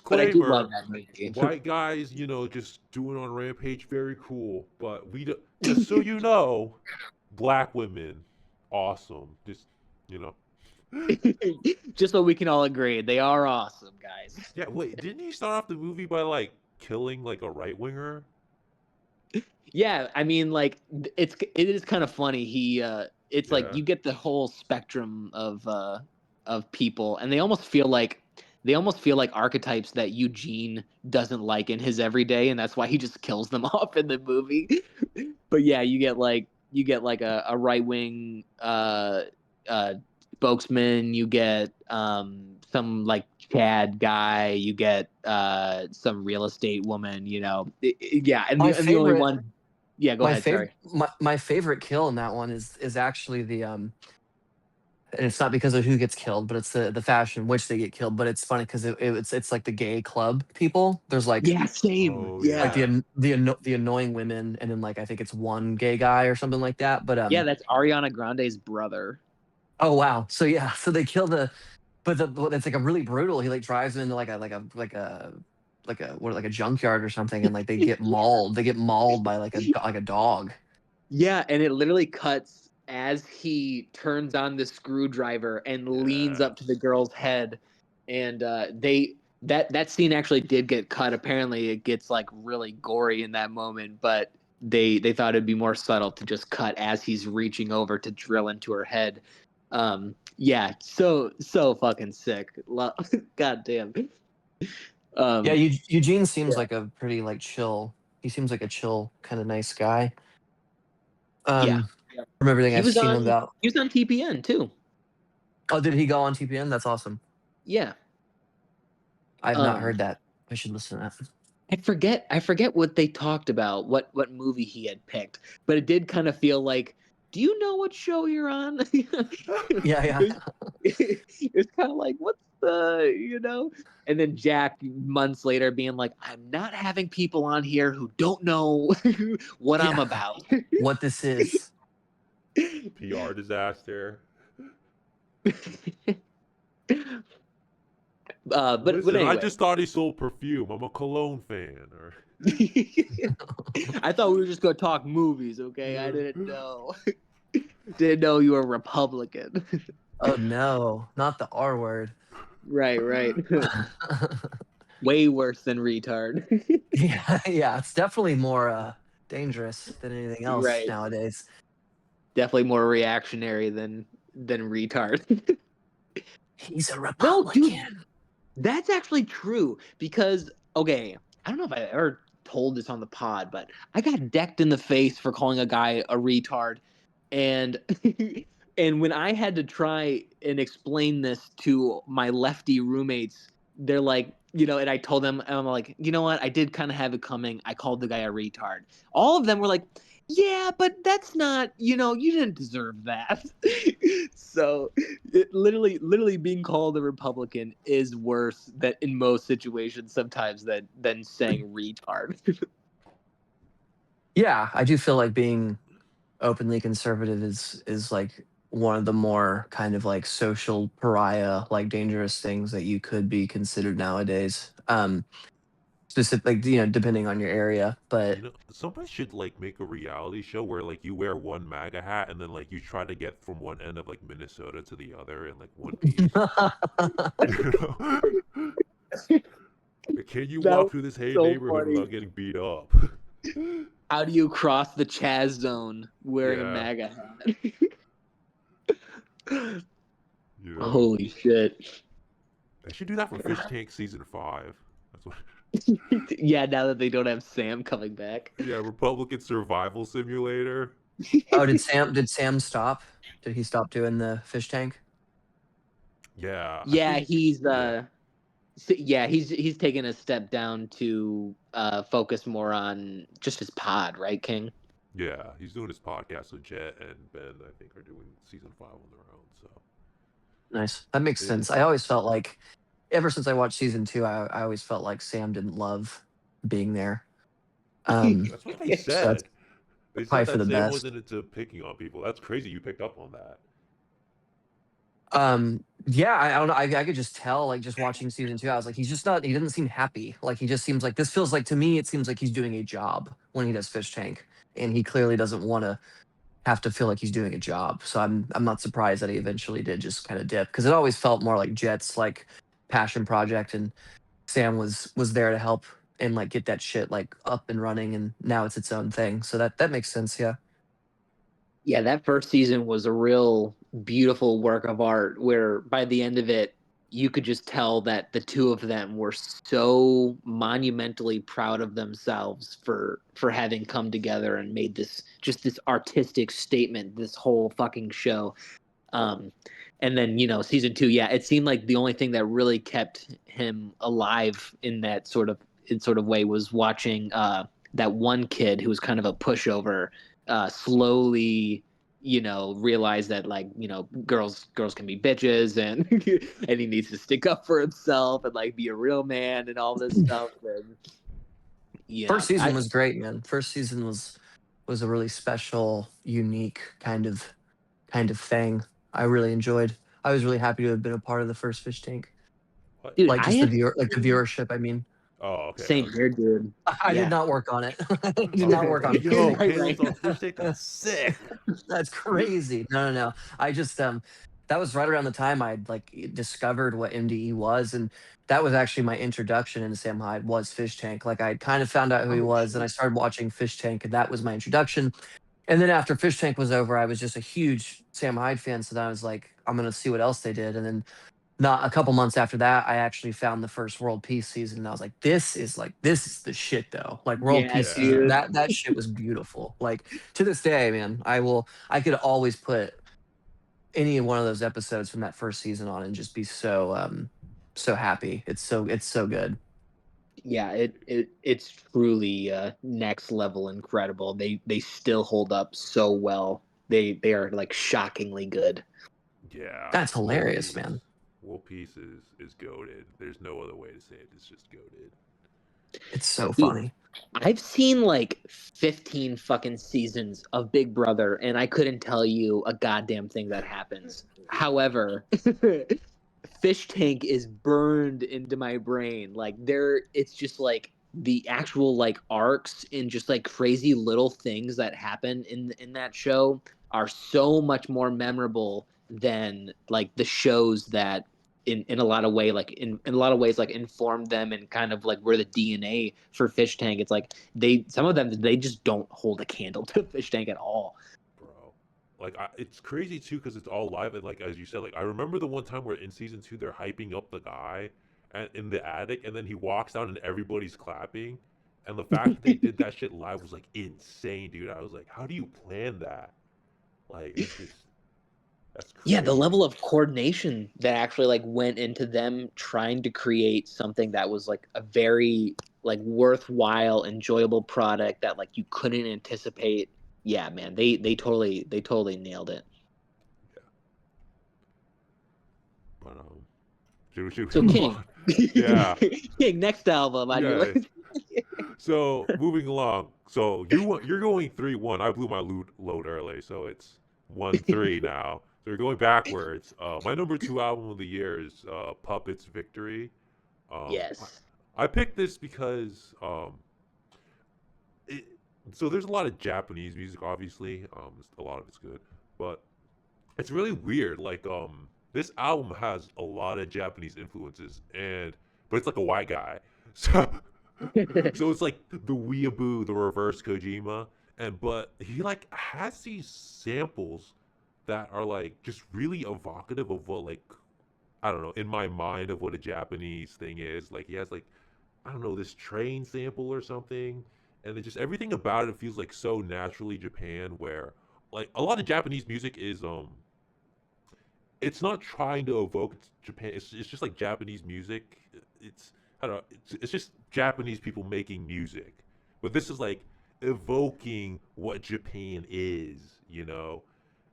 but I do love Disclaimer: that movie. white guys, just doing on Rampage, very cool. But we just so you know, black women, awesome. Just you know. Just so we can all agree, they are awesome, guys. Yeah. Wait, didn't he start off the movie by like killing like a right winger? Yeah, I mean, like it is kind of funny. It's like Yeah. you get the whole spectrum of people, and they almost feel like they almost feel like archetypes that Eugene doesn't like in his everyday, and that's why he just kills them off in the movie. But yeah, you get like a right wing spokesman, you get some like Chad guy, you get some real estate woman, yeah, and My the only favorite, one, yeah, go my ahead, favorite, sorry. my favorite kill in that one is actually the and it's not because of who gets killed, but it's the fashion in which they get killed. But it's funny because it's like the gay club people. There's Yeah, same. Oh like Yeah. yeah. the annoying women, and then like I think it's one gay guy or something like that. But Yeah, that's Ariana Grande's brother. oh wow, so yeah, so they kill but it's like a really brutal. He like drives them into like a junkyard or something, and like they get mauled. They get mauled by like a dog. Yeah, and it literally cuts as he turns on the screwdriver and leans Yeah. up to the girl's head, and they that scene actually did get cut. Apparently, it gets like really gory in that moment, but they thought it'd be more subtle to just cut as he's reaching over to drill into her head. Yeah, so fucking sick. God damn. Yeah, Um, Eugene seems yeah, like a pretty like chill. He seems like a chill kind of nice guy. yeah. From everything He I've was seen on about. he was on TPN too. Oh, did he go on TPN? That's awesome. Yeah. I have not Um, heard that. I should listen to that. I forget what they talked about, what movie he had picked, but it did kind of feel like, do you know what show you're on? Yeah, yeah. It's kind of like, what's and then Jack months later being like, I'm not having people on here who don't know what I'm Yeah. about. What this is. PR disaster. But Listen, I anyway. just thought he sold perfume. I'm a cologne fan. Or I thought we were just gonna talk movies, okay? I didn't know. Didn't know you were Republican. Oh no, not the R word. Right. Way worse than retard. Yeah, yeah. It's definitely more dangerous than anything else Right. nowadays. Definitely more reactionary than retard. He's a No, dude, Republican. that's actually true because okay, I don't know if I ever told this on the pod, but I got decked in the face for calling a guy a retard, and and when I had to try and explain this to my lefty roommates, they're like, and I told them, and I'm like, you know what, I did kind of have it coming. I called the guy a retard. All of them were like, yeah, but that's not, you didn't deserve that. So literally being called a Republican is worse that in most situations sometimes than saying retard. Yeah, I do feel like being openly conservative is like one of the more kind of like social pariah, like dangerous things that you could be considered nowadays. Specific, like, depending on your area, but somebody should like make a reality show where like you wear one MAGA hat and then like you try to get from one end of like Minnesota to the other in like one piece. You know? Can you That walk was through this hey so neighborhood funny. without getting beat up? How do you cross the Chaz zone wearing a Yeah, MAGA hat? you know. Holy shit. They should do that for Fish Tank season 5. That's what. Yeah, now that they don't have Sam coming back. Yeah, Republican Survival Simulator. oh, did Sam stop? Did he stop doing the fish tank? Yeah, I Yeah, think. he's Yeah, he's taken a step down to focus more on just his pod, right, King? yeah, he's doing his podcast. So Jet and Ben, I think, are doing season 5 on their own. So Nice. That makes it, sense. I always felt like, ever since I watched season two, I always felt like Sam didn't love being there. that's what they So that's said. They probably said for that the Sam best. wasn't into picking on people. That's crazy. You picked up on that. Yeah, I don't know. I could just tell, like, just watching season two, I was like, he's just not. He doesn't seem happy. Like, he just seems like, this feels like, to me, it seems like he's doing a job when he does fish tank, and he clearly doesn't want to have to feel like he's doing a job. So I'm not surprised that he eventually did just kind of dip, because it always felt more like Jet's like passion project, and Sam was there to help and like get that shit like up and running, and now it's its own thing. So that makes sense. Yeah. Yeah, that first season was a real beautiful work of art where by the end of it, you could just tell that the two of them were so monumentally proud of themselves for having come together and made this artistic statement, this whole fucking show. And then, season 2, yeah, it seemed like the only thing that really kept him alive in that sort of way was watching that one kid who was kind of a pushover slowly realize that, like, girls can be bitches, and and he needs to stick up for himself and like be a real man and all this stuff. And First season was great, man. First season was a really special, unique kind of thing. I really enjoyed. I was really happy to have been a part of the first Fish Tank. What? dude, Like I just had the viewership. I mean, Oh, okay, same okay. here, dude. I did Yeah. not work on it. I did not Okay. work on Fish Yo, Tank. Right. Caleb's on fish tank. That's sick. That's crazy. No, no, no. I just that was right around the time I'd like discovered what MDE was, and that was actually my introduction into Sam Hyde was Fish Tank. Like I'd kind of found out who he Oh was, and I shit. started watching Fish Tank, and that was my introduction. And then after Fish Tank was over, I was just a huge Sam Hyde fan. So then I was like, I'm gonna see what else they did. And then not a couple months after that, I actually found the first World Peace season, and I was like, this is the shit though. Like World Yeah, Peace season, Yeah. dude. that shit was beautiful. Like to this day, man, I could always put any one of those episodes from that first season on and just be so happy. It's so good. Yeah, it's truly next level incredible. They still hold up so well. They are like shockingly good. Yeah. That's World hilarious, Peace. man. World Peace is goated. There's no other way to say it. It's just goated. It's so Dude, funny. I've seen like 15 fucking seasons of Big Brother, and I couldn't tell you a goddamn thing that happens. However, Fish Tank is burned into my brain. Like it's just like the actual like arcs and just like crazy little things that happen in that show are so much more memorable than like the shows that in a lot of in a lot of ways like informed them and kind of like were the DNA for Fish Tank. It's like some of them they just don't hold a candle to Fish Tank at all. Bro. Like it's crazy too because it's all live and like as you said, like I remember the one time where in season 2 they're hyping up the guy and in the attic and then he walks down and everybody's clapping. And the fact that they did that shit live was like insane, dude. I was like, how do you plan that? Like it's just that's Yeah, the crazy. level of coordination that actually like went into them trying to create something that was like a very like worthwhile, enjoyable product that like you couldn't anticipate. Yeah, man, they totally nailed it. Yeah. But should we So move King, on? Yeah. King, next album on your Yeah. list. So moving along. So you're going 3-1. I blew my load early, so it's 1-3 now. So we're going backwards. My number 2 album of the year is Puppets Victory. Um, Yes. I picked this because it, so there's a lot of Japanese music, obviously. A lot of it's good, but it's really weird. Like this album has a lot of Japanese influences, but it's like a white guy. So so it's like the weeaboo, the reverse Kojima, but he like has these samples that are like just really evocative of what like I don't know in my mind of what a Japanese thing is. Like he has like I don't know this train sample or something, and it just everything about it feels like so naturally Japan. Where like a lot of Japanese music is it's not trying to evoke Japan. It's just like Japanese music. It's I don't know. It's just Japanese people making music, but this is like evoking what Japan is, you know.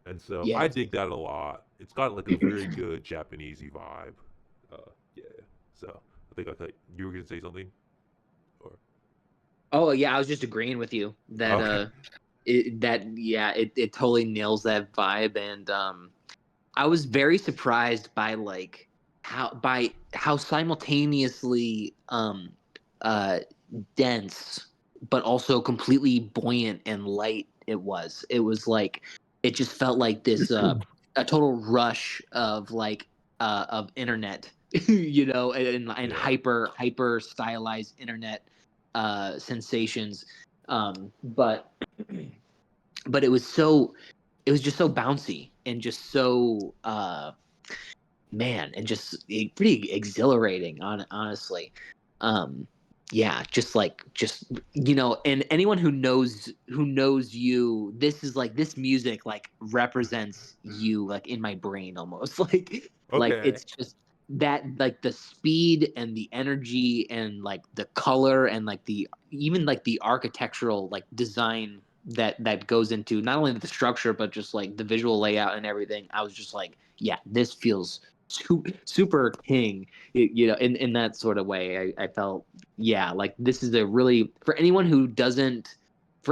And so I Yes. dig that a lot. It's got like a very good Japanesey vibe. Yeah. So I thought you were gonna say something, or Oh yeah, I was just agreeing with you that okay. it totally nails that vibe. And I was very surprised by like how simultaneously uh dense but also completely buoyant and light it was. It was like it just felt like this a total rush of like of internet and Yeah. hyper stylized internet sensations. But it was just so bouncy and just so man, and just pretty exhilarating, honestly. Yeah, just and anyone who knows you, this is like this music like represents you like in my brain almost like Okay. it's just that like the speed and the energy and like the color and like the even like the architectural like design that goes into not only the structure but just like the visual layout and everything. I was just like, yeah, this feels super king, in that sort of way. I felt, yeah, like this is a really for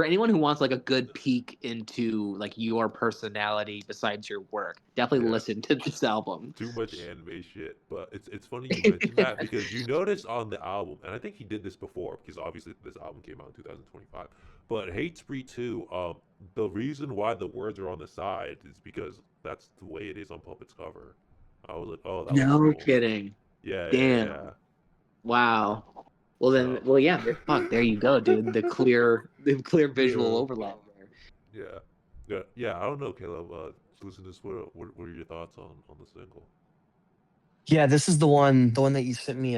anyone who wants like a good peek into like your personality besides your work, definitely Yeah. listen to this album. Too much anime shit. But it's funny you mentioned that because you notice on the album, and I think he did this before because obviously this album came out in 2025. But Hate Spree 2, the reason why the words are on the side is because that's the way it is on Puppet's cover. I was like, oh, that looks No cool. kidding. Yeah, yeah, Damn. yeah. Wow. Well then, So, well yeah, fuck, there you go, dude. The clear visual yeah, overlap there. yeah, yeah, yeah. I don't know, Caleb. Listen to this. What are your thoughts on the single? Yeah, this is the one that you sent me.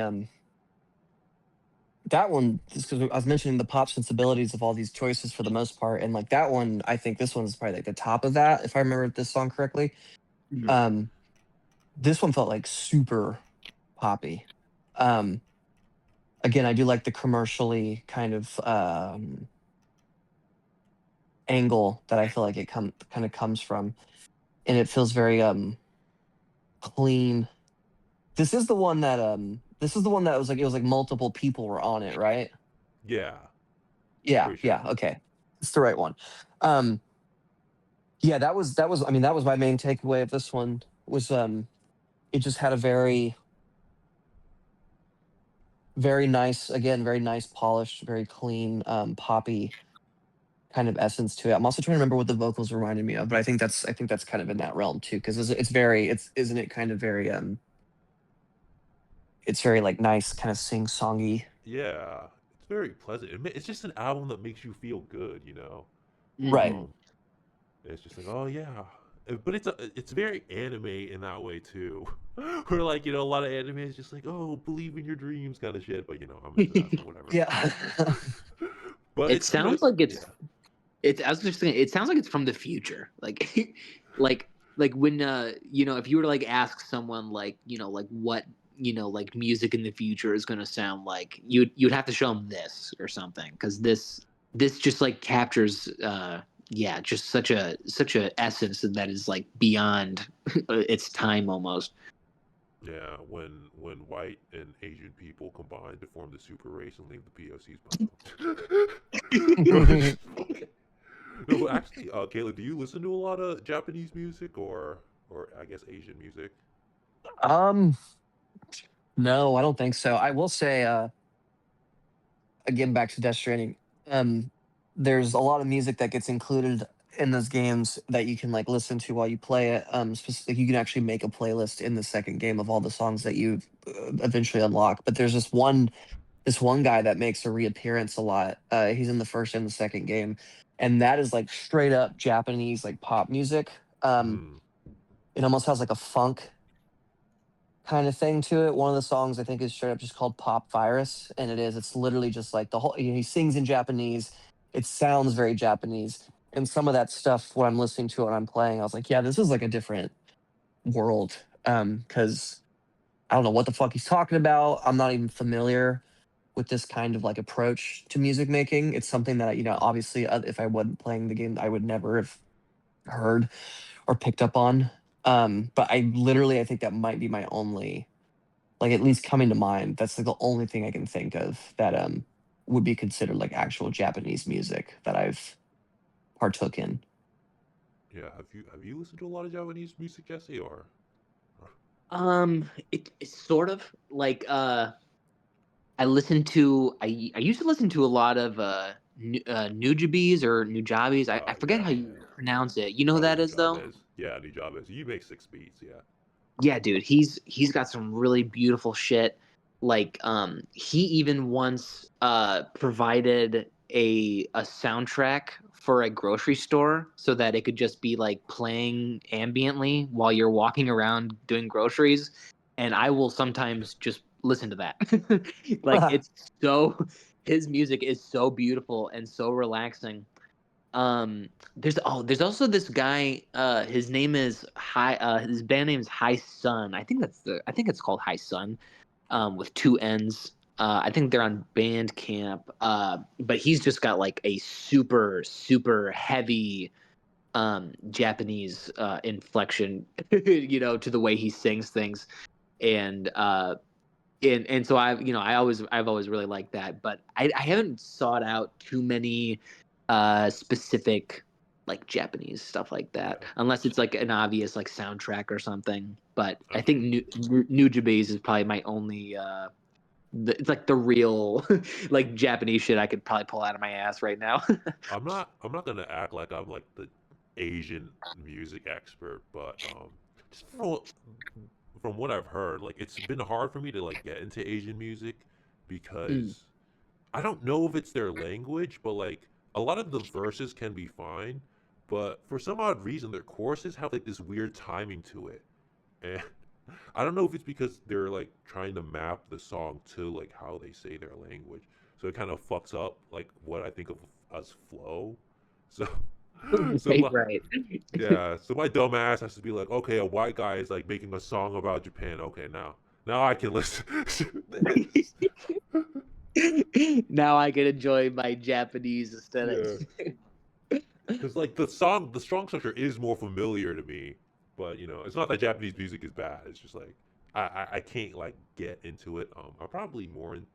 That one, just because I was mentioning the pop sensibilities of all these choices for the most part, and like that one, I think this one's probably like the top of that, if I remember this song correctly. Sure. Um, this one felt like super poppy. Um, Again, I do like the commercially kind of angle that I feel like it kind of comes from, and it feels very clean. This is the one that was like it was like multiple people were on it, right? Yeah, Yeah, pretty sure. yeah, okay. It's the right one. Um, yeah, that was I mean, that was my main takeaway of this one was it just had a very nice, again, very nice polished, very clean, poppy kind of essence to it. I'm also trying to remember what the vocals reminded me of, but I think that's kind of in that realm too, because it's very it's isn't it kind of very it's very like nice, kind of sing-songy. Yeah, it's very pleasant. It's just an album that makes you feel good, you know. Right. Hmm. Um, it's just like, oh yeah, but it's very anime in that way too. Where like a lot of anime is just like, oh, believe in your dreams kind of shit. But I'm into that, so whatever. Yeah. But It it's sounds like yeah, it's I was just saying it sounds like it's from the future. Like like when if you were to like ask someone like, like what, like music in the future is going to sound like, you'd have to show them this or something, cuz this just like captures yeah, just such a essence that is like beyond its time almost. yeah. When white and Asian people combine to form the super race and leave the POCs behind. No, but actually, Kayla, do you listen to a lot of Japanese music or I guess Asian music? um no, I don't think so. I will say again, back to Death Stranding. Um, there's a lot of music that gets included in those games that you can like listen to while you play it. Like you can actually make a playlist in the second game of all the songs that you eventually unlock. But there's this one guy that makes a reappearance a lot. He's in the first and the second game, and that is like straight up Japanese like pop music. Um, Mm, it almost has like a funk kind of thing to it. One of the songs I think is straight up just called Pop Virus, and it is. It's literally just like the whole. He sings in Japanese. It sounds very Japanese, and some of that stuff when I'm listening to it and I'm playing, I was like, yeah, this is like a different world. Because I don't know what the fuck he's talking about. I'm not even familiar with this kind of like approach to music making. It's something that obviously, if I wasn't playing the game, I would never have heard or picked up on. But I think that might be my only, like, at least coming to mind. That's like the only thing I can think of that would be considered like actual Japanese music that I've partook in. yeah. Have you listened to a lot of Japanese music, Jesse? It's sort of like I used to listen to a lot of Nujabes or Nujabes. I forget Yeah, how you pronounce it. You know who probably that is though? Nujabes. Yeah, Nujabes. You make 6 beats. Yeah. Yeah, dude, he's got some really beautiful shit. Like he even once provided a soundtrack for a grocery store so that it could just be like playing ambiently while you're walking around doing groceries, and I will sometimes just listen to that. Like it's so his music is so beautiful and so relaxing. There's also this guy, his name is his band name is High Sun. I think it's called High Sun, with two N's. I think they're on Bandcamp. But he's just got like a super super heavy Japanese inflection, to the way he sings things, and so I've always really liked that, but I haven't sought out too many specific like Japanese stuff like that, unless it's like an obvious like soundtrack or something. But I think New Japanese is probably my only it's like the real like Japanese shit I could probably pull out of my ass right now. I'm not gonna act like I'm like the Asian music expert, but just from what I've heard, like it's been hard for me to like get into Asian music Mm. because I don't know if it's their language, but like a lot of the verses can be fine, but for some odd reason their choruses have like this weird timing to it. And I don't know if it's because they're like trying to map the song to like how they say their language. So it kind of fucks up like what I think of as flow. So so Right, my right. yeah, so my dumb ass has to be like, okay, a white guy is like making a song about Japan. Okay, now I can listen to this. Now I can enjoy my Japanese aesthetic. Yeah. Because like the song structure is more familiar to me, but it's not that Japanese music is bad. It's just like I can't like get into it. I'm probably more in.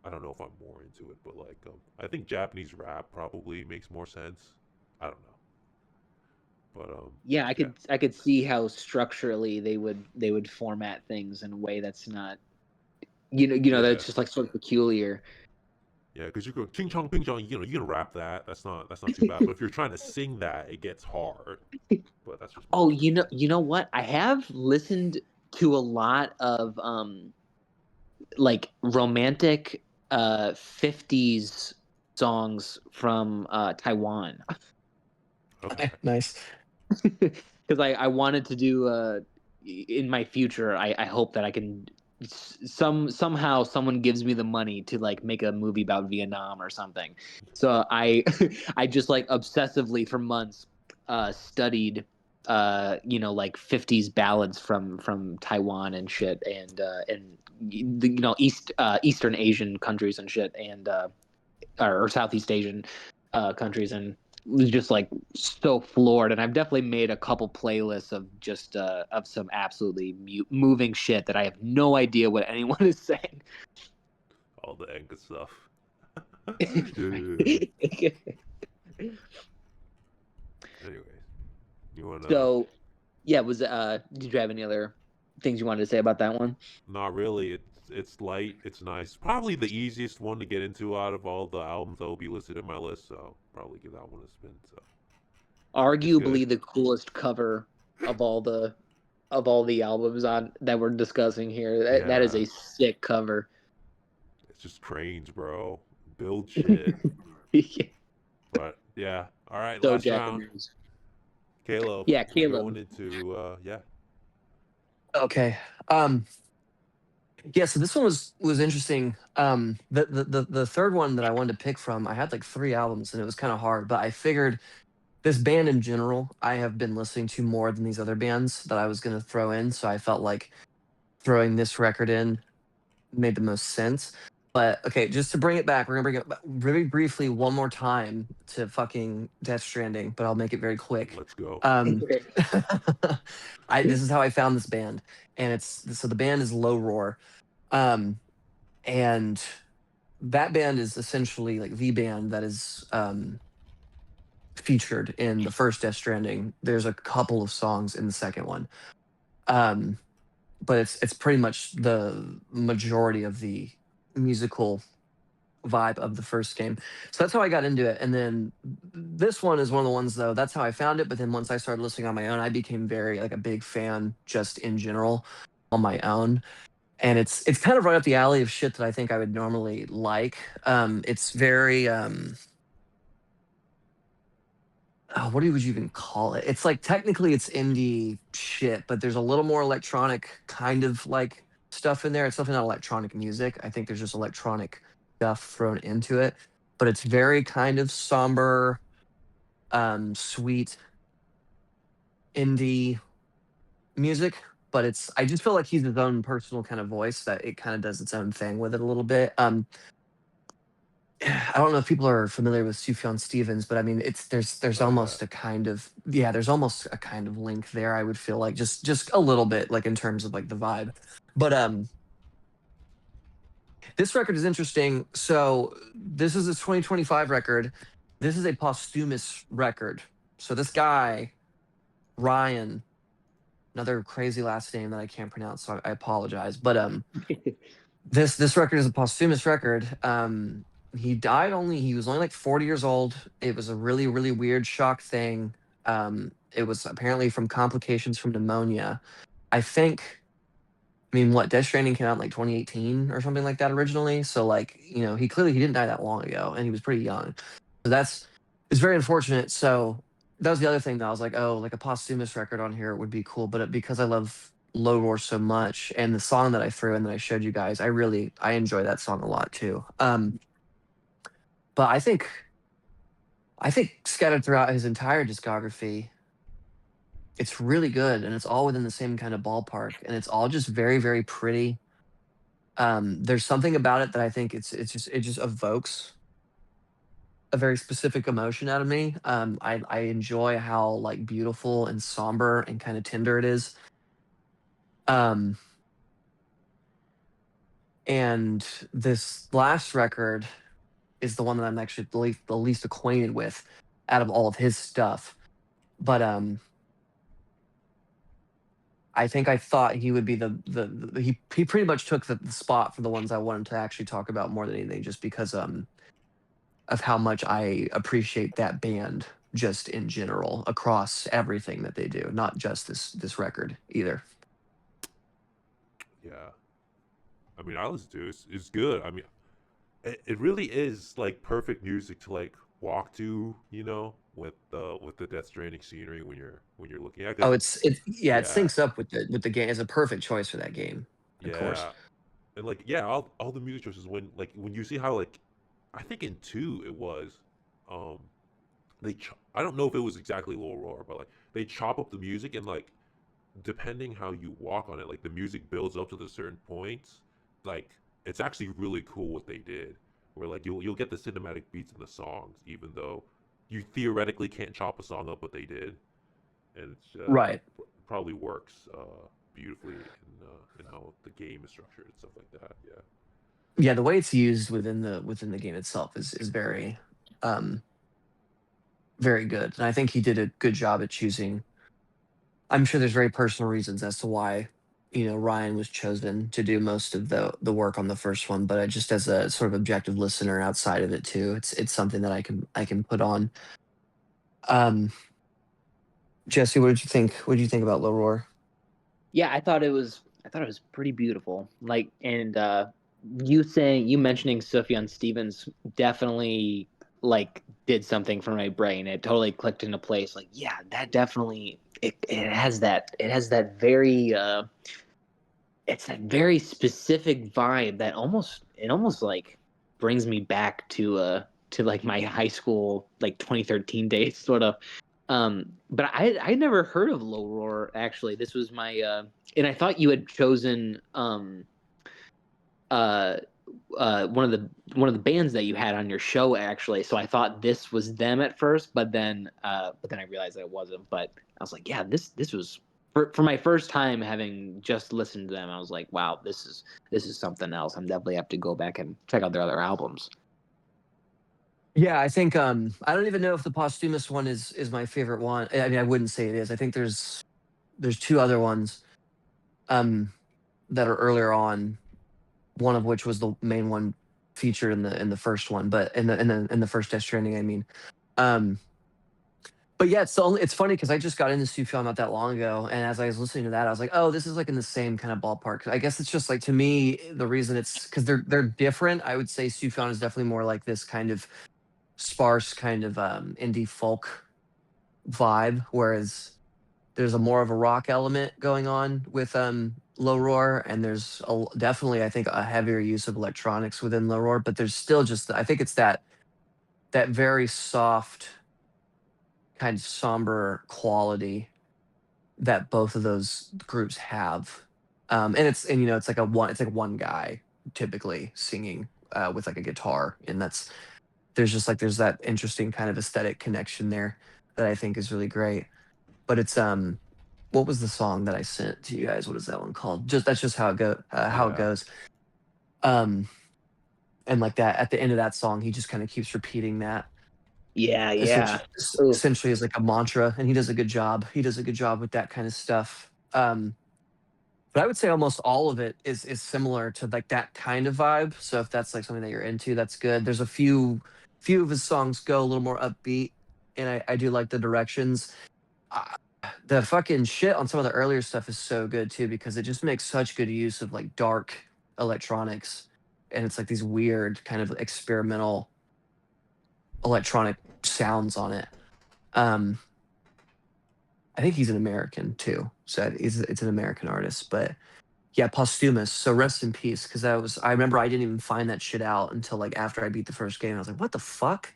I don't know if I'm more into it, but like I think Japanese rap probably makes more sense. I don't know, but Yeah, yeah, I could see how structurally they would format things in a way that's not, yeah, that's just like sort of peculiar. yeah. Because you go ching chong ping chong, you can rap that. That's not too bad. But if you're trying to sing that, it gets hard. But that's just Oh, me. you know what? I have listened to a lot of like romantic 50s songs from Taiwan. Okay, Nice. Because I wanted to do in my future. I hope that I can somehow someone gives me the money to like make a movie about Vietnam or something. So I I just like obsessively for months studied like 50s ballads from Taiwan and shit, and Eastern Asian countries and shit, and or Southeast Asian countries, and was just like so floored. And I've definitely made a couple playlists of just of some absolutely moving shit that I have no idea what anyone is saying. all the Enka stuff. Yeah. Right. Anyways, you wanna? So yeah, was did you have any other things you wanted to say about that one? Not really. It's light. It's nice. Probably the easiest one to get into out of all the albums that will be listed in my list. So probably give that one a spin. So it's good. Arguably the coolest cover of all the albums on that we're discussing here. That is Yeah, a sick cover. it's just cringe, bro. Build shit. But yeah. All right. So Last round. Japanese. Caleb, Yeah, we're going Caleb. into yeah. Okay. Um, yeah, so this one was interesting. The third one that I wanted to pick from, I had like three albums and it was kind of hard, but I figured this band in general, I have been listening to more than these other bands that I was gonna throw in. So I felt like throwing this record in made the most sense. But okay, just to bring it back, we're gonna bring it back very briefly one more time to fucking Death Stranding, but I'll make it very quick. Let's go. Um, this is how I found this band, and so the band is Low Roar, um, and that band is essentially like the band that is featured in the first Death Stranding. There's a couple of songs in the second one, um, but it's pretty much the majority of the musical vibe of the first game. So that's how I got into it. And then this one is one of the ones though, that's how I found it. But then once I started listening on my own, I became very like a big fan just in general on my own. And it's kind of right up the alley of shit that I think I would normally like. It's very what would you even call it? It's like technically it's indie shit, but there's a little more electronic kind of like stuff in there. It's definitely not electronic music. I think there's just electronic stuff thrown into it, but it's very kind of somber, sweet indie music. But I just feel like he's his own personal kind of voice that it kind of does its own thing with it a little bit. I don't know if people are familiar with Sufjan Stevens, but I mean, there's Oh yeah, almost a kind of there's almost a kind of link there. I would feel like just a little bit, like in terms of like the vibe. But this record is interesting. So this is a 2025 record. This is a posthumous record. So this guy Ryan, another crazy last name that I can't pronounce, so I apologize. But this record is a posthumous record. He was only like 40 years old. It was a really, really weird shock thing. It was apparently from complications from pneumonia. I think, I mean, what, Death Stranding came out in like 2018 or something like that originally. So like, he didn't die that long ago and he was pretty young. So it's very unfortunate. So that was the other thing that I was like, oh, like a posthumous record on here would be cool. But because I love Low Roar so much, and the song that I threw in that I showed you guys, I enjoy that song a lot too. But I think scattered throughout his entire discography, it's really good and it's all within the same kind of ballpark and it's all just very, very pretty. There's something about it that I think it just evokes a very specific emotion out of me. I enjoy how like beautiful and somber and kind of tender it is. Um, and this last record is the one that I'm actually the least acquainted with out of all of his stuff. But I think I thought he would be he pretty much took the spot for the ones I wanted to actually talk about more than anything, just because of how much I appreciate that band just in general across everything that they do, not just this record either. yeah. I mean, I listen to it. It's good. I mean, it really is like perfect music to like walk to, with the Death Stranding scenery when you're looking at Oh, it. it Yeah, syncs up with the game. It's a perfect choice for that game, of course. yeah, and like yeah, all the music choices when you see how like I think in two it was, um, I don't know if it was exactly Low Roar, but like they chop up the music and like depending how you walk on it, like the music builds up to the certain points. Like it's actually really cool what they did. Where like you'll get the cinematic beats in the songs, even though you theoretically can't chop a song up, but they did, and it's Right. probably works beautifully in how the game is structured and stuff like that. Yeah. Yeah, the way it's used within the game itself is very um very good. And I think he did a good job at choosing. I'm sure there's very personal reasons as to why, Ryan was chosen to do most of the work on the first one, but I just as a sort of objective listener outside of it too, it's something that I can put on. Um Jesse, what did you think about Low Roar? Yeah, I thought it was pretty beautiful. Like, and you mentioning Sufjan Stevens definitely like did something for my brain. It totally clicked into place. Like, yeah, that definitely it has that very it's that very specific vibe that almost like brings me back to like my high school like 2013 days sort of. But I never heard of Low Roar actually. This was my and I thought you had chosen uh one of the bands that you had on your show actually. So I thought this was them at first, but then I realized that it wasn't. But I was like, yeah, this was for my first time having just listened to them. I was like, wow, this is something else. I'm definitely have to go back and check out their other albums. Yeah, I think I don't even know if the posthumous one is my favorite one. I mean, I wouldn't say it is. I think there's two other ones um that are earlier on, one of which was the main one featured in the first one, but in the first Death Stranding, I mean. Um but yeah, it's funny because I just got into Sufjan not that long ago, and as I was listening to that, I was like, oh, this is like in the same kind of ballpark. I guess it's just like, to me, the reason it's because they're different. I would say Sufjan is definitely more like this kind of sparse kind of indie folk vibe, whereas there's a more of a rock element going on with Low Roar, and there's definitely I think a heavier use of electronics within Low Roar, but there's still just I think it's that very soft kind of somber quality that both of those groups have. And it's like one guy typically singing with like a guitar, and there's that interesting kind of aesthetic connection there that I think is really great. But it's what was the song that I sent to you guys? What is that one called? That's just how it Yeah. goes. Um, and like that at the end of that song, he just kind of keeps repeating that Yeah, essentially, yeah. Oof. essentially is like a mantra, and he does a good job. He does a good job with that kind of stuff. But I would say almost all of it is similar to like that kind of vibe. So if that's like something that you're into, that's good. There's a few of his songs go a little more upbeat, and I do like the directions. Uh, the fucking shit on some of the earlier stuff is so good too because it just makes such good use of like dark electronics, and it's like these weird kind of experimental electronic sounds on it. Um, I think he's an American too, so it's an American artist. But yeah, posthumous. So rest in peace, because I remember I didn't even find that shit out until like after I beat the first game. I was like, what the fuck?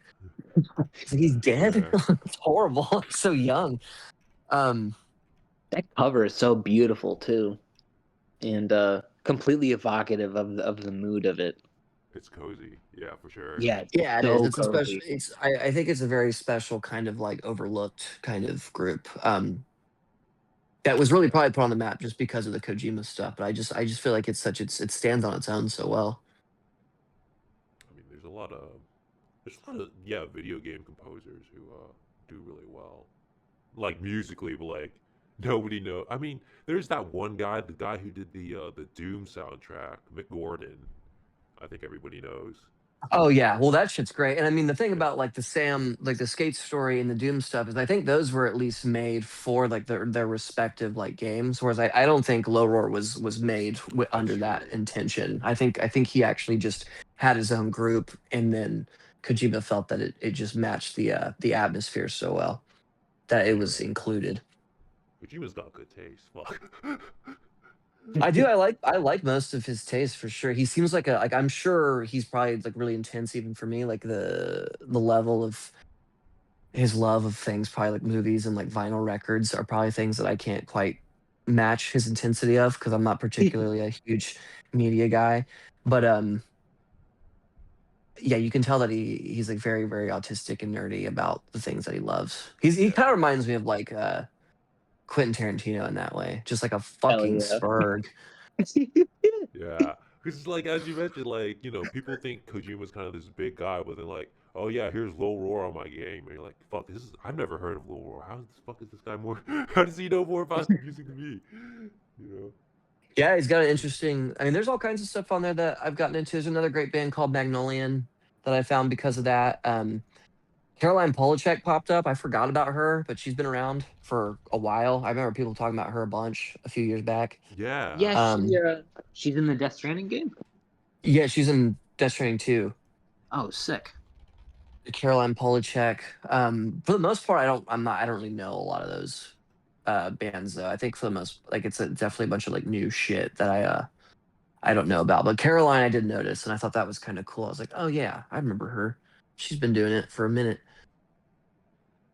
It's like he's dead. Yeah. It's horrible. So young. Um, That cover is so beautiful too, and completely evocative of the mood of it. It's cozy. Yeah, for sure. Yeah, it's yeah, it is. so It's a special. cozy. I think it's a very special kind of like overlooked kind of group. That was really probably put on the map just because of the Kojima stuff. But I just feel like it stands on its own so well. I mean, there's a lot of yeah video game composers who do really well, like musically, but like nobody know. I mean, there's that one guy, the guy who did the Doom soundtrack, Mick Gordon. I think everybody knows. Oh yeah, well that shit's great. And I mean the thing Yeah, about like like the Skate story and the Doom stuff is I think those were at least made for like their respective like games. Whereas I don't think Low Roar was made that's under that true. intention. I think he actually just had his own group, and then Kojima felt that it just matched the atmosphere so well that it That's was right. included. Kojima's got good taste. Fuck. I do. I like most of his taste for sure. He seems like I'm sure he's probably like really intense even for me. Like the level of his love of things, probably like movies and like vinyl records, are probably things that I can't quite match his intensity of because I'm not particularly a huge media guy. But yeah, you can tell that he's like very very autistic and nerdy about the things that he loves. He Yeah. kind of reminds me of like Quentin Tarantino in that way, just like a Hell fucking yeah. spurg. Yeah, because like as you mentioned, like people think Kojima's kind of this big guy, but then like, oh yeah, here's Low Roar on my game, and you're like, fuck, I've never heard of Low Roar. How the fuck is this guy more? How does he know more about music than me? You know? Yeah, he's got an interesting. I mean, there's all kinds of stuff on there that I've gotten into. There's another great band called Magnolian that I found because of that. Caroline Polachek popped up. I forgot about her, but she's been around for a while. I remember people talking about her a bunch a few years back. Yeah, Yeah, she's in the Death Stranding game. Yeah, she's in Death Stranding too. Oh, sick. Caroline Polachek. For the most part, I don't really know a lot of those bands though. I think for the most, like definitely a bunch of like new shit that I don't know about. But Caroline, I did notice, and I thought that was kind of cool. I was like, oh yeah, I remember her. She's been doing it for a minute.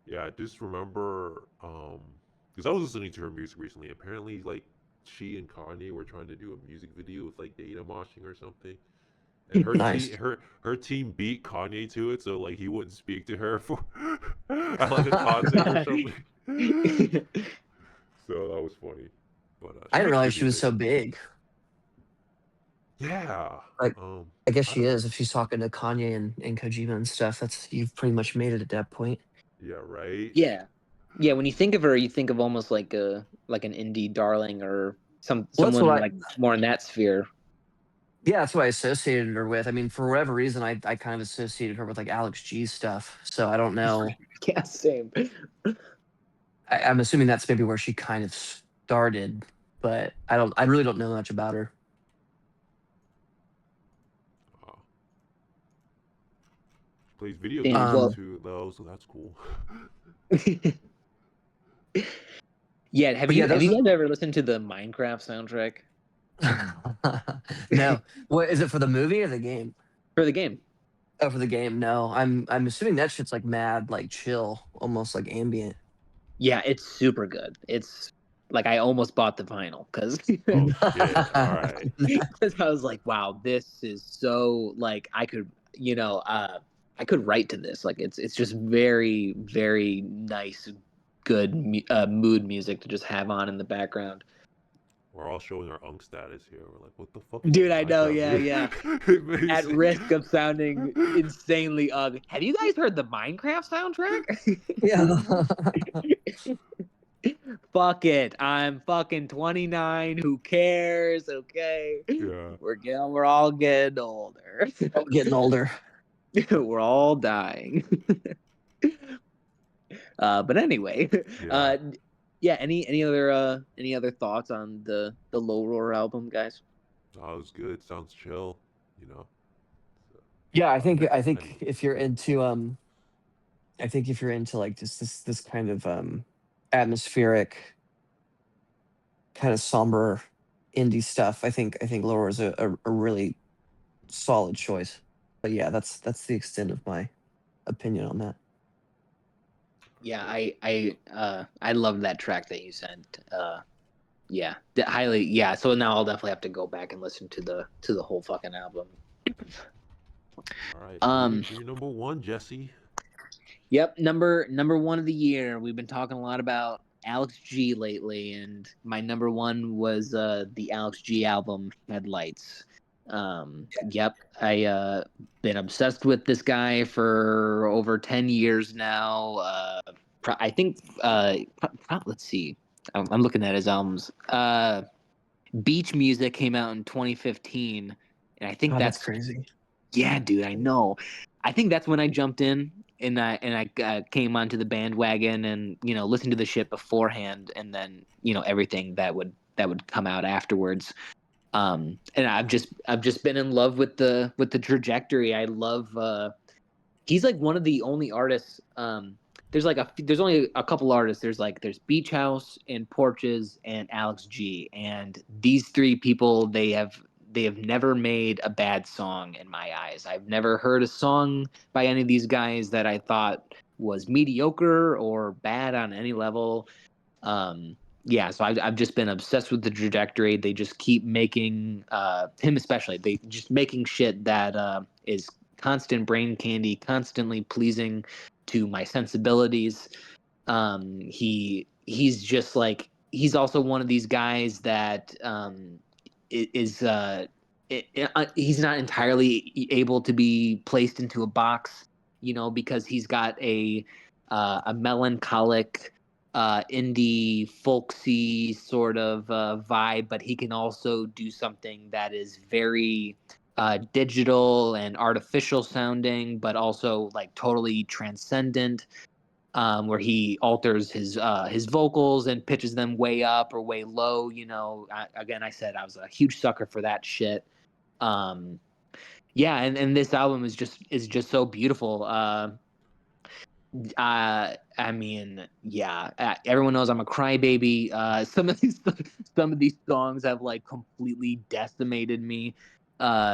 yeah. I just remember, because I was listening to her music recently. Apparently, like she and Kanye were trying to do a music video with like data moshing or something. And Nice. her team beat Kanye to it, so like he wouldn't speak to her for at like a concert or something. So that was funny. But I she didn't makes realize good she was music. so big. Yeah. Like, Um. I guess I she don't. is. If she's talking to Kanye and Kojima and stuff, that's you've pretty much made it at that point. Yeah. Right. Yeah, yeah. When you think of her, you think of almost like an indie darling or Well, that's what someone like more in that sphere. yeah, that's what I associated her with. I mean, for whatever reason, I kind of associated her with like Alex G stuff. So I don't know. Yeah, same. I'm assuming that's maybe where she kind of started, but I really don't know much about her. Uh, plays video And games Um, well, too, though, so that's cool. Yeah, have But yeah, you those guys ever listened to the Minecraft soundtrack no. What is it for the movie or the game? for the game? Oh, for the game. No, I'm assuming that shit's like mad, like chill, almost like ambient. Yeah, it's super good. It's like I almost bought the vinyl because Oh shit! All right. I was like, wow, this is so like I could write to this. Like it's just very very nice, good mood music to just have on in the background. We're all showing our unk status here. We're like, what the fuck is this Dude, I know, Minecraft yeah, yeah. music? At risk of sounding insanely ugly. Have you guys heard the Minecraft soundtrack? Yeah. Fuck it. I'm fucking 29. Who cares? Okay. Yeah. We're all getting older. I'm getting older. We're all dying. But anyway, Yeah. uh, yeah. Any other thoughts on the Low Roar album, guys? Oh, it was good. Sounds chill. You know. So, Yeah, I and think if you're into I think if you're into like just this kind of atmospheric, kind of somber indie stuff, I think Lower is a really solid choice. But yeah, that's the extent of my opinion on that. Yeah, I loved that track that you sent. Yeah, highly. Yeah, so now I'll definitely have to go back and listen to the whole fucking album. all right, Um, for your number one, Jesse. yep, number one of the year. We've been talking a lot about Alex G lately, and my number one was the Alex G album, Headlights. Yep, I been obsessed with this guy for over 10 years now. I think let's see. I'm looking at his albums. Beach Music came out in 2015, and I think God, that's that's crazy. yeah, dude. I know. I think that's when I jumped in and I came onto the bandwagon and listened to the shit beforehand, and then everything that would come out afterwards. And I've just been in love with the trajectory. I love. He's like one of the only artists. There's only a couple artists. There's Beach House and Porches and Alex G, and these three people they have never made a bad song in my eyes. I've never heard a song by any of these guys that I thought was mediocre or bad on any level. Yeah, so I've just been obsessed with the trajectory. They just keep making him especially. They just making shit that is constant brain candy, constantly pleasing to my sensibilities. He's just like he's also one of these guys that is he's not entirely able to be placed into a box, because he's got a melancholic indie folksy sort of vibe, but he can also do something that is very digital and artificial sounding, but also like totally transcendent. Where he alters his vocals and pitches them way up or way low. Again, I said I was a huge sucker for that shit. Um, yeah, and this album is just so beautiful. I mean, yeah. Everyone knows I'm a crybaby. Some of these songs have like completely decimated me.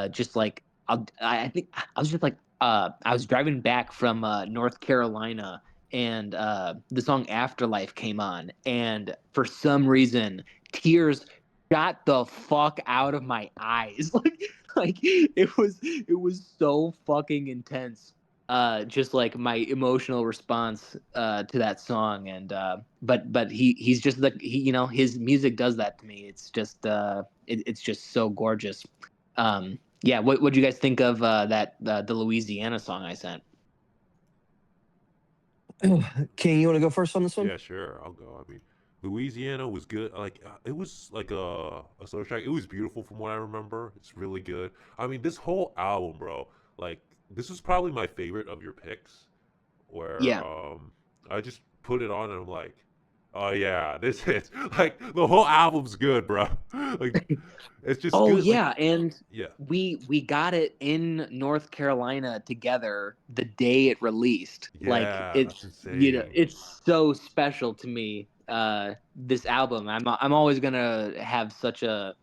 Just like I think I was just like I was driving back from North Carolina, and the song Afterlife came on, and for some reason tears got the fuck out of my eyes. Like it was so fucking intense, just like my emotional response to that song. And but he's just like his music does that to me. It's just it's just so gorgeous. Yeah, what do you guys think of that the Louisiana song I sent? King, you want to go first on this one? Yeah, sure. I'll go. I mean, Louisiana was good. Like it was like a soundtrack. It was beautiful from what I remember. It's really good. I mean, this whole album, bro. Like this was probably my favorite of your picks. Where Yeah. I just put it on and I'm like, oh yeah, this is like the whole album's good, bro. Like it's just Oh good. Like yeah, and yeah, we got it in North Carolina together the day it released. Like yeah, that's it's insane. it's so special to me. this album. I'm always gonna have such a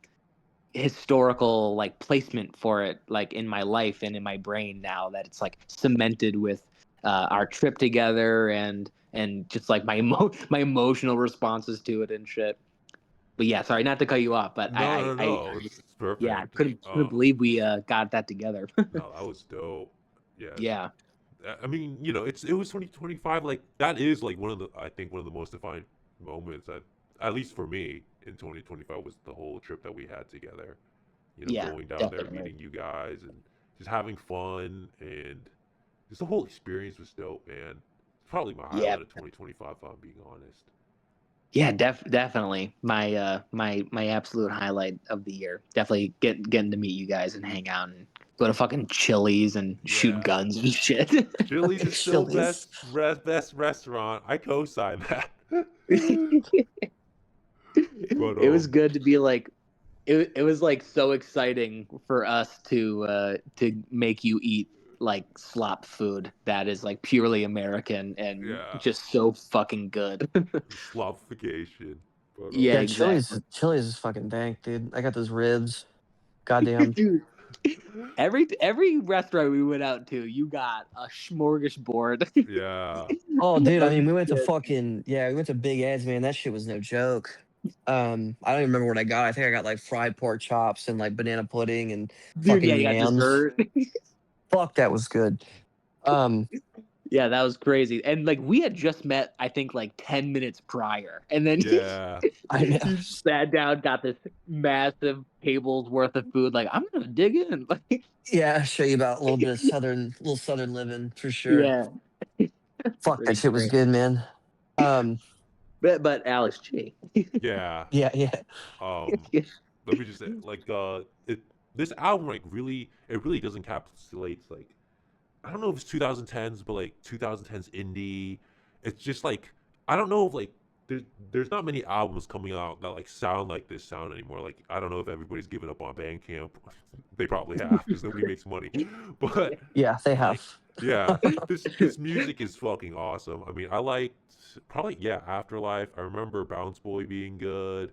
historical like placement for it, like in my life and in my brain now that it's like cemented with our trip together and just like my emotional responses to it and shit. But yeah, sorry not to cut you off, but No, no, I no. It's yeah, I perfect. couldn't believe we got that together. No, that was dope. Yes. Yeah, I mean, it was 2025. Like that is like I think one of the most defining moments at least for me in 2025 was the whole trip that we had together. yeah, Going down there, definitely. meeting you guys, and just having fun, and just the whole experience was dope, man. It's probably my Yeah, highlight of 2025, if I'm being honest. yeah, definitely my absolute highlight of the year. Definitely getting to meet you guys and hang out and go to fucking Chili's and shoot Yeah, guns and shit. Chili's is still Chili's. best restaurant. I co-sign that. But It was good to be like it was like so exciting for us to make you eat like slop food that is like purely American and yeah, just so fucking good. slopification. But Yeah, Yeah, Chili's exactly. Chili's is fucking dank, dude. I got those ribs. Goddamn. Dude, every restaurant we went out to, you got a smorgasbord yeah, Oh, dude, I of mean, we went to shit. we went to Big Ed's, man. That shit was no joke. I don't even remember what I got. I think I got like fried pork chops and like banana pudding and Dude, yeah, fucking you got yams. dessert. Fuck, that was good. Um, Yeah, that was crazy. And like we had just met, I think like 10 minutes prior. And then yeah. I know. you sat down, got this massive table's worth of food. Like, I'm gonna dig in. Like, Yeah, I'll show you about a little bit of little southern living for sure. yeah. Fuck, that Great, shit was great. good, man. Um, But Alex G. Yeah. yeah, yeah. Um, Let me just say, like, this album, like, it really does encapsulate, like, I don't know if it's 2010s, but like 2010s indie. It's just like I don't know if like there's not many albums coming out that like sound like this sound anymore. Like I don't know if everybody's given up on Bandcamp. They probably have because nobody makes money. But Yeah, they like, have. yeah, this music is fucking awesome. I mean, I liked probably Afterlife. I remember Bounce Boy being good,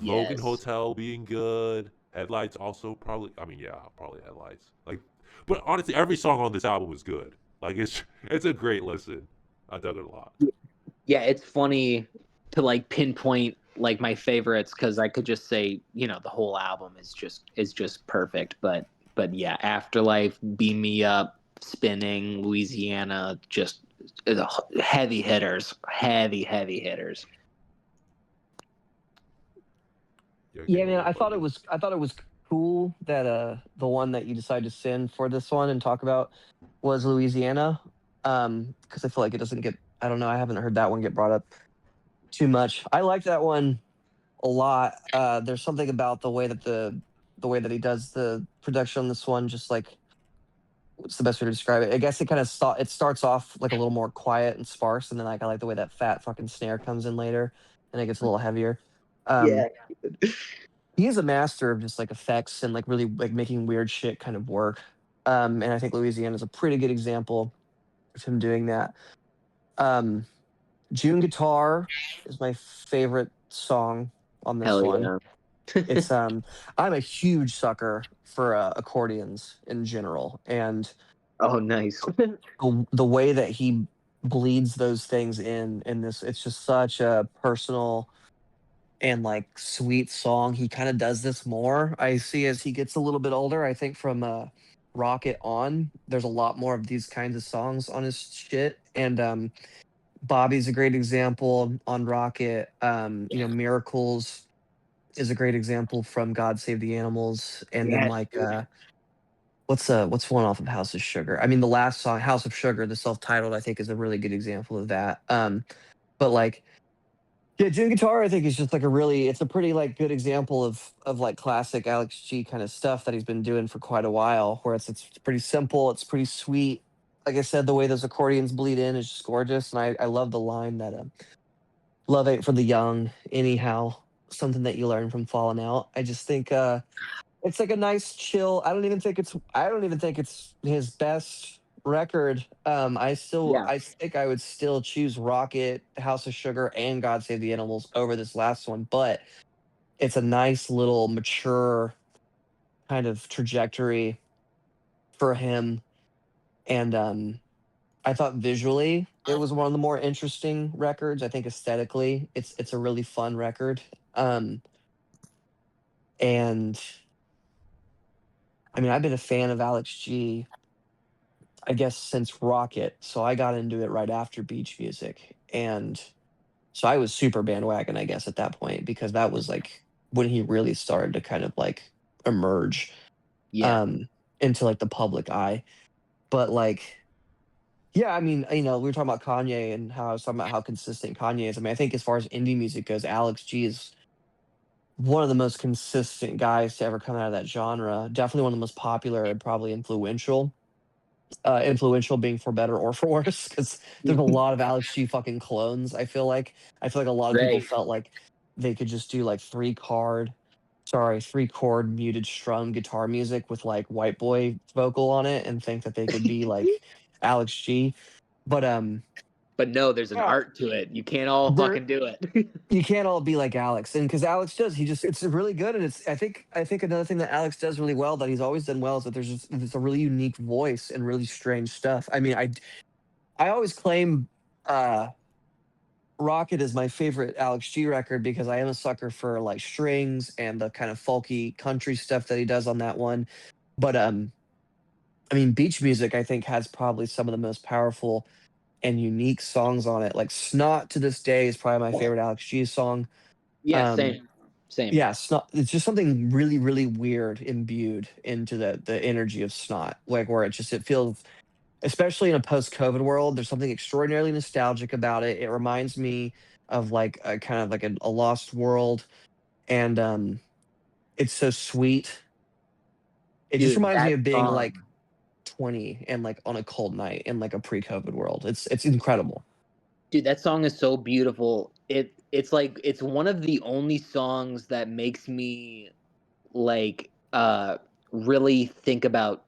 Logan Yes. Hotel being good. Headlights also probably. I mean, yeah, probably Headlights. Like, but honestly, every song on this album is good. Like, it's a great listen. I dug it a lot. Yeah, it's funny to like pinpoint like my favorites because I could just say, the whole album is just perfect. But yeah, Afterlife, Beam Me Up, Spinning, Louisiana, just heavy hitters. Heavy hitters. Yeah, Yeah, man. Kalob, what about you? I thought it was cool that the one that you decided to send for this one and talk about was Louisiana. Because I feel like it doesn't get. I don't know. I haven't heard that one get brought up too much. I like that one a lot. There's something about the way that he does the production on this one, just like what's the best way to describe it? I guess it starts off like a little more quiet and sparse, and then like I like the way that fat fucking snare comes in later, and it gets a little heavier. Yeah. Um, he is a master of just like effects and like really like making weird shit kind of work. And I think Louisiana is a pretty good example of him doing that. Um, June Guitar is my favorite song on this Hell one. yeah. It's I'm a huge sucker for accordions in general, and Oh, nice. the way that he bleeds those things in this, it's just such a personal and like sweet song. He kind of does this more. I see as he gets a little bit older. I think from Rocket on, there's a lot more of these kinds of songs on his shit, and Bobby's a great example on Rocket. Miracles is a great example from God Save the Animals, and then Yes, like dude. what's one off of House of Sugar? I mean, the last song, House of Sugar, the self-titled, I think is a really good example of that. But like, yeah, June Guitar, I think is just like it's a pretty like good example of like classic Alex G kind of stuff that he's been doing for quite a while, where it's pretty simple, it's pretty sweet. Like I said, the way those accordions bleed in is just gorgeous, and I love the line that "Love ain't for the young, anyhow." Something that you learn from falling out. I just think it's like a nice chill. I don't even think it's his best record. Yeah. I think I would still choose Rocket, House of Sugar, and God Save the Animals over this last one, but it's a nice little mature kind of trajectory for him. And I thought visually it was one of the more interesting records. I think aesthetically it's a really fun record. Um and I mean I've been a fan of Alex G, I guess, since Rocket. So I got into it right after Beach Music. And so I was super bandwagon, I guess, at that point, because that was like when he really started to kind of like emerge Yeah. um into like the public eye. But like, yeah, I mean, we were talking about Kanye and how I was talking about how consistent Kanye is. I mean, I think as far as indie music goes, Alex G is one of the most consistent guys to ever come out of that genre. Definitely one of the most popular and probably influential. Influential being for better or for worse, because there's a lot of Alex G fucking clones. I feel like a lot of people Right. felt like they could just do like three chord muted strum guitar music with like white boy vocal on it and think that they could be like Alex G. But But no, there's an yeah, art to it. You can't all there fucking do it. you can't all be like Alex, and because Alex does, it's really good, and I think another thing that Alex does really well that he's always done well is that there's a really unique voice and really strange stuff. I mean, I always claim uh Rocket is my favorite Alex G record because I am a sucker for like strings and the kind of folky country stuff that he does on that one. But I mean, Beach Music I think has probably some of the most powerful and unique songs on it. Like Snot to this day is probably my favorite Alex G song. Yeah, Um same. Same. yeah, Snot, it's just something really really weird imbued into the energy of Snot, like where it feels, especially in a post-COVID world, there's something extraordinarily nostalgic about it. It reminds me of like a kind of like a lost world, and it's so sweet. It just Dude, reminds me that of being song. like 20 and like on a cold night in like a pre-COVID world. It's incredible. Dude, that song is so beautiful. It's like it's one of the only songs that makes me like really think about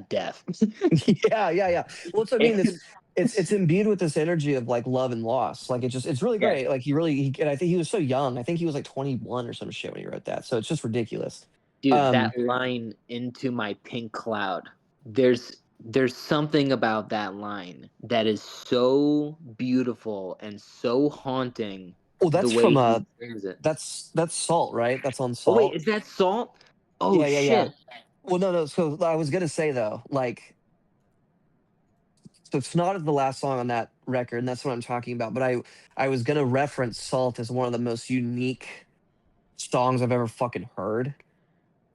death. Yeah, yeah, yeah. Well, it's I mean, And it's imbued with this energy of like love and loss. Like it's really yes, great. Like and I think he was so young. I think he was like 21 or some shit when he wrote that. So it's just ridiculous. dude, Um that line into my pink cloud. There's something about that line that is so beautiful and so haunting well, the that's way from he sings it. that's Salt, right? That's on Oh wait, Salt. is that Salt? Oh Yeah, yeah, yeah. shit. Well, no, no. So I was gonna say though, like, so Snot is the last song on that record, and that's what I'm talking about. But I was gonna reference Salt as one of the most unique songs I've ever fucking heard,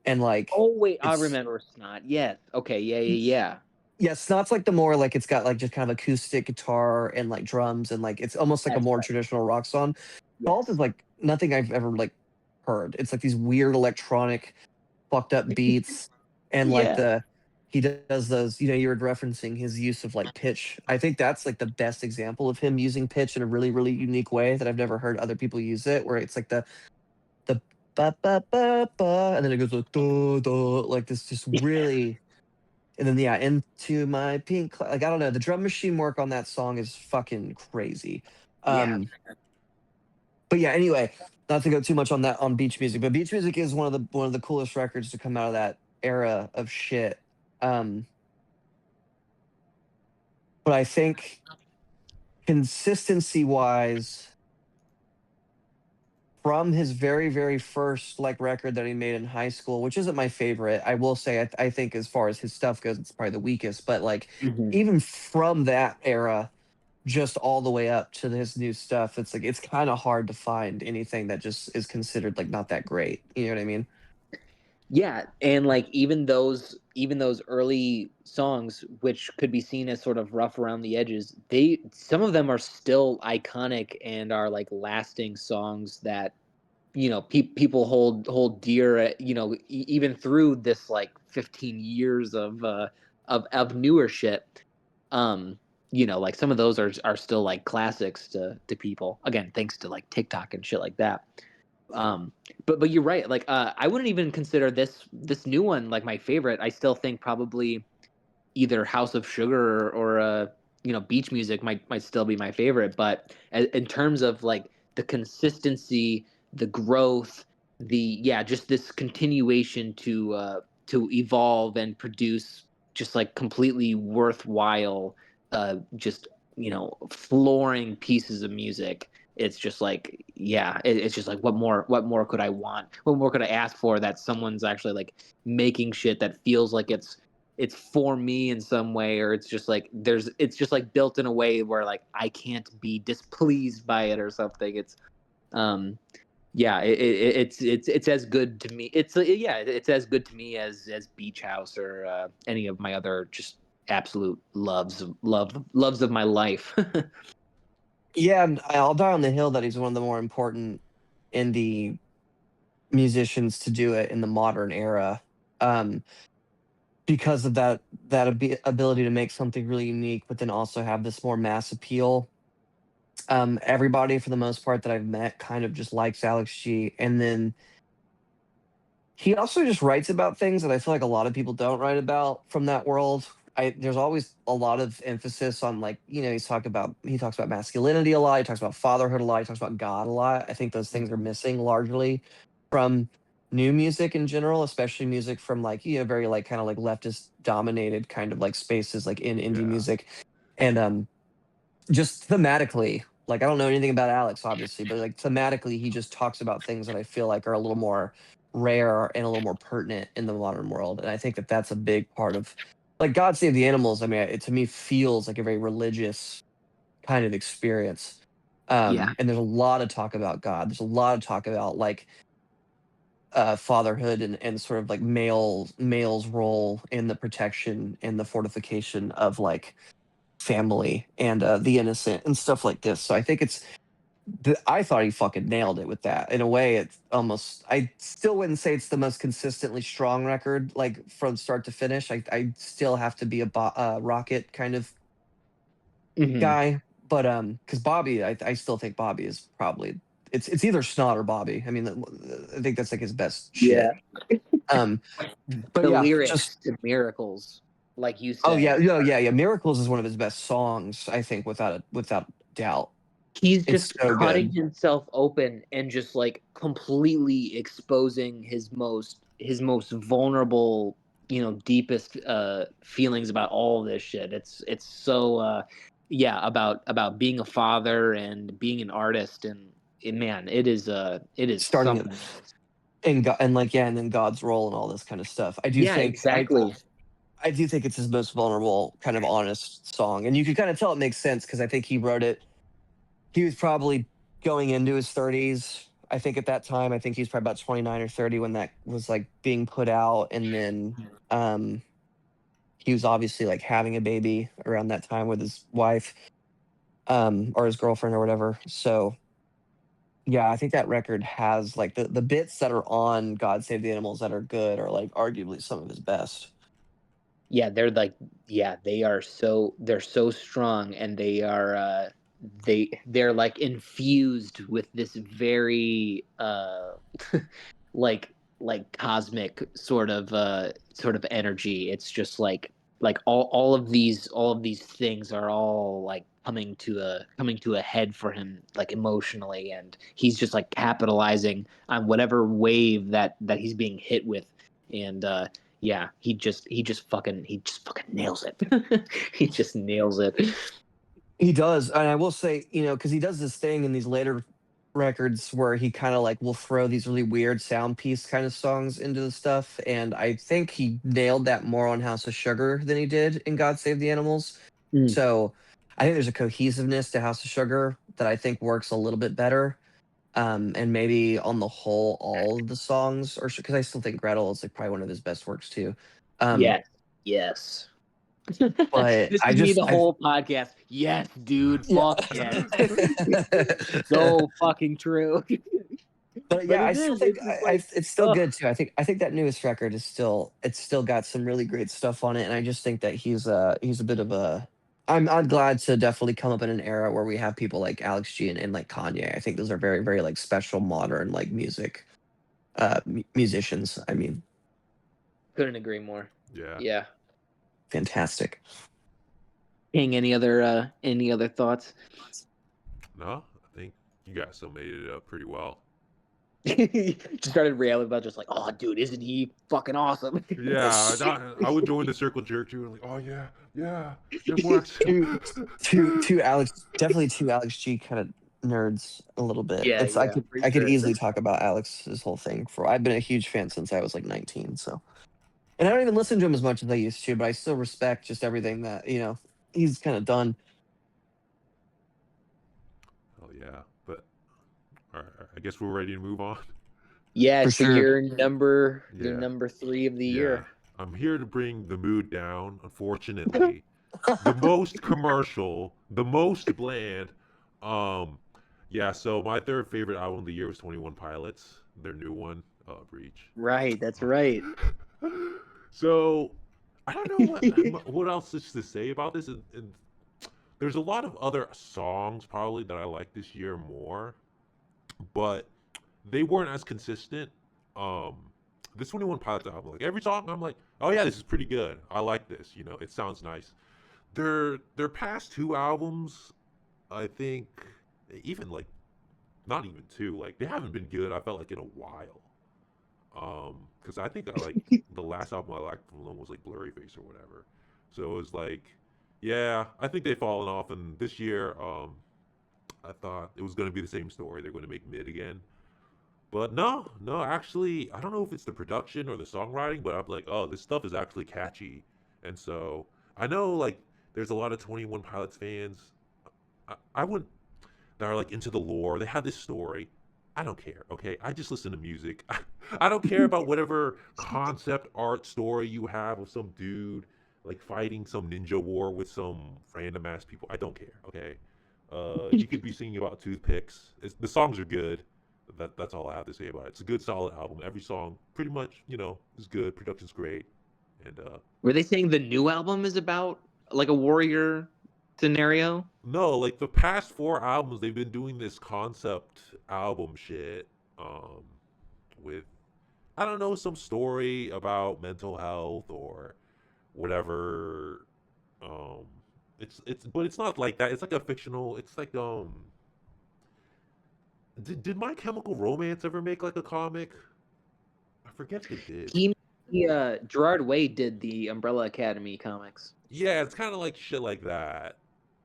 and like, Oh wait, I it's remember Snot. Yes. Okay, yeah, yeah, yeah. yeah, Snot's like the more like it's got like just kind of acoustic guitar and like drums, and like it's almost like a That's more right. traditional rock song. Salt is Yes. like nothing I've ever like heard. It's like these weird electronic fucked up beats, and like Yeah. he does those, you were referencing his use of like pitch. I think that's like the best example of him using pitch in a really really unique way that I've never heard other people use it, where it's like the ba ba ba ba, and then it goes like duh, duh, like this just really, and then yeah, into my like I don't know, the drum machine work on that song is fucking crazy. Yeah. um but yeah, anyway, not to go too much on that on Beach Music, but Beach Music is one of the coolest records to come out of that era of shit. Um, but I think consistency wise, from his very very first like record that he made in high school, which isn't my favorite, I will say, I think as far as his stuff goes, it's probably the weakest. But like Mhm. even from that era, just all the way up to his new stuff, it's like it's kind of hard to find anything that just is considered like not that great. You know what I mean? Yeah, and like even those early songs, which could be seen as sort of rough around the edges, they some of them are still iconic and are like lasting songs that people hold dear, even through this like 15 years of newer shit. um like some of those are still like classics to people, again thanks to like TikTok and shit like that. um but you're right, like I wouldn't even consider this new one like my favorite. I still think probably either House of Sugar or beach music might still be my favorite. But in terms of like the consistency, the growth, just this continuation to evolve and produce just like completely worthwhile, just flooring pieces of music. It's just like, it's just like, what more could I want? What more could I ask for that someone's actually like making shit that feels like it's for me in some way, or it's just like it's just like built in a way where like I can't be displeased by it or something. It's um it's as good to me. It's as good to me as Beach House or any of my other just absolute loves of my life. Yeah, and I'll die on the hill that he's one of the more important indie musicians to do it in the modern era, um, because of that ability to make something really unique, but then also have this more mass appeal. Everybody, for the most part, that I've met kind of just likes Alex G, and then he also just writes about things that I feel like a lot of people don't write about from that world. There's always a lot of emphasis on, like, he talks about masculinity a lot, he talks about fatherhood a lot, he talks about God a lot. I think those things are missing largely from new music in general, especially music from like, very like kind of like leftist dominated kind of like spaces like in indie Yeah. music. And just thematically, like, I don't know anything about Alex, obviously, but like thematically, he just talks about things that I feel like are a little more rare and a little more pertinent in the modern world. And I think that that's a big part of, like, God Save the Animals. I mean, it to me feels like a very religious kind of experience. Yeah. And there's a lot of talk about God. There's a lot of talk about like fatherhood and sort of like male's role in the protection and the fortification of like family and the innocent and stuff like this. So I think I thought he fucking nailed it with that. In a way, it's almost. I still wouldn't say it's the most consistently strong record, like from start to finish. I still have to be a Rocket kind of Hmm. guy, but because Bobby, I still think Bobby is probably it's either Snot or Bobby. I mean, I think that's like his best Yeah. shit. Um, but The yeah, lyrics just to Miracles, like you oh yeah, said, yeah. Miracles is one of his best songs, I think, without doubt. he's It's just so cutting good. himself open and just like completely exposing his most vulnerable, deepest feelings about all this shit. It's so about being a father and being an artist, and man, it is Starting it something else. and God, and like and then God's role and all this kind of stuff. Yeah, exactly. I do think it's his most vulnerable, kind of honest song, and you can kind of tell it makes sense because I think he wrote it. He was probably going into his 30s. I think at that time, I think he was probably about 29 or 30 when that was like being put out, and then um, he was obviously like having a baby around that time with his wife, or his girlfriend or whatever. So yeah, I think that record has like the bits that are on God Save the Animals that are good are like arguably some of his best. Yeah, they're like, they're so strong, and they're like infused with this very like cosmic sort of energy. It's just like all of these things are all like coming to a head for him, like emotionally, and he's just like capitalizing on whatever wave that he's being hit with. And yeah, he just fucking nails it. He just nails it. He does, and I will say, because he does this thing in these later records where he kind of like will throw these really weird sound piece kind of songs into the stuff, and I think he nailed that more on House of Sugar than he did in God Save the Animals. Mm, So I think there's a cohesiveness to House of Sugar that I think works a little bit better. And maybe on the whole, all of the songs, or because I still think Gretel is like probably one of his best works too. Um, yes, yes. but This I could be just the I whole podcast. Yes, dude. yeah. Fuck yes. So fucking true. But But yeah, I it still is. think It's just I like, it's still ugh. good too. I think that newest record is it's still got some really great stuff on it, and I just think that he's a bit of a. I'm glad to definitely come up in an era where we have people like Alex G and like Kanye. I think those are very very like special modern like musicians. I mean, Couldn't agree more. Yeah. Yeah. fantastic. King, any other thoughts? No, I think you guys still made it up pretty well. Just started railing about just like, oh, dude, isn't he fucking awesome? Yeah, I would join the circle jerk too. Like, oh yeah, yeah, yeah, Max. two two Alex G kind of nerds a little bit. Yeah, It's I yeah, could for I could sure. easily talk about Alex's whole thing for I've been a huge fan since I was like 19, so and I don't even listen to him as much as I used to, but I still respect just everything that, he's kind of done. Oh yeah, but all right, I guess we're ready to move on. Yeah, For so sure. you're Yeah, number 3 of the yeah. year. I'm here to bring the mood down. Unfortunately, the most commercial, the most bland. Um, yeah. So my third favorite album of the year was 21 Pilots, their new one, Breach. Right, that's right. So I don't know what else is to say about this. And there's a lot of other songs probably that I like this year more, but they weren't as consistent. Um, this 21 Pilots album, like every song, I'm like, oh yeah, this is pretty good. I like this. It sounds nice. Their past two albums, I think, even like not even two, like they haven't been good. I felt like in a while. Because I think I like the last album I liked from them was like Blurry Face or whatever. So it was like, yeah, I think they've fallen off. And this year, I thought it was going to be the same story. They're going to make mid again. But no, no, actually, I don't know if it's the production or the songwriting, but I'm like, oh, this stuff is actually catchy. And so I know like there's a lot of 21 Pilots fans. I wouldn't that are like into the lore. They have this story. I don't care, okay? I just listen to music. I don't care about whatever concept art story you have of some dude like fighting some ninja war with some random ass people. I don't care, okay? He could be singing about toothpicks. The songs are good. That's all I have to say about it. It's a good, solid album. Every song, pretty much, is good. Production's great, and Were they saying the new album is about like a warrior scenario? no, like the past four albums, they've been doing this concept album shit, um, with I don't know some story about mental health or whatever. Um, but it's not like that. It's like a fictional. It's like did My Chemical Romance ever make like a comic? I forget if they did. Gerard Way did the Umbrella Academy comics. Yeah, it's kind of like shit like that.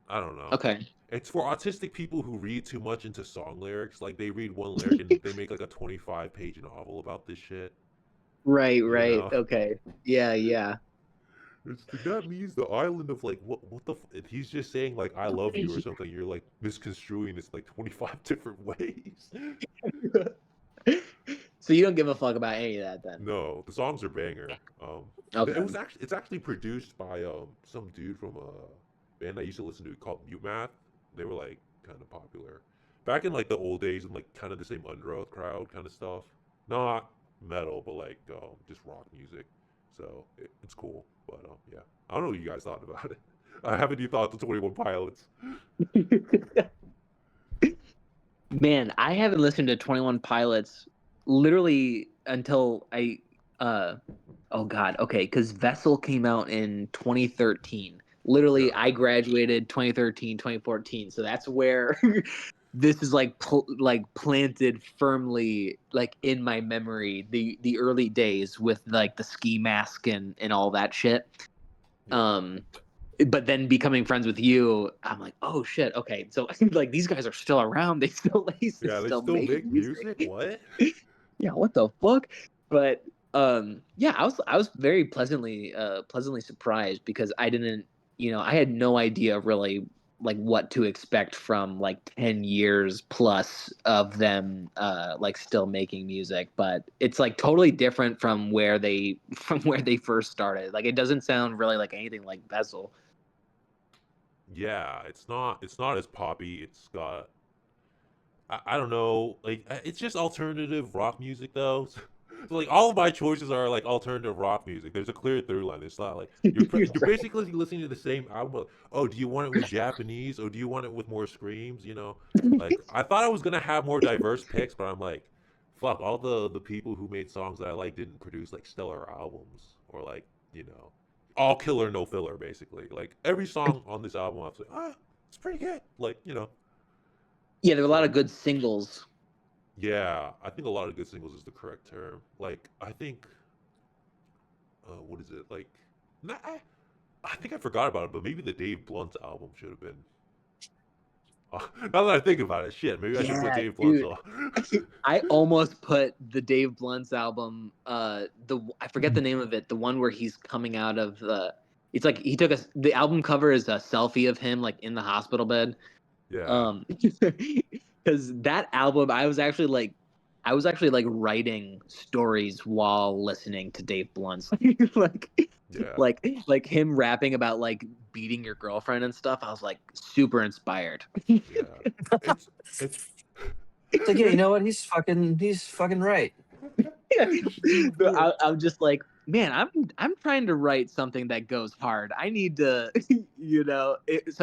I don't know. Okay. It's for autistic people who read too much into song lyrics. Like they read one lyric and they make like a 25-page novel about this shit. Right, You right. know, Okay. Yeah, yeah. it's like, that means the island of like what the he's just saying like I love you or something. You're like misconstruing this like 25 different ways. So you don't give a fuck about any of that then? No, the songs are banger. Okay. It's actually produced by some dude from a band I used to listen to called Mute Math. They were like kind of popular back in like the old days and like kind of the same Underoath crowd kind of stuff. Not metal, but like just rock music. So it's cool. But yeah, I don't know what you guys thought about it. I haven't even thought the 21 Pilots. Man, I haven't listened to 21 Pilots literally until oh god, okay, because Vessel came out in 2013. Literally, Yeah, I graduated 2013, 2014. So that's where this is like like planted firmly like in my memory, the early days with like the ski mask and all that shit. yeah, Um but then becoming friends with you, I'm like, oh shit, okay. So like these guys are still around. They yeah. They still still make make music. music. What? Yeah, what the fuck? But yeah, I was very pleasantly surprised because I didn't, I had no idea really like what to expect from like 10 years plus of them like still making music, but it's like totally different from where they from where they first started. Like it doesn't sound really like anything like Vessel. Yeah, it's not as poppy. It's got I don't know, like it's just alternative rock music though. So, like all of my choices are like alternative rock music. There's a clear through line. It's not like you're Right. basically listening to the same album. But, oh, do you want it with Japanese or do you want it with more screams? Like I thought I was gonna have more diverse picks, but I'm like, fuck, all the people who made songs that I like didn't produce like stellar albums or like all killer, no filler, basically. Like every song on this album, I was like, it's pretty good. Like, you know. Yeah, there were a lot of So good singles. yeah, I think a lot of good singles is the correct term. Like, I think, what is it? Like, nah, I think I forgot about it, but maybe the Dave Blunt's album should have been. Now that I think about it, shit, maybe I should put Yeah, Dave Blunt's dude. on. I almost put the Dave Blunt's album, I forget the name of it, the one where he's coming out of the. It's like he took the album cover is a selfie of him like in the hospital bed. Yeah, Because that album, I was actually like writing stories while listening to Dave Blunt's like yeah, like him rapping about like beating your girlfriend and stuff. I was like super inspired. yeah. It's it's It's like, yeah, you know what? He's fucking right. I'm just like, man, I'm trying to write something that goes hard. I need to, so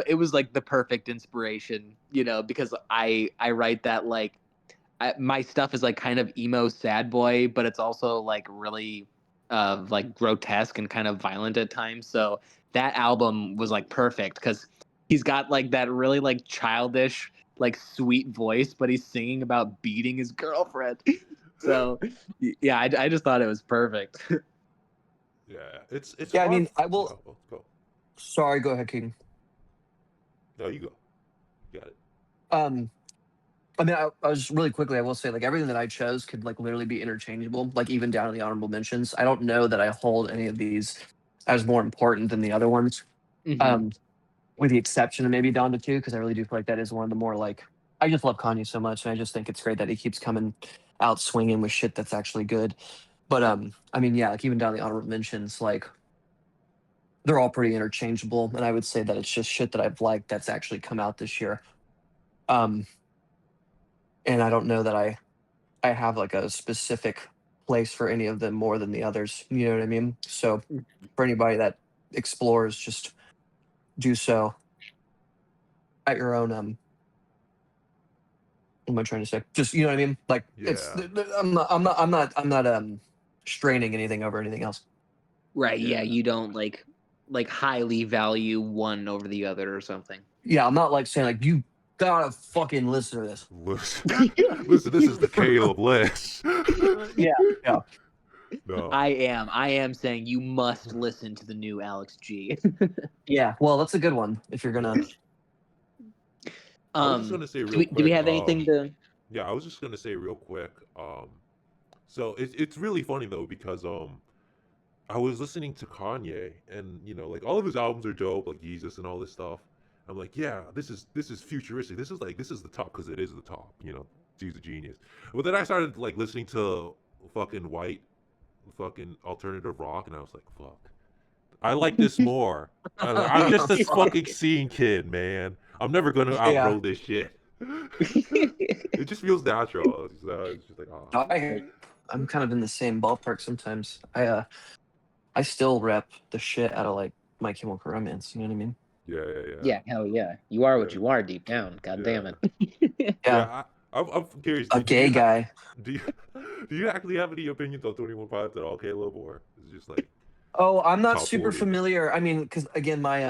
it was like the perfect inspiration, because I write that like my stuff is like kind of emo sad boy, but it's also like really like grotesque and kind of violent at times. So that album was like perfect because he's got like that really like childish like sweet voice, but he's singing about beating his girlfriend. So yeah, I just thought it was perfect. yeah. It's Yeah, I hard. mean, I will. No, go. Sorry, go ahead, King. No, you go. You got it. Um, I mean, I was really quickly. I will say, like everything that I chose could like literally be interchangeable, like even down to the honorable mentions. I don't know that I hold any of these as more important than the other ones. Mhm. Um, with the exception of maybe Donda 2, because I really do feel like that is one of the more like I just love Kanye so much, and I just think it's great that he keeps coming out swinging with shit that's actually good. But I mean, yeah, like even down the honorable mentions, like they're all pretty interchangeable, and I would say that it's just shit that I've liked that's actually come out this year. Um, and I don't know that I have like a specific place for any of them more than the others. You know what I mean? So for anybody that explores, just do so at your own what am I trying to say? Just you know what I mean? Like it's Yeah, I'm not straining anything over anything else. Right, yeah, yeah. you don't like highly value one over the other or something. Yeah, I'm not like saying like you gotta fucking listen to this. Listen, listen. This is the Caleb list. Yeah, yeah, No. I am saying you must listen to the new Alex G. yeah. Well, that's a good one if you're gonna. I was just gonna say Do real we quick. have anything to? Yeah, I was just gonna say real quick. So it's really funny though because I was listening to Kanye and like all of his albums are dope, like Jesus and all this stuff. I'm like, yeah, this is futuristic. This is the top because it is the top. He's a genius. But then I started like listening to fucking white, fucking alternative rock, and I was like, fuck, I like this more. I'm just this fucking scene kid, man. I'm never gonna Yeah, outgrow this shit. It just feels natural. It's just like, oh, I hear you. I'm kind of in the same ballpark sometimes. I still rep the shit out of like My Chemical Romance. You know what I mean? yeah, yeah, yeah, Yeah, hell yeah. You are what yeah, you are deep down. God damn yeah, it. Yeah, yeah. I'm curious. a Do gay you guy. do you do you actually have any opinions on 21 Pilots at all, Caleb, or is it just like Oh, I'm not top super 40? familiar. I mean, because again, my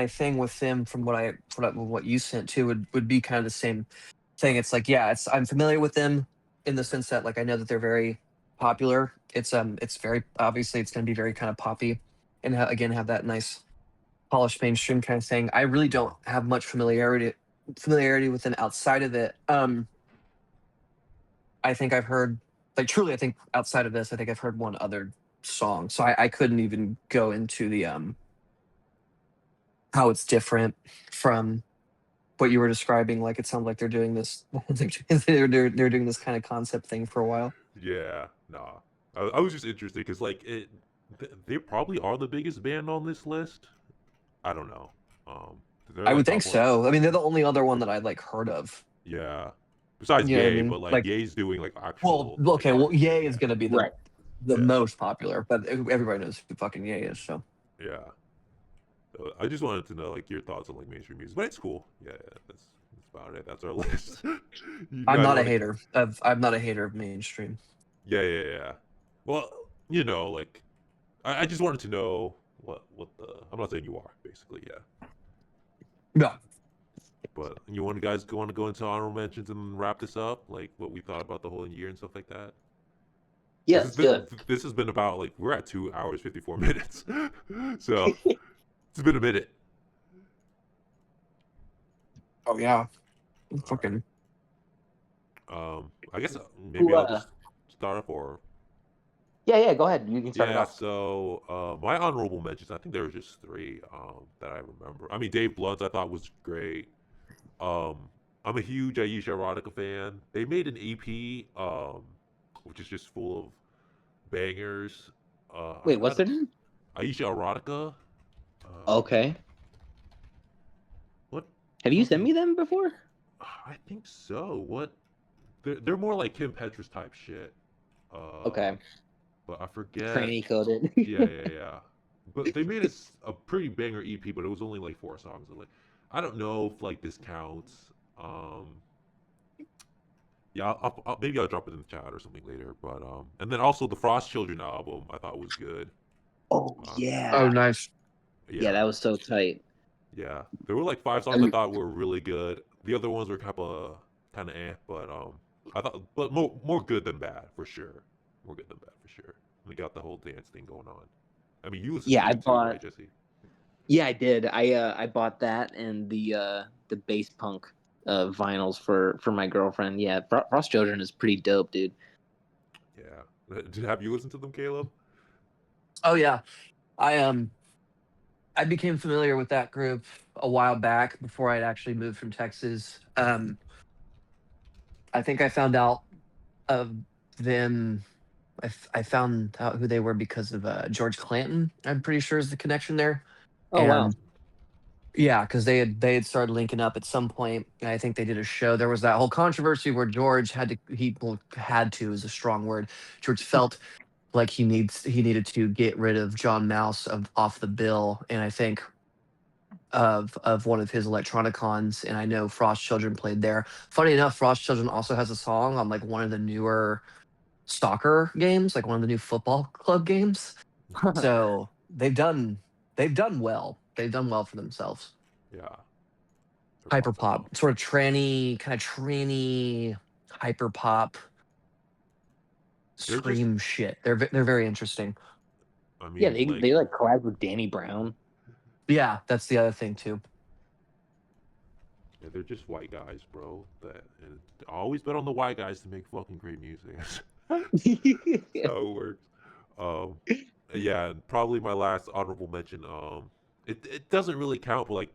thing with them from what you sent to would be kind of the same thing. It's like, yeah, I'm familiar with them in the sense that like I know that they're very popular. It's very obviously it's going to be very kind of poppy, and again have that nice polished mainstream kind of thing. I really don't have much familiarity with them outside of it. I think I've heard like truly. I think outside of this, I think I've heard one other song, so I couldn't even go into the how it's different from what you were describing. Like it sounds like they're doing this. They're doing this kind of concept thing for a while. Yeah, nah. I was just interested because like they probably are the biggest band on this list. I don't know. They're I like would think top one. so. I mean, they're the only other one that I'd like heard of. Yeah. Besides You know what I Ye, mean? but like Like, Ye's doing like well, actual like okay, well, Ye is going to be Right. the yeah, most popular, but everybody knows who fucking Ye is. So yeah. So I just wanted to know like your thoughts on like mainstream music, but it's cool. Yeah, yeah, that's about it. That's our list. You I'm guys not a want to? hater of I'm not a hater of mainstream. Yeah, yeah, yeah. Well, like I just wanted to know what the. I'm not saying you are, basically, yeah. No. But you guys want to go into honorable mentions and wrap this up, like what we thought about the whole year and stuff like that. Yeah, This let's do it. this has been about like we're at 2 hours 54 minutes, so it's been a minute. Oh yeah. All Fucking. right. I guess maybe Who, I'll just start off or yeah, go ahead. You can start it yeah. off. So my honorable mentions, I think there were just three that I remember. I mean, Dave Blunt's I thought was great. Um, I'm a huge Aisha Erotica fan. They made an EP, which is just full of bangers. Wait, I what's don't, their name? Aisha Erotica. Okay. What Have you sent fucking? me them before? I think so. What? They're more like Kim Petras type shit. Uh, Okay. but I forget. Tranny coded. Yeah. But they made a pretty banger EP, but it was only like 4 songs. Like, I don't know if like this counts. Um, yeah, maybe I'll drop it in the chat or something later. But and then also the Frost Children album I thought was good. Oh Uh, Oh, yeah. nice. Yeah, yeah, that was so tight. yeah. There were like 5 songs I Um, thought were really good. The other ones were kind of but I thought, but more good than bad for sure. More good than bad for sure. We got the whole dance thing going on. I mean, you listened yeah, to I it too, bought. right, Jesse? Yeah, I did. I bought that and the bass punk vinyls for my girlfriend. Yeah, Frost Children is pretty dope, dude. Yeah. Did have you listen to them, Caleb? Oh yeah. I became familiar with that group a while back before I'd actually moved from Texas. I think I found out of them. I found out who they were because of George Clanton. I'm pretty sure is the connection there. Oh wow. And yeah, because they had started linking up at some point. And I think they did a show. There was that whole controversy where George had to is a strong word. George felt like he needed to get rid of John Mouse off the bill, and I think of one of his electronicons, and I know Frost Children played there. Funny enough, Frost Children also has a song on like one of the newer soccer games, like one of the new football club games. So they've done well. They've done well for themselves. Yeah. They're Hyper awesome pop, though. sort of tranny hyper pop They're just scream shit. They're very interesting. I Yeah, mean, they like collabed with Danny Brown. Yeah, that's the other thing too. yeah, they're just white guys, bro. That and I always bet on the white guys to make fucking great music. That's how it works. Um, yeah, and probably my last honorable mention. It doesn't really count, but like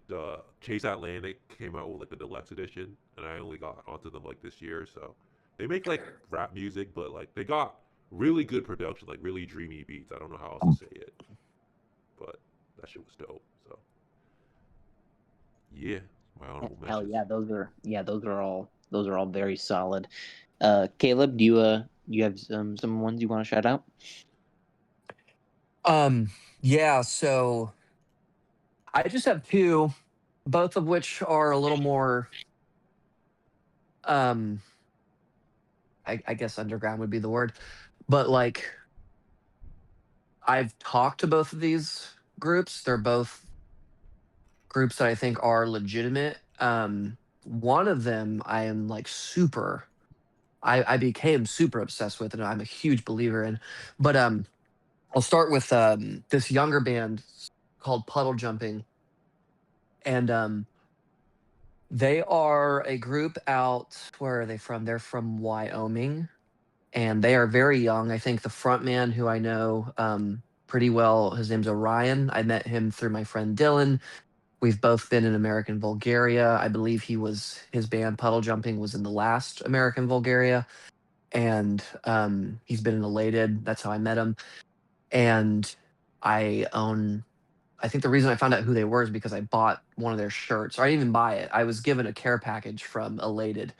Chase Atlantic came out with like the deluxe edition, and I only got onto them like this year. So they make like rap music, but like they got really good production, like really dreamy beats. I don't know how else to say it, but that shit was dope. So yeah, my honorable Hell mentions. yeah, those are all very solid. Caleb, do you have some ones you want to shout out? Yeah, so I just have two, both of which are a little more um I guess underground would be the word. But like I've talked to both of these groups. They're both groups that I think are legitimate. One of them I am like I became super obsessed with and I'm a huge believer in. But I'll start with this younger band called Puddle Jumping. And they are a group out, where are they from? They're from Wyoming, and they are very young. I think the front man, who I know pretty well, his name's Orion. I met him through my friend Dylan. We've both been in American Bulgaria. I believe his band Puddle Jumping was in the last American Bulgaria, and he's been in Elated. That's how I met him. And I own I think the reason I found out who they were is because I bought one of their shirts. Or I didn't even buy it. I was given a care package from Elated,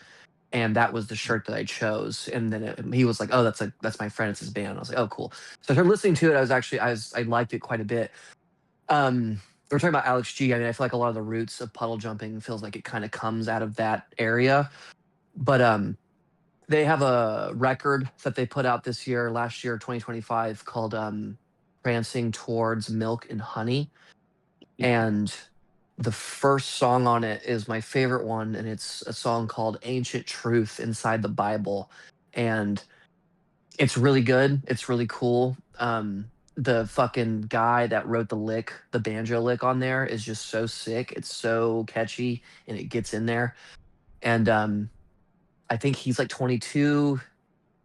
and that was the shirt that I chose. And then he was like, "Oh, that's my friend. It's his band." I was like, "Oh, cool." So I started listening to it. I liked it quite a bit. We're talking about Alex G. I mean, I feel like a lot of the roots of Puddle Jumping feels like it kind of comes out of that area. But they have a record that they put out last year, 2025, called prancing towards milk and honey. And the first song on it is my favorite one, and it's a song called Ancient Truth Inside the Bible. And it's really good. It's really cool. The fucking guy that wrote the banjo lick on there is just so sick. It's so catchy and it gets in there. And I think he's like 22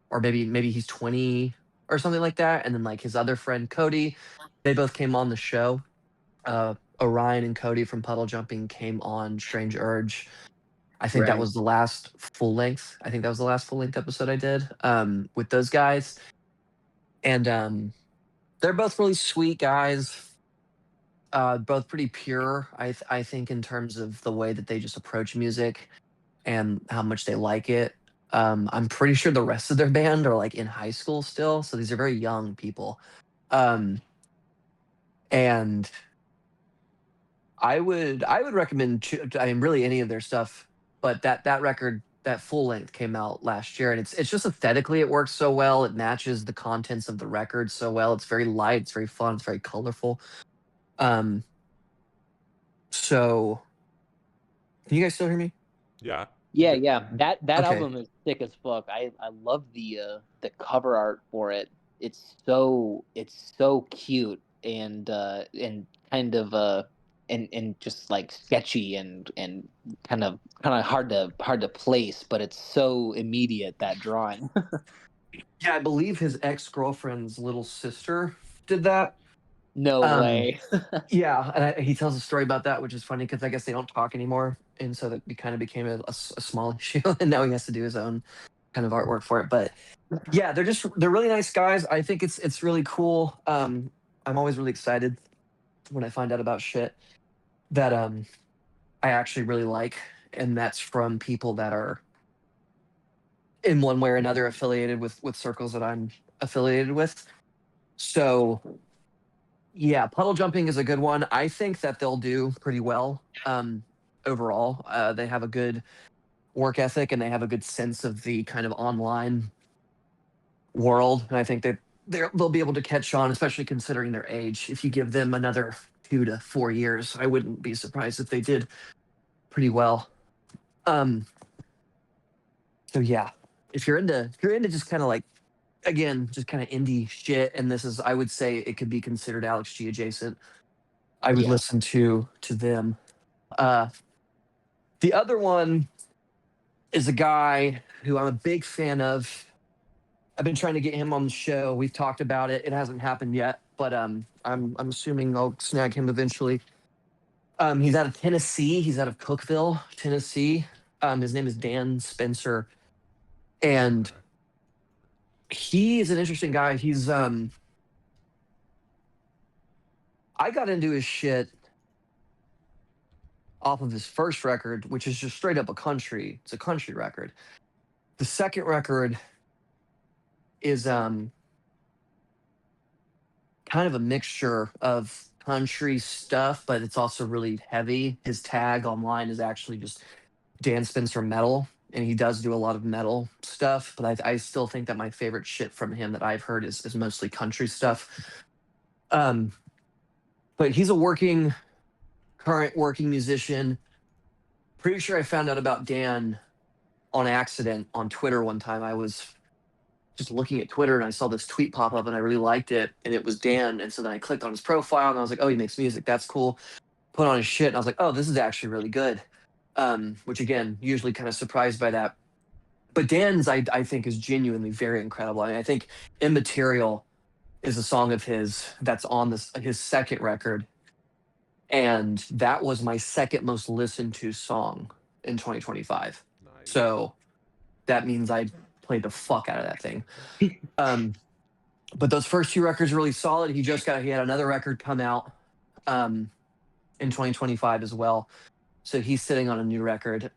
or maybe he's 20 or something like that. And then like his other friend Cody, they both came on the show. Orion and Cody from Puddle Jumping came on Strange Urge. I think that Right. was the last full length. I think that was the last full length episode I did with those guys. And they're both really sweet guys. Both pretty pure, I think, in terms of the way that they just approach music and how much they like it. I'm pretty sure the rest of their band are like in high school still, so these are very young people. And I would recommend I mean really any of their stuff, but that record, that full length came out last year, and it's just aesthetically it works so well. It matches the contents of the record so well. It's very light, it's very fun, it's very colorful. Um so can you guys still hear me? Yeah. Yeah, yeah. That Okay. album is sick as fuck. I love the cover art for it. It's so cute and kind of and just like sketchy and kind of hard to place, but it's so immediate, that drawing. Yeah, I believe his ex-girlfriend's little sister did that. No Um way. yeah, and he tells a story about that, which is funny because I guess they don't talk anymore, and so that kind of became a small issue, and now he has to do his own kind of artwork for it. But yeah, they're really nice guys. I think it's really cool. I'm always really excited when I find out about shit that I actually really like, and that's from people that are in one way or another affiliated with circles that I'm affiliated with. So yeah, puddle jumping is a good one. I think that they'll do pretty well overall. They have a good work ethic and they have a good sense of the kind of online world, and I think that they'll be able to catch on, especially considering their age. If you give them another 2 to 4 years, I wouldn't be surprised if they did pretty well. Um, so yeah, if you're into just kind of like, again, just kind of indie shit, and this is, I would say it could be considered Alex G adjacent. I would Yeah. listen to them. Uh, the other one is a guy who I'm a big fan of. I've been trying to get him on the show. We've talked about it. It hasn't happened yet, but I'm assuming I'll snag him eventually. He's out of Tennessee. He's out of Cookeville, Tennessee. His name is Dan Spencer, and Okay. he is an interesting guy. I got into his shit off of his first record, which is just straight up a country. It's a country record. The second record is kind of a mixture of country stuff, but it's also really heavy. His tag online is actually just Dan Spencer Metal, and he does do a lot of metal stuff. But I still think that my favorite shit from him that I've heard is mostly country stuff. Um, but he's a current working musician. Pretty sure I found out about Dan on accident on Twitter one time. I was just looking at Twitter and I saw this tweet pop up and I really liked it, and it was Dan. And so then I clicked on his profile and I was like, oh, he makes music. That's cool. Put on his shit and I was like, oh, this is actually really good. Which again, usually kind of surprised by that. But Dan's, I think, is genuinely very incredible. I mean, I think Immaterial is a song of his that's on his second record, and that was my second most listened to song in 2025. Nice. So that means I played the fuck out of that thing. Um, but those first two records are really solid. He had another record come out in 2025 as well. So he's sitting on a new record.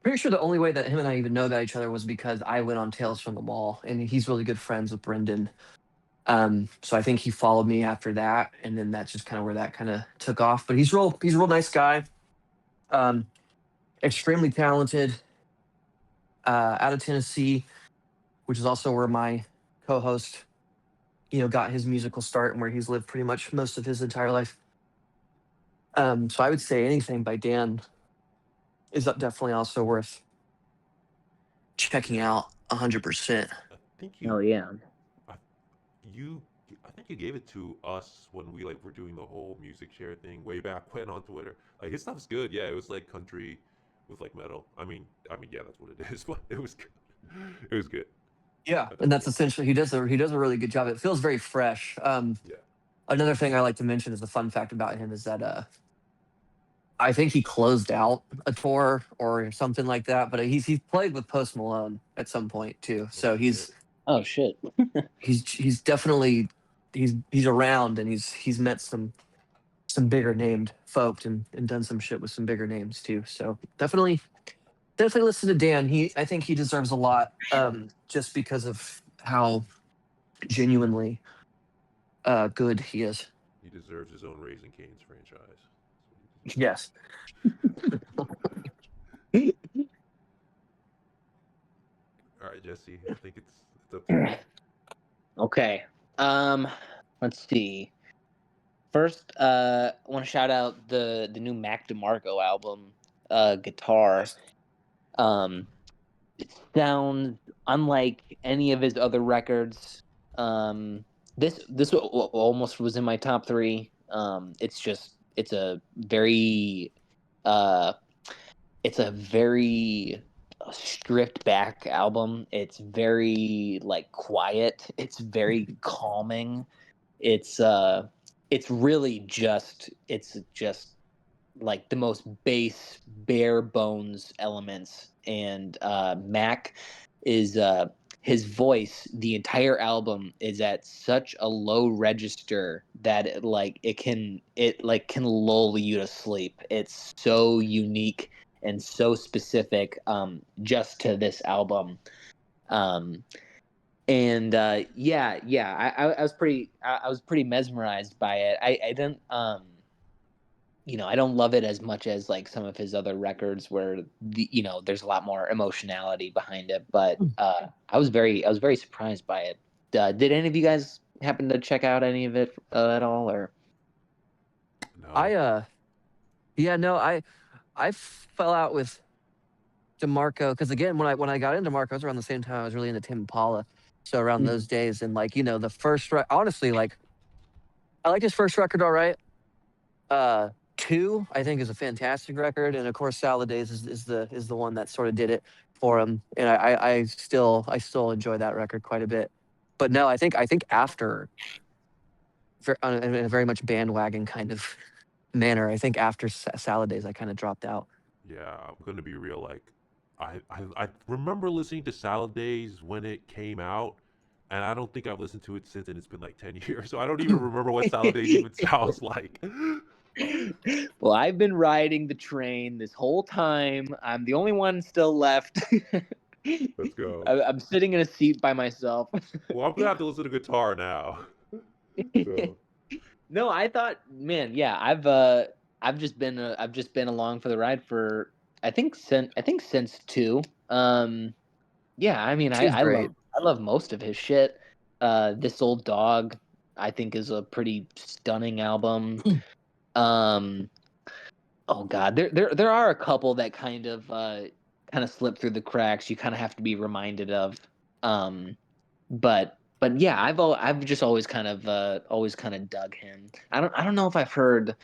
Pretty sure the only way that him and I even know about each other was because I went on Tales from the Mall, and he's really good friends with Brendan. So I think he followed me after that, and then that's just kind of where that kind of took off. But he's a real nice guy. Extremely talented. Out of Tennessee, which is also where my co-host, got his musical start and where he's lived pretty much most of his entire life. So I would say anything by Dan is definitely also worth checking out 100%. I think you Oh yeah. I, you I think you gave it to us when we like were doing the whole music share thing way back when on Twitter. Like his stuff's good. Yeah, it was like country with like metal. I mean, yeah, that's what it is. But it was good. It was good. Yeah, I and that's definitely essentially he does a really good job. It feels very fresh. yeah. Another thing I like to mention as a fun fact about him is that I think he closed out a tour or something like that, but he's played with Post Malone at some point too. Oh So shit. Oh shit. he's definitely he's around, and he's met some bigger named folk and done some shit with some bigger names too. So definitely listen to Dan. I think he deserves a lot, just because of how genuinely good he is. He deserves his own Raising Cane's franchise. Yes. All right, Jesse. I think it's up to you. Okay. Let's see. First, I want to shout out the new Mac DeMarco album, Guitar. It sounds unlike any of his other records. This almost was in my top three. It's a very uh it's a very stripped back album. It's very like quiet. It's very calming. It's uh it's just like the most base bare bones elements, and Mac is his voice the entire album is at such a low register that it can lull you to sleep. It's so unique and so specific, just to this album. um and I was pretty mesmerized by it. I don't I don't love it as much as like some of his other records where there's a lot more emotionality behind it. But I was very surprised by it. Did any of you guys happen to check out any of it at all, or? No. I yeah, no, I fell out with DeMarco because again, when I got into Marco, it was around the same time I was really into Tim Impala. So around those days, and like the first honestly, like I like his first record, all right. Uh, Two, I think, is a fantastic record, and of course, Salad Days is the one that sort of did it for him, and I still enjoy that record quite a bit. But no, I think after, in a very much bandwagon kind of manner, I think after Salad Days, I kind of dropped out. Yeah, I'm gonna be real. Like, I remember listening to Salad Days when it came out, and I don't think I've listened to it since, and it's been like 10 years. So I don't even remember what Salad Days even sounds like. Well, I've been riding the train this whole time. I'm the only one still left. Let's go. I'm sitting in a seat by myself. Well, I'm gonna have to listen to guitar now. So No, I thought, man, yeah, I've just been along for the ride for I think since two. Yeah, I mean, I Two's I great. love most of his shit. This Old Dog, I think, is a pretty stunning album. Um, oh God, there are a couple that kind of slip through the cracks. You kind of have to be reminded of. Um, but yeah, I've just always kind of dug him. I don't know if I've heard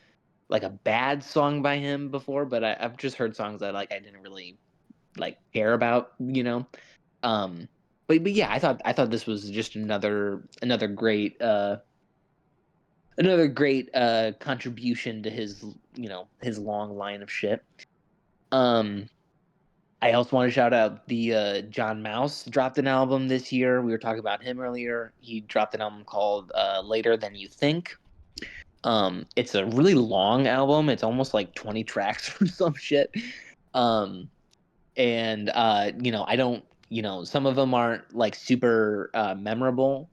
like a bad song by him before, but I've just heard songs that like I didn't really like care about. Um, but yeah, I thought this was just another great contribution to his long line of shit. Um, I also want to shout out the John Mouse dropped an album this year. We were talking about him earlier. He dropped an album called Later Than You Think. It's a really long album. It's almost like 20 tracks or some shit. Um, and I don't, some of them aren't like super memorable.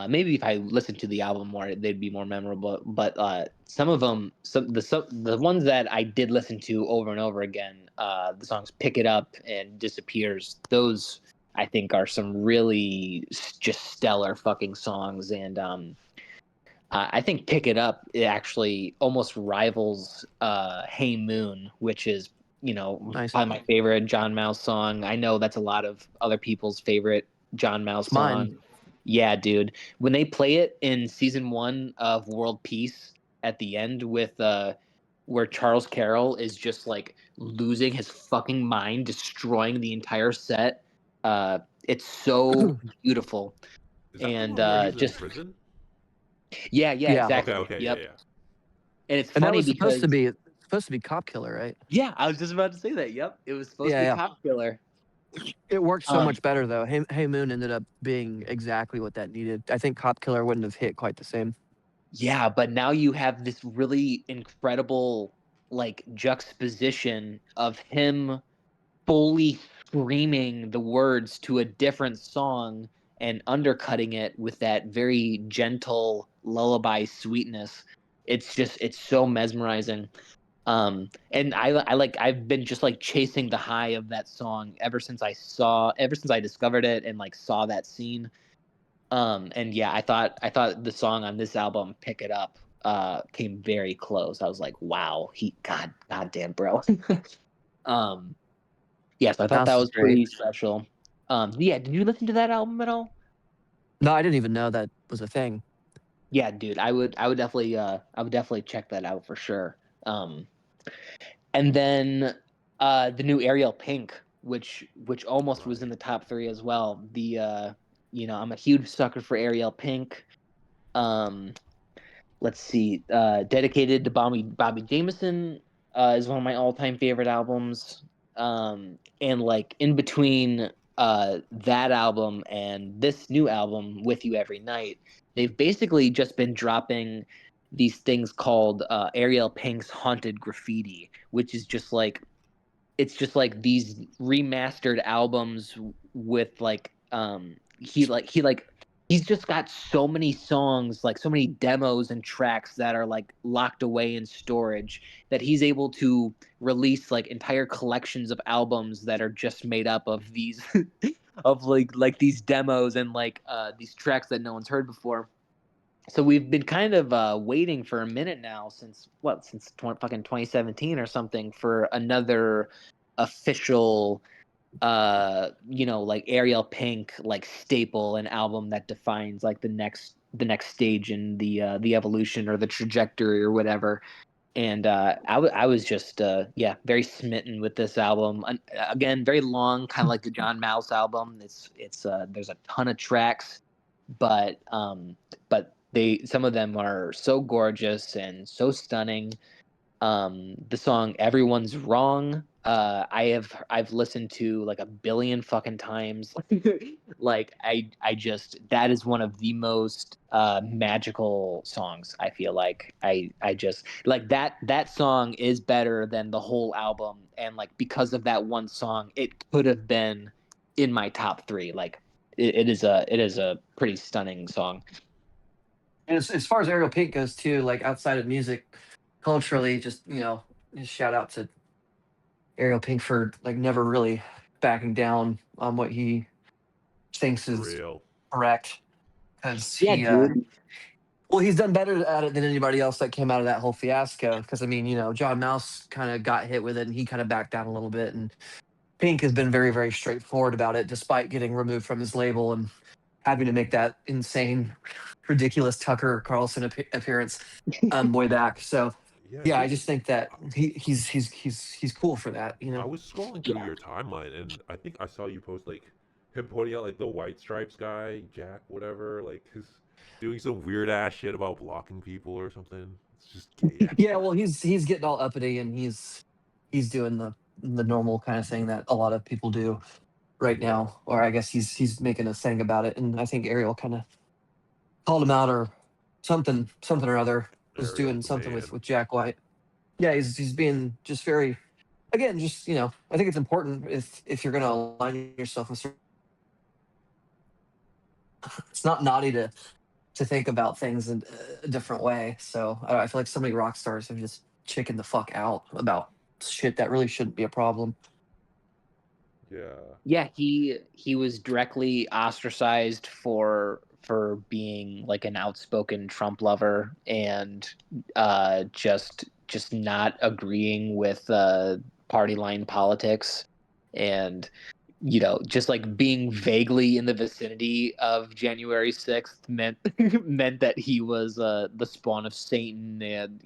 Maybe if I listened to the album more, they'd be more memorable. But some of them, the ones that I did listen to over and over again, the songs "Pick It Up" and "Disappears." I think are some really just stellar fucking songs. And I think Pick It Up, it actually almost rivals Hey Moon, which is, Nice. probably my favorite John Mouse song. I know that's a lot of other people's favorite John Mouse It's mine. song. Yeah, dude. When they play it in season 1 of World Peace at the end with where Charles Carroll is just like losing his fucking mind, destroying the entire set. It's so beautiful. Is that the And one where he's in just prison? yeah, Yeah. exactly. Okay, yeah, Yep. yeah. And it's And that funny was supposed to because be Cop Killer, right? yeah, I was just about to say that. Yep, it was supposed to Yeah, be yeah. Cop Killer. It worked so Um, much better though. Hey Moon ended up being exactly what that needed. I think Cop Killer wouldn't have hit quite the same. yeah, but now you have this really incredible like juxtaposition of him fully screaming the words to a different song and undercutting it with that very gentle lullaby sweetness. It's so mesmerizing. And I like I've been just like chasing the high of that song ever since I discovered it and like saw that scene. And yeah, I thought the song on this album, Pick It Up, came very close. I was like, wow, god damn, bro. um yeah, so I thought that Mouse is was great. pretty special. Yeah, did you listen to that album at all? No, I didn't even know that was a thing. Yeah, dude, I would definitely check that out for sure. Um and then the new Ariel Pink, which almost was in Right. the top 3 as well. I'm a huge sucker for Ariel Pink. Um let's see, dedicated to Bobby Jameson is one of my all-time favorite albums. And like in between that album and this new album, With You Every Night, they've basically just been dropping these things called Ariel Pink's Haunted Graffiti, which is just like it's just like these remastered albums with like he's just got so many songs, like so many demos and tracks that are like locked away in storage that he's able to release like entire collections of albums that are just made up of these of like these demos and like these tracks that no one's heard before. So we've been kind of waiting for a minute now since fucking 2017 or something for another official like Ariel Pink like staple, an album that defines like the next stage in the evolution or the trajectory or whatever. And I was just yeah, very smitten with this album. Again, very long, kind of like the John Mouse album. It's there's a ton of tracks, but they some of them are so gorgeous and so stunning. The song "Everyone's Wrong," I've listened to like a billion fucking times. Like I just that is one of the most magical songs. I feel like I just like that song is better than the whole album, and like because of that one song, it could have been in my top 3. Like it is a pretty stunning song. And as far as Ariel Pink goes too, like outside of music, culturally, just shout out to Ariel Pink for like never really backing down on what he thinks For is real. correct. Because Yeah, dude. well, he's done better at it than anybody else that came out of that whole fiasco. Because I mean, John Mouse kind of got hit with it, and he kind of backed down a little bit. And Pink has been very, very straightforward about it, despite getting removed from his label and having to make that insane, ridiculous Tucker Carlson appearance way back. So Yeah, yeah, I just just think that he's cool for that. I was scrolling through Yeah. your timeline and I think I saw you post like him pointing out like the White Stripes guy, Jack, whatever, like his doing some weird ass shit about blocking people or something. It's just gay. Yeah, well, he's getting all uppity and he's doing the normal kind of thing that a lot of people do right Yeah, now. Or I guess he's making a thing about it, and I think Ariel kind of called him out or something or other. Was Ariel's doing the something man. with Jack White. Yeah, he's being just very again just I think it's important if you're gonna align yourself with it's not naughty to think about things in a different way. So I feel like so many rock stars have just chickened the fuck out about shit that really shouldn't be a problem. Yeah, he was directly ostracized for being like an outspoken Trump lover and just not agreeing with party line politics and just like being vaguely in the vicinity of January 6th meant meant that he was the spawn of Satan and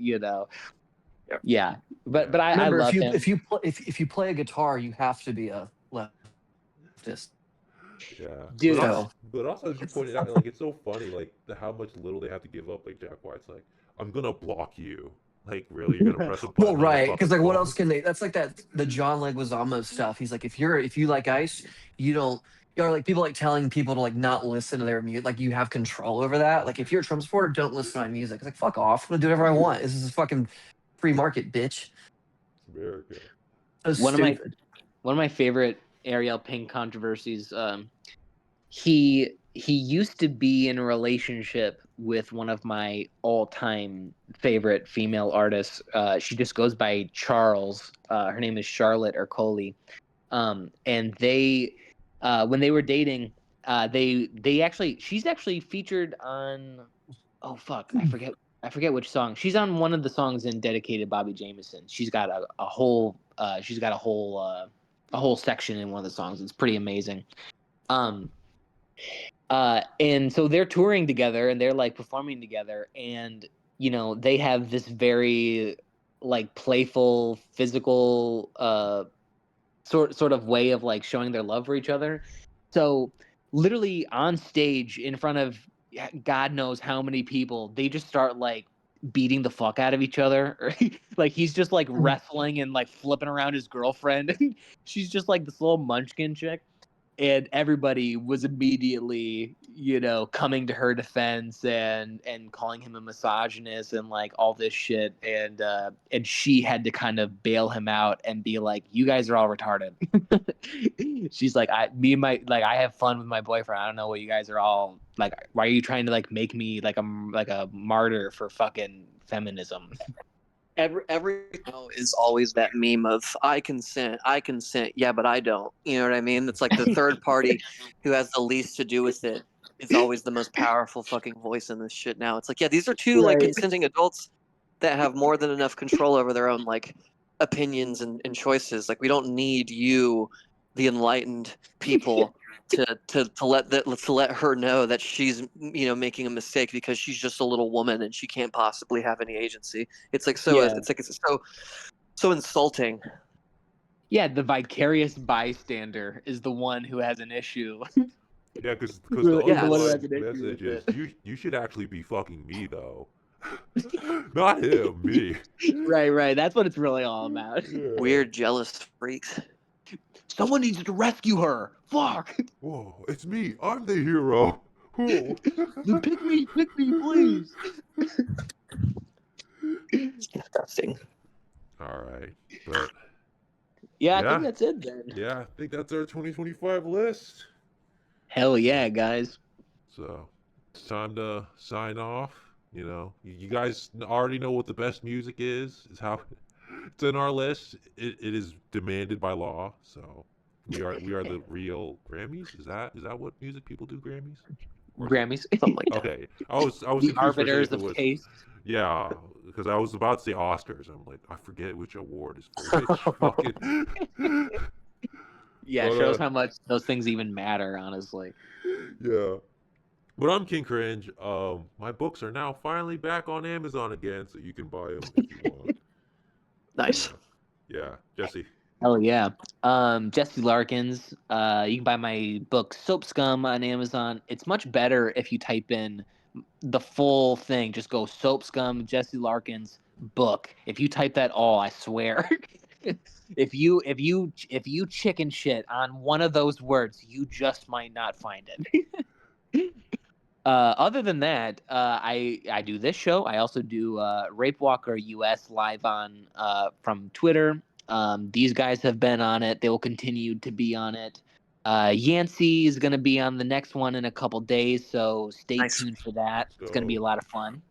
yeah. But I Remember, love him. if you play a guitar, you have to be a leftist. Yeah, but Dude. also, So but also as you pointed out, like it's so funny, like how much little they have to give up. Like Jack White's like, I'm gonna block you. Like really, you're gonna press a well, button on a right? fucking Because like, what phone? else can they? That's like the John Leguizamo stuff. He's like, if you like Ice, you don't. Or like people like telling people to like not listen to their music. Like you have control over that. Like if you're a Trump supporter, don't listen to my music. It's like fuck off. I'm gonna do whatever I want. This is a fucking free market, bitch. It's America. So One of my stupid. one of my favorite Ariel Pink controversies. He used to be in a relationship with one of my all-time favorite female artists. She just goes by Charles. Her name is Charlotte Ercole. And they when they were dating, they actually she's actually featured on oh fuck I forget which song. She's on one of the songs in Dedicated Bobby Jameson. She's got a whole a whole section in one of the songs. It's pretty amazing. Um, and so they're touring together and they're like performing together, and they have this very like playful, physical, sort of way of like showing their love for each other. So literally on stage in front of God knows how many people, they just start like beating the fuck out of each other. Like he's just like wrestling and like flipping around his girlfriend. She's just like this little munchkin chick. And everybody was immediately, coming to her defense and calling him a misogynist and like all this shit. And she had to kind of bail him out and be like, "You guys are all retarded." She's like, I have fun with my boyfriend. I don't know what you guys are all like. Why are you trying to like make me like a martyr for fucking feminism? Every is always that meme of I consent, yeah, but I don't. You know what I mean? It's like the third party who has the least to do with it is always the most powerful fucking voice in this shit now. It's like, yeah, these are two like Right. consenting adults that have more than enough control over their own like opinions and choices. Like we don't need you, the enlightened people, to let her know that she's making a mistake because she's just a little woman and she can't possibly have any agency. It's like Yeah. it's so insulting. Yeah, the vicarious bystander is the one who has an issue. Yeah, because the Is the one who Yes. has underlying an issue message with is it. you should actually be fucking me though, not him, me. Right. That's what it's really all about. Yeah. Weird jealous freaks. Someone needs to rescue her. Fuck. Whoa, it's me. I'm the hero. Who? Pick me, please. It's disgusting. All right, but Yeah, I think yeah, that's it then. yeah, I think that's our 2025 list. Hell yeah, guys. So it's time to sign off. You guys already know what the best music is. Is how it's in our list. It is demanded by law. So we are the real Grammys. Is that what music people do? Grammys? Or is it? Grammys. Something like that. Okay, I was The confused for a second arbiters if it of was. taste. Yeah, because I was about to say Oscars. I'm like, I forget which award is for which fucking. Yeah, But shows how much those things even matter, honestly. yeah. But I'm King Cringe. My books are now finally back on Amazon again, so you can buy them if you want. Nice. Yeah, Jesse. Hell yeah. Jesse Larkins. You can buy my book Soap Scum on Amazon. It's much better if you type in the full thing. Just go Soap Scum, Jesse Larkins book. If you type that all, I swear. if you chicken shit on one of those words, you just might not find it. Other than that, I do this show. I also do Rape Walker US live on from Twitter. These guys have been on it. They will continue to be on it. Yancey is going to be on the next one in a couple days, so stay Nice. tuned for that. Let's It's going to be go. a lot of fun.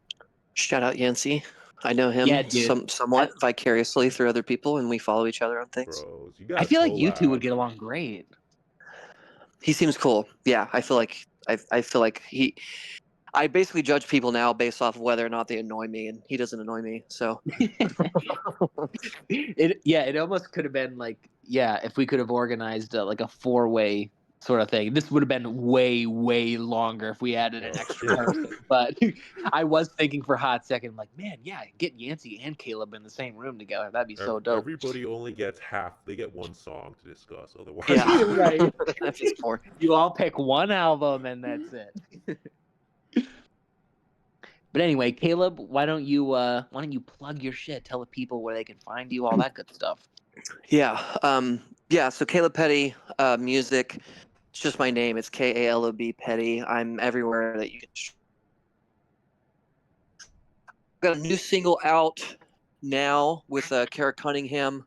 Shout out Yancey. I know him Yeah, dude. somewhat vicariously through other people, and we follow each other on things. Bros, you I gotta feel like you two would collab. get along great. He seems cool. Yeah, I feel like I basically judge people now based off of whether or not they annoy me, and he doesn't annoy me. So It almost could have been like, yeah, if we could have organized like a 4-way sort of thing. This would have been way longer if we added an extra person. But I was thinking for a hot second, like, man, yeah, get Yancey and Caleb in the same room together. That'd be so dope. Everybody only gets half. They get one song to discuss. Otherwise, yeah, Right. that's just more. You all pick one album and that's it. But anyway, Caleb, why don't you plug your shit? Tell the people where they can find you, all that good stuff. Yeah. So Caleb Petty, music. It's just my name. It's Kalob Petty. I'm everywhere that you can. Got a new single out now with Kara Cunningham.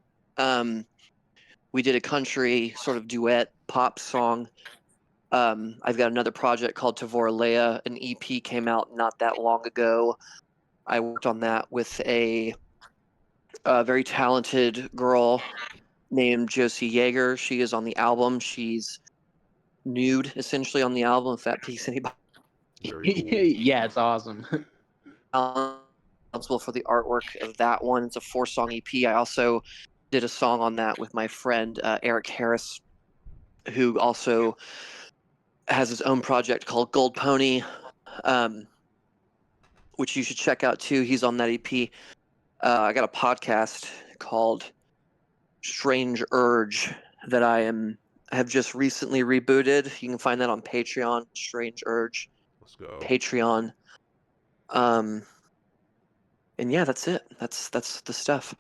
We did a country sort of duet pop song. I've got another project called Tavor Leia. An EP came out not that long ago. I worked on that with a very talented girl named Josie Yeager. She is on the album. She's nude essentially on the album, if that piques anybody. very cool. Yeah, it's awesome. Responsible for the artwork of that one. It's a 4-song EP. I also did a song on that with my friend Eric Harris, who also has his own project called Gold Pony, which you should check out too. He's on that EP. I got a podcast called Strange Urge that I have just recently rebooted. You can find that on Patreon. Strange Urge, Let's go. Patreon. And yeah, that's it. That's the stuff.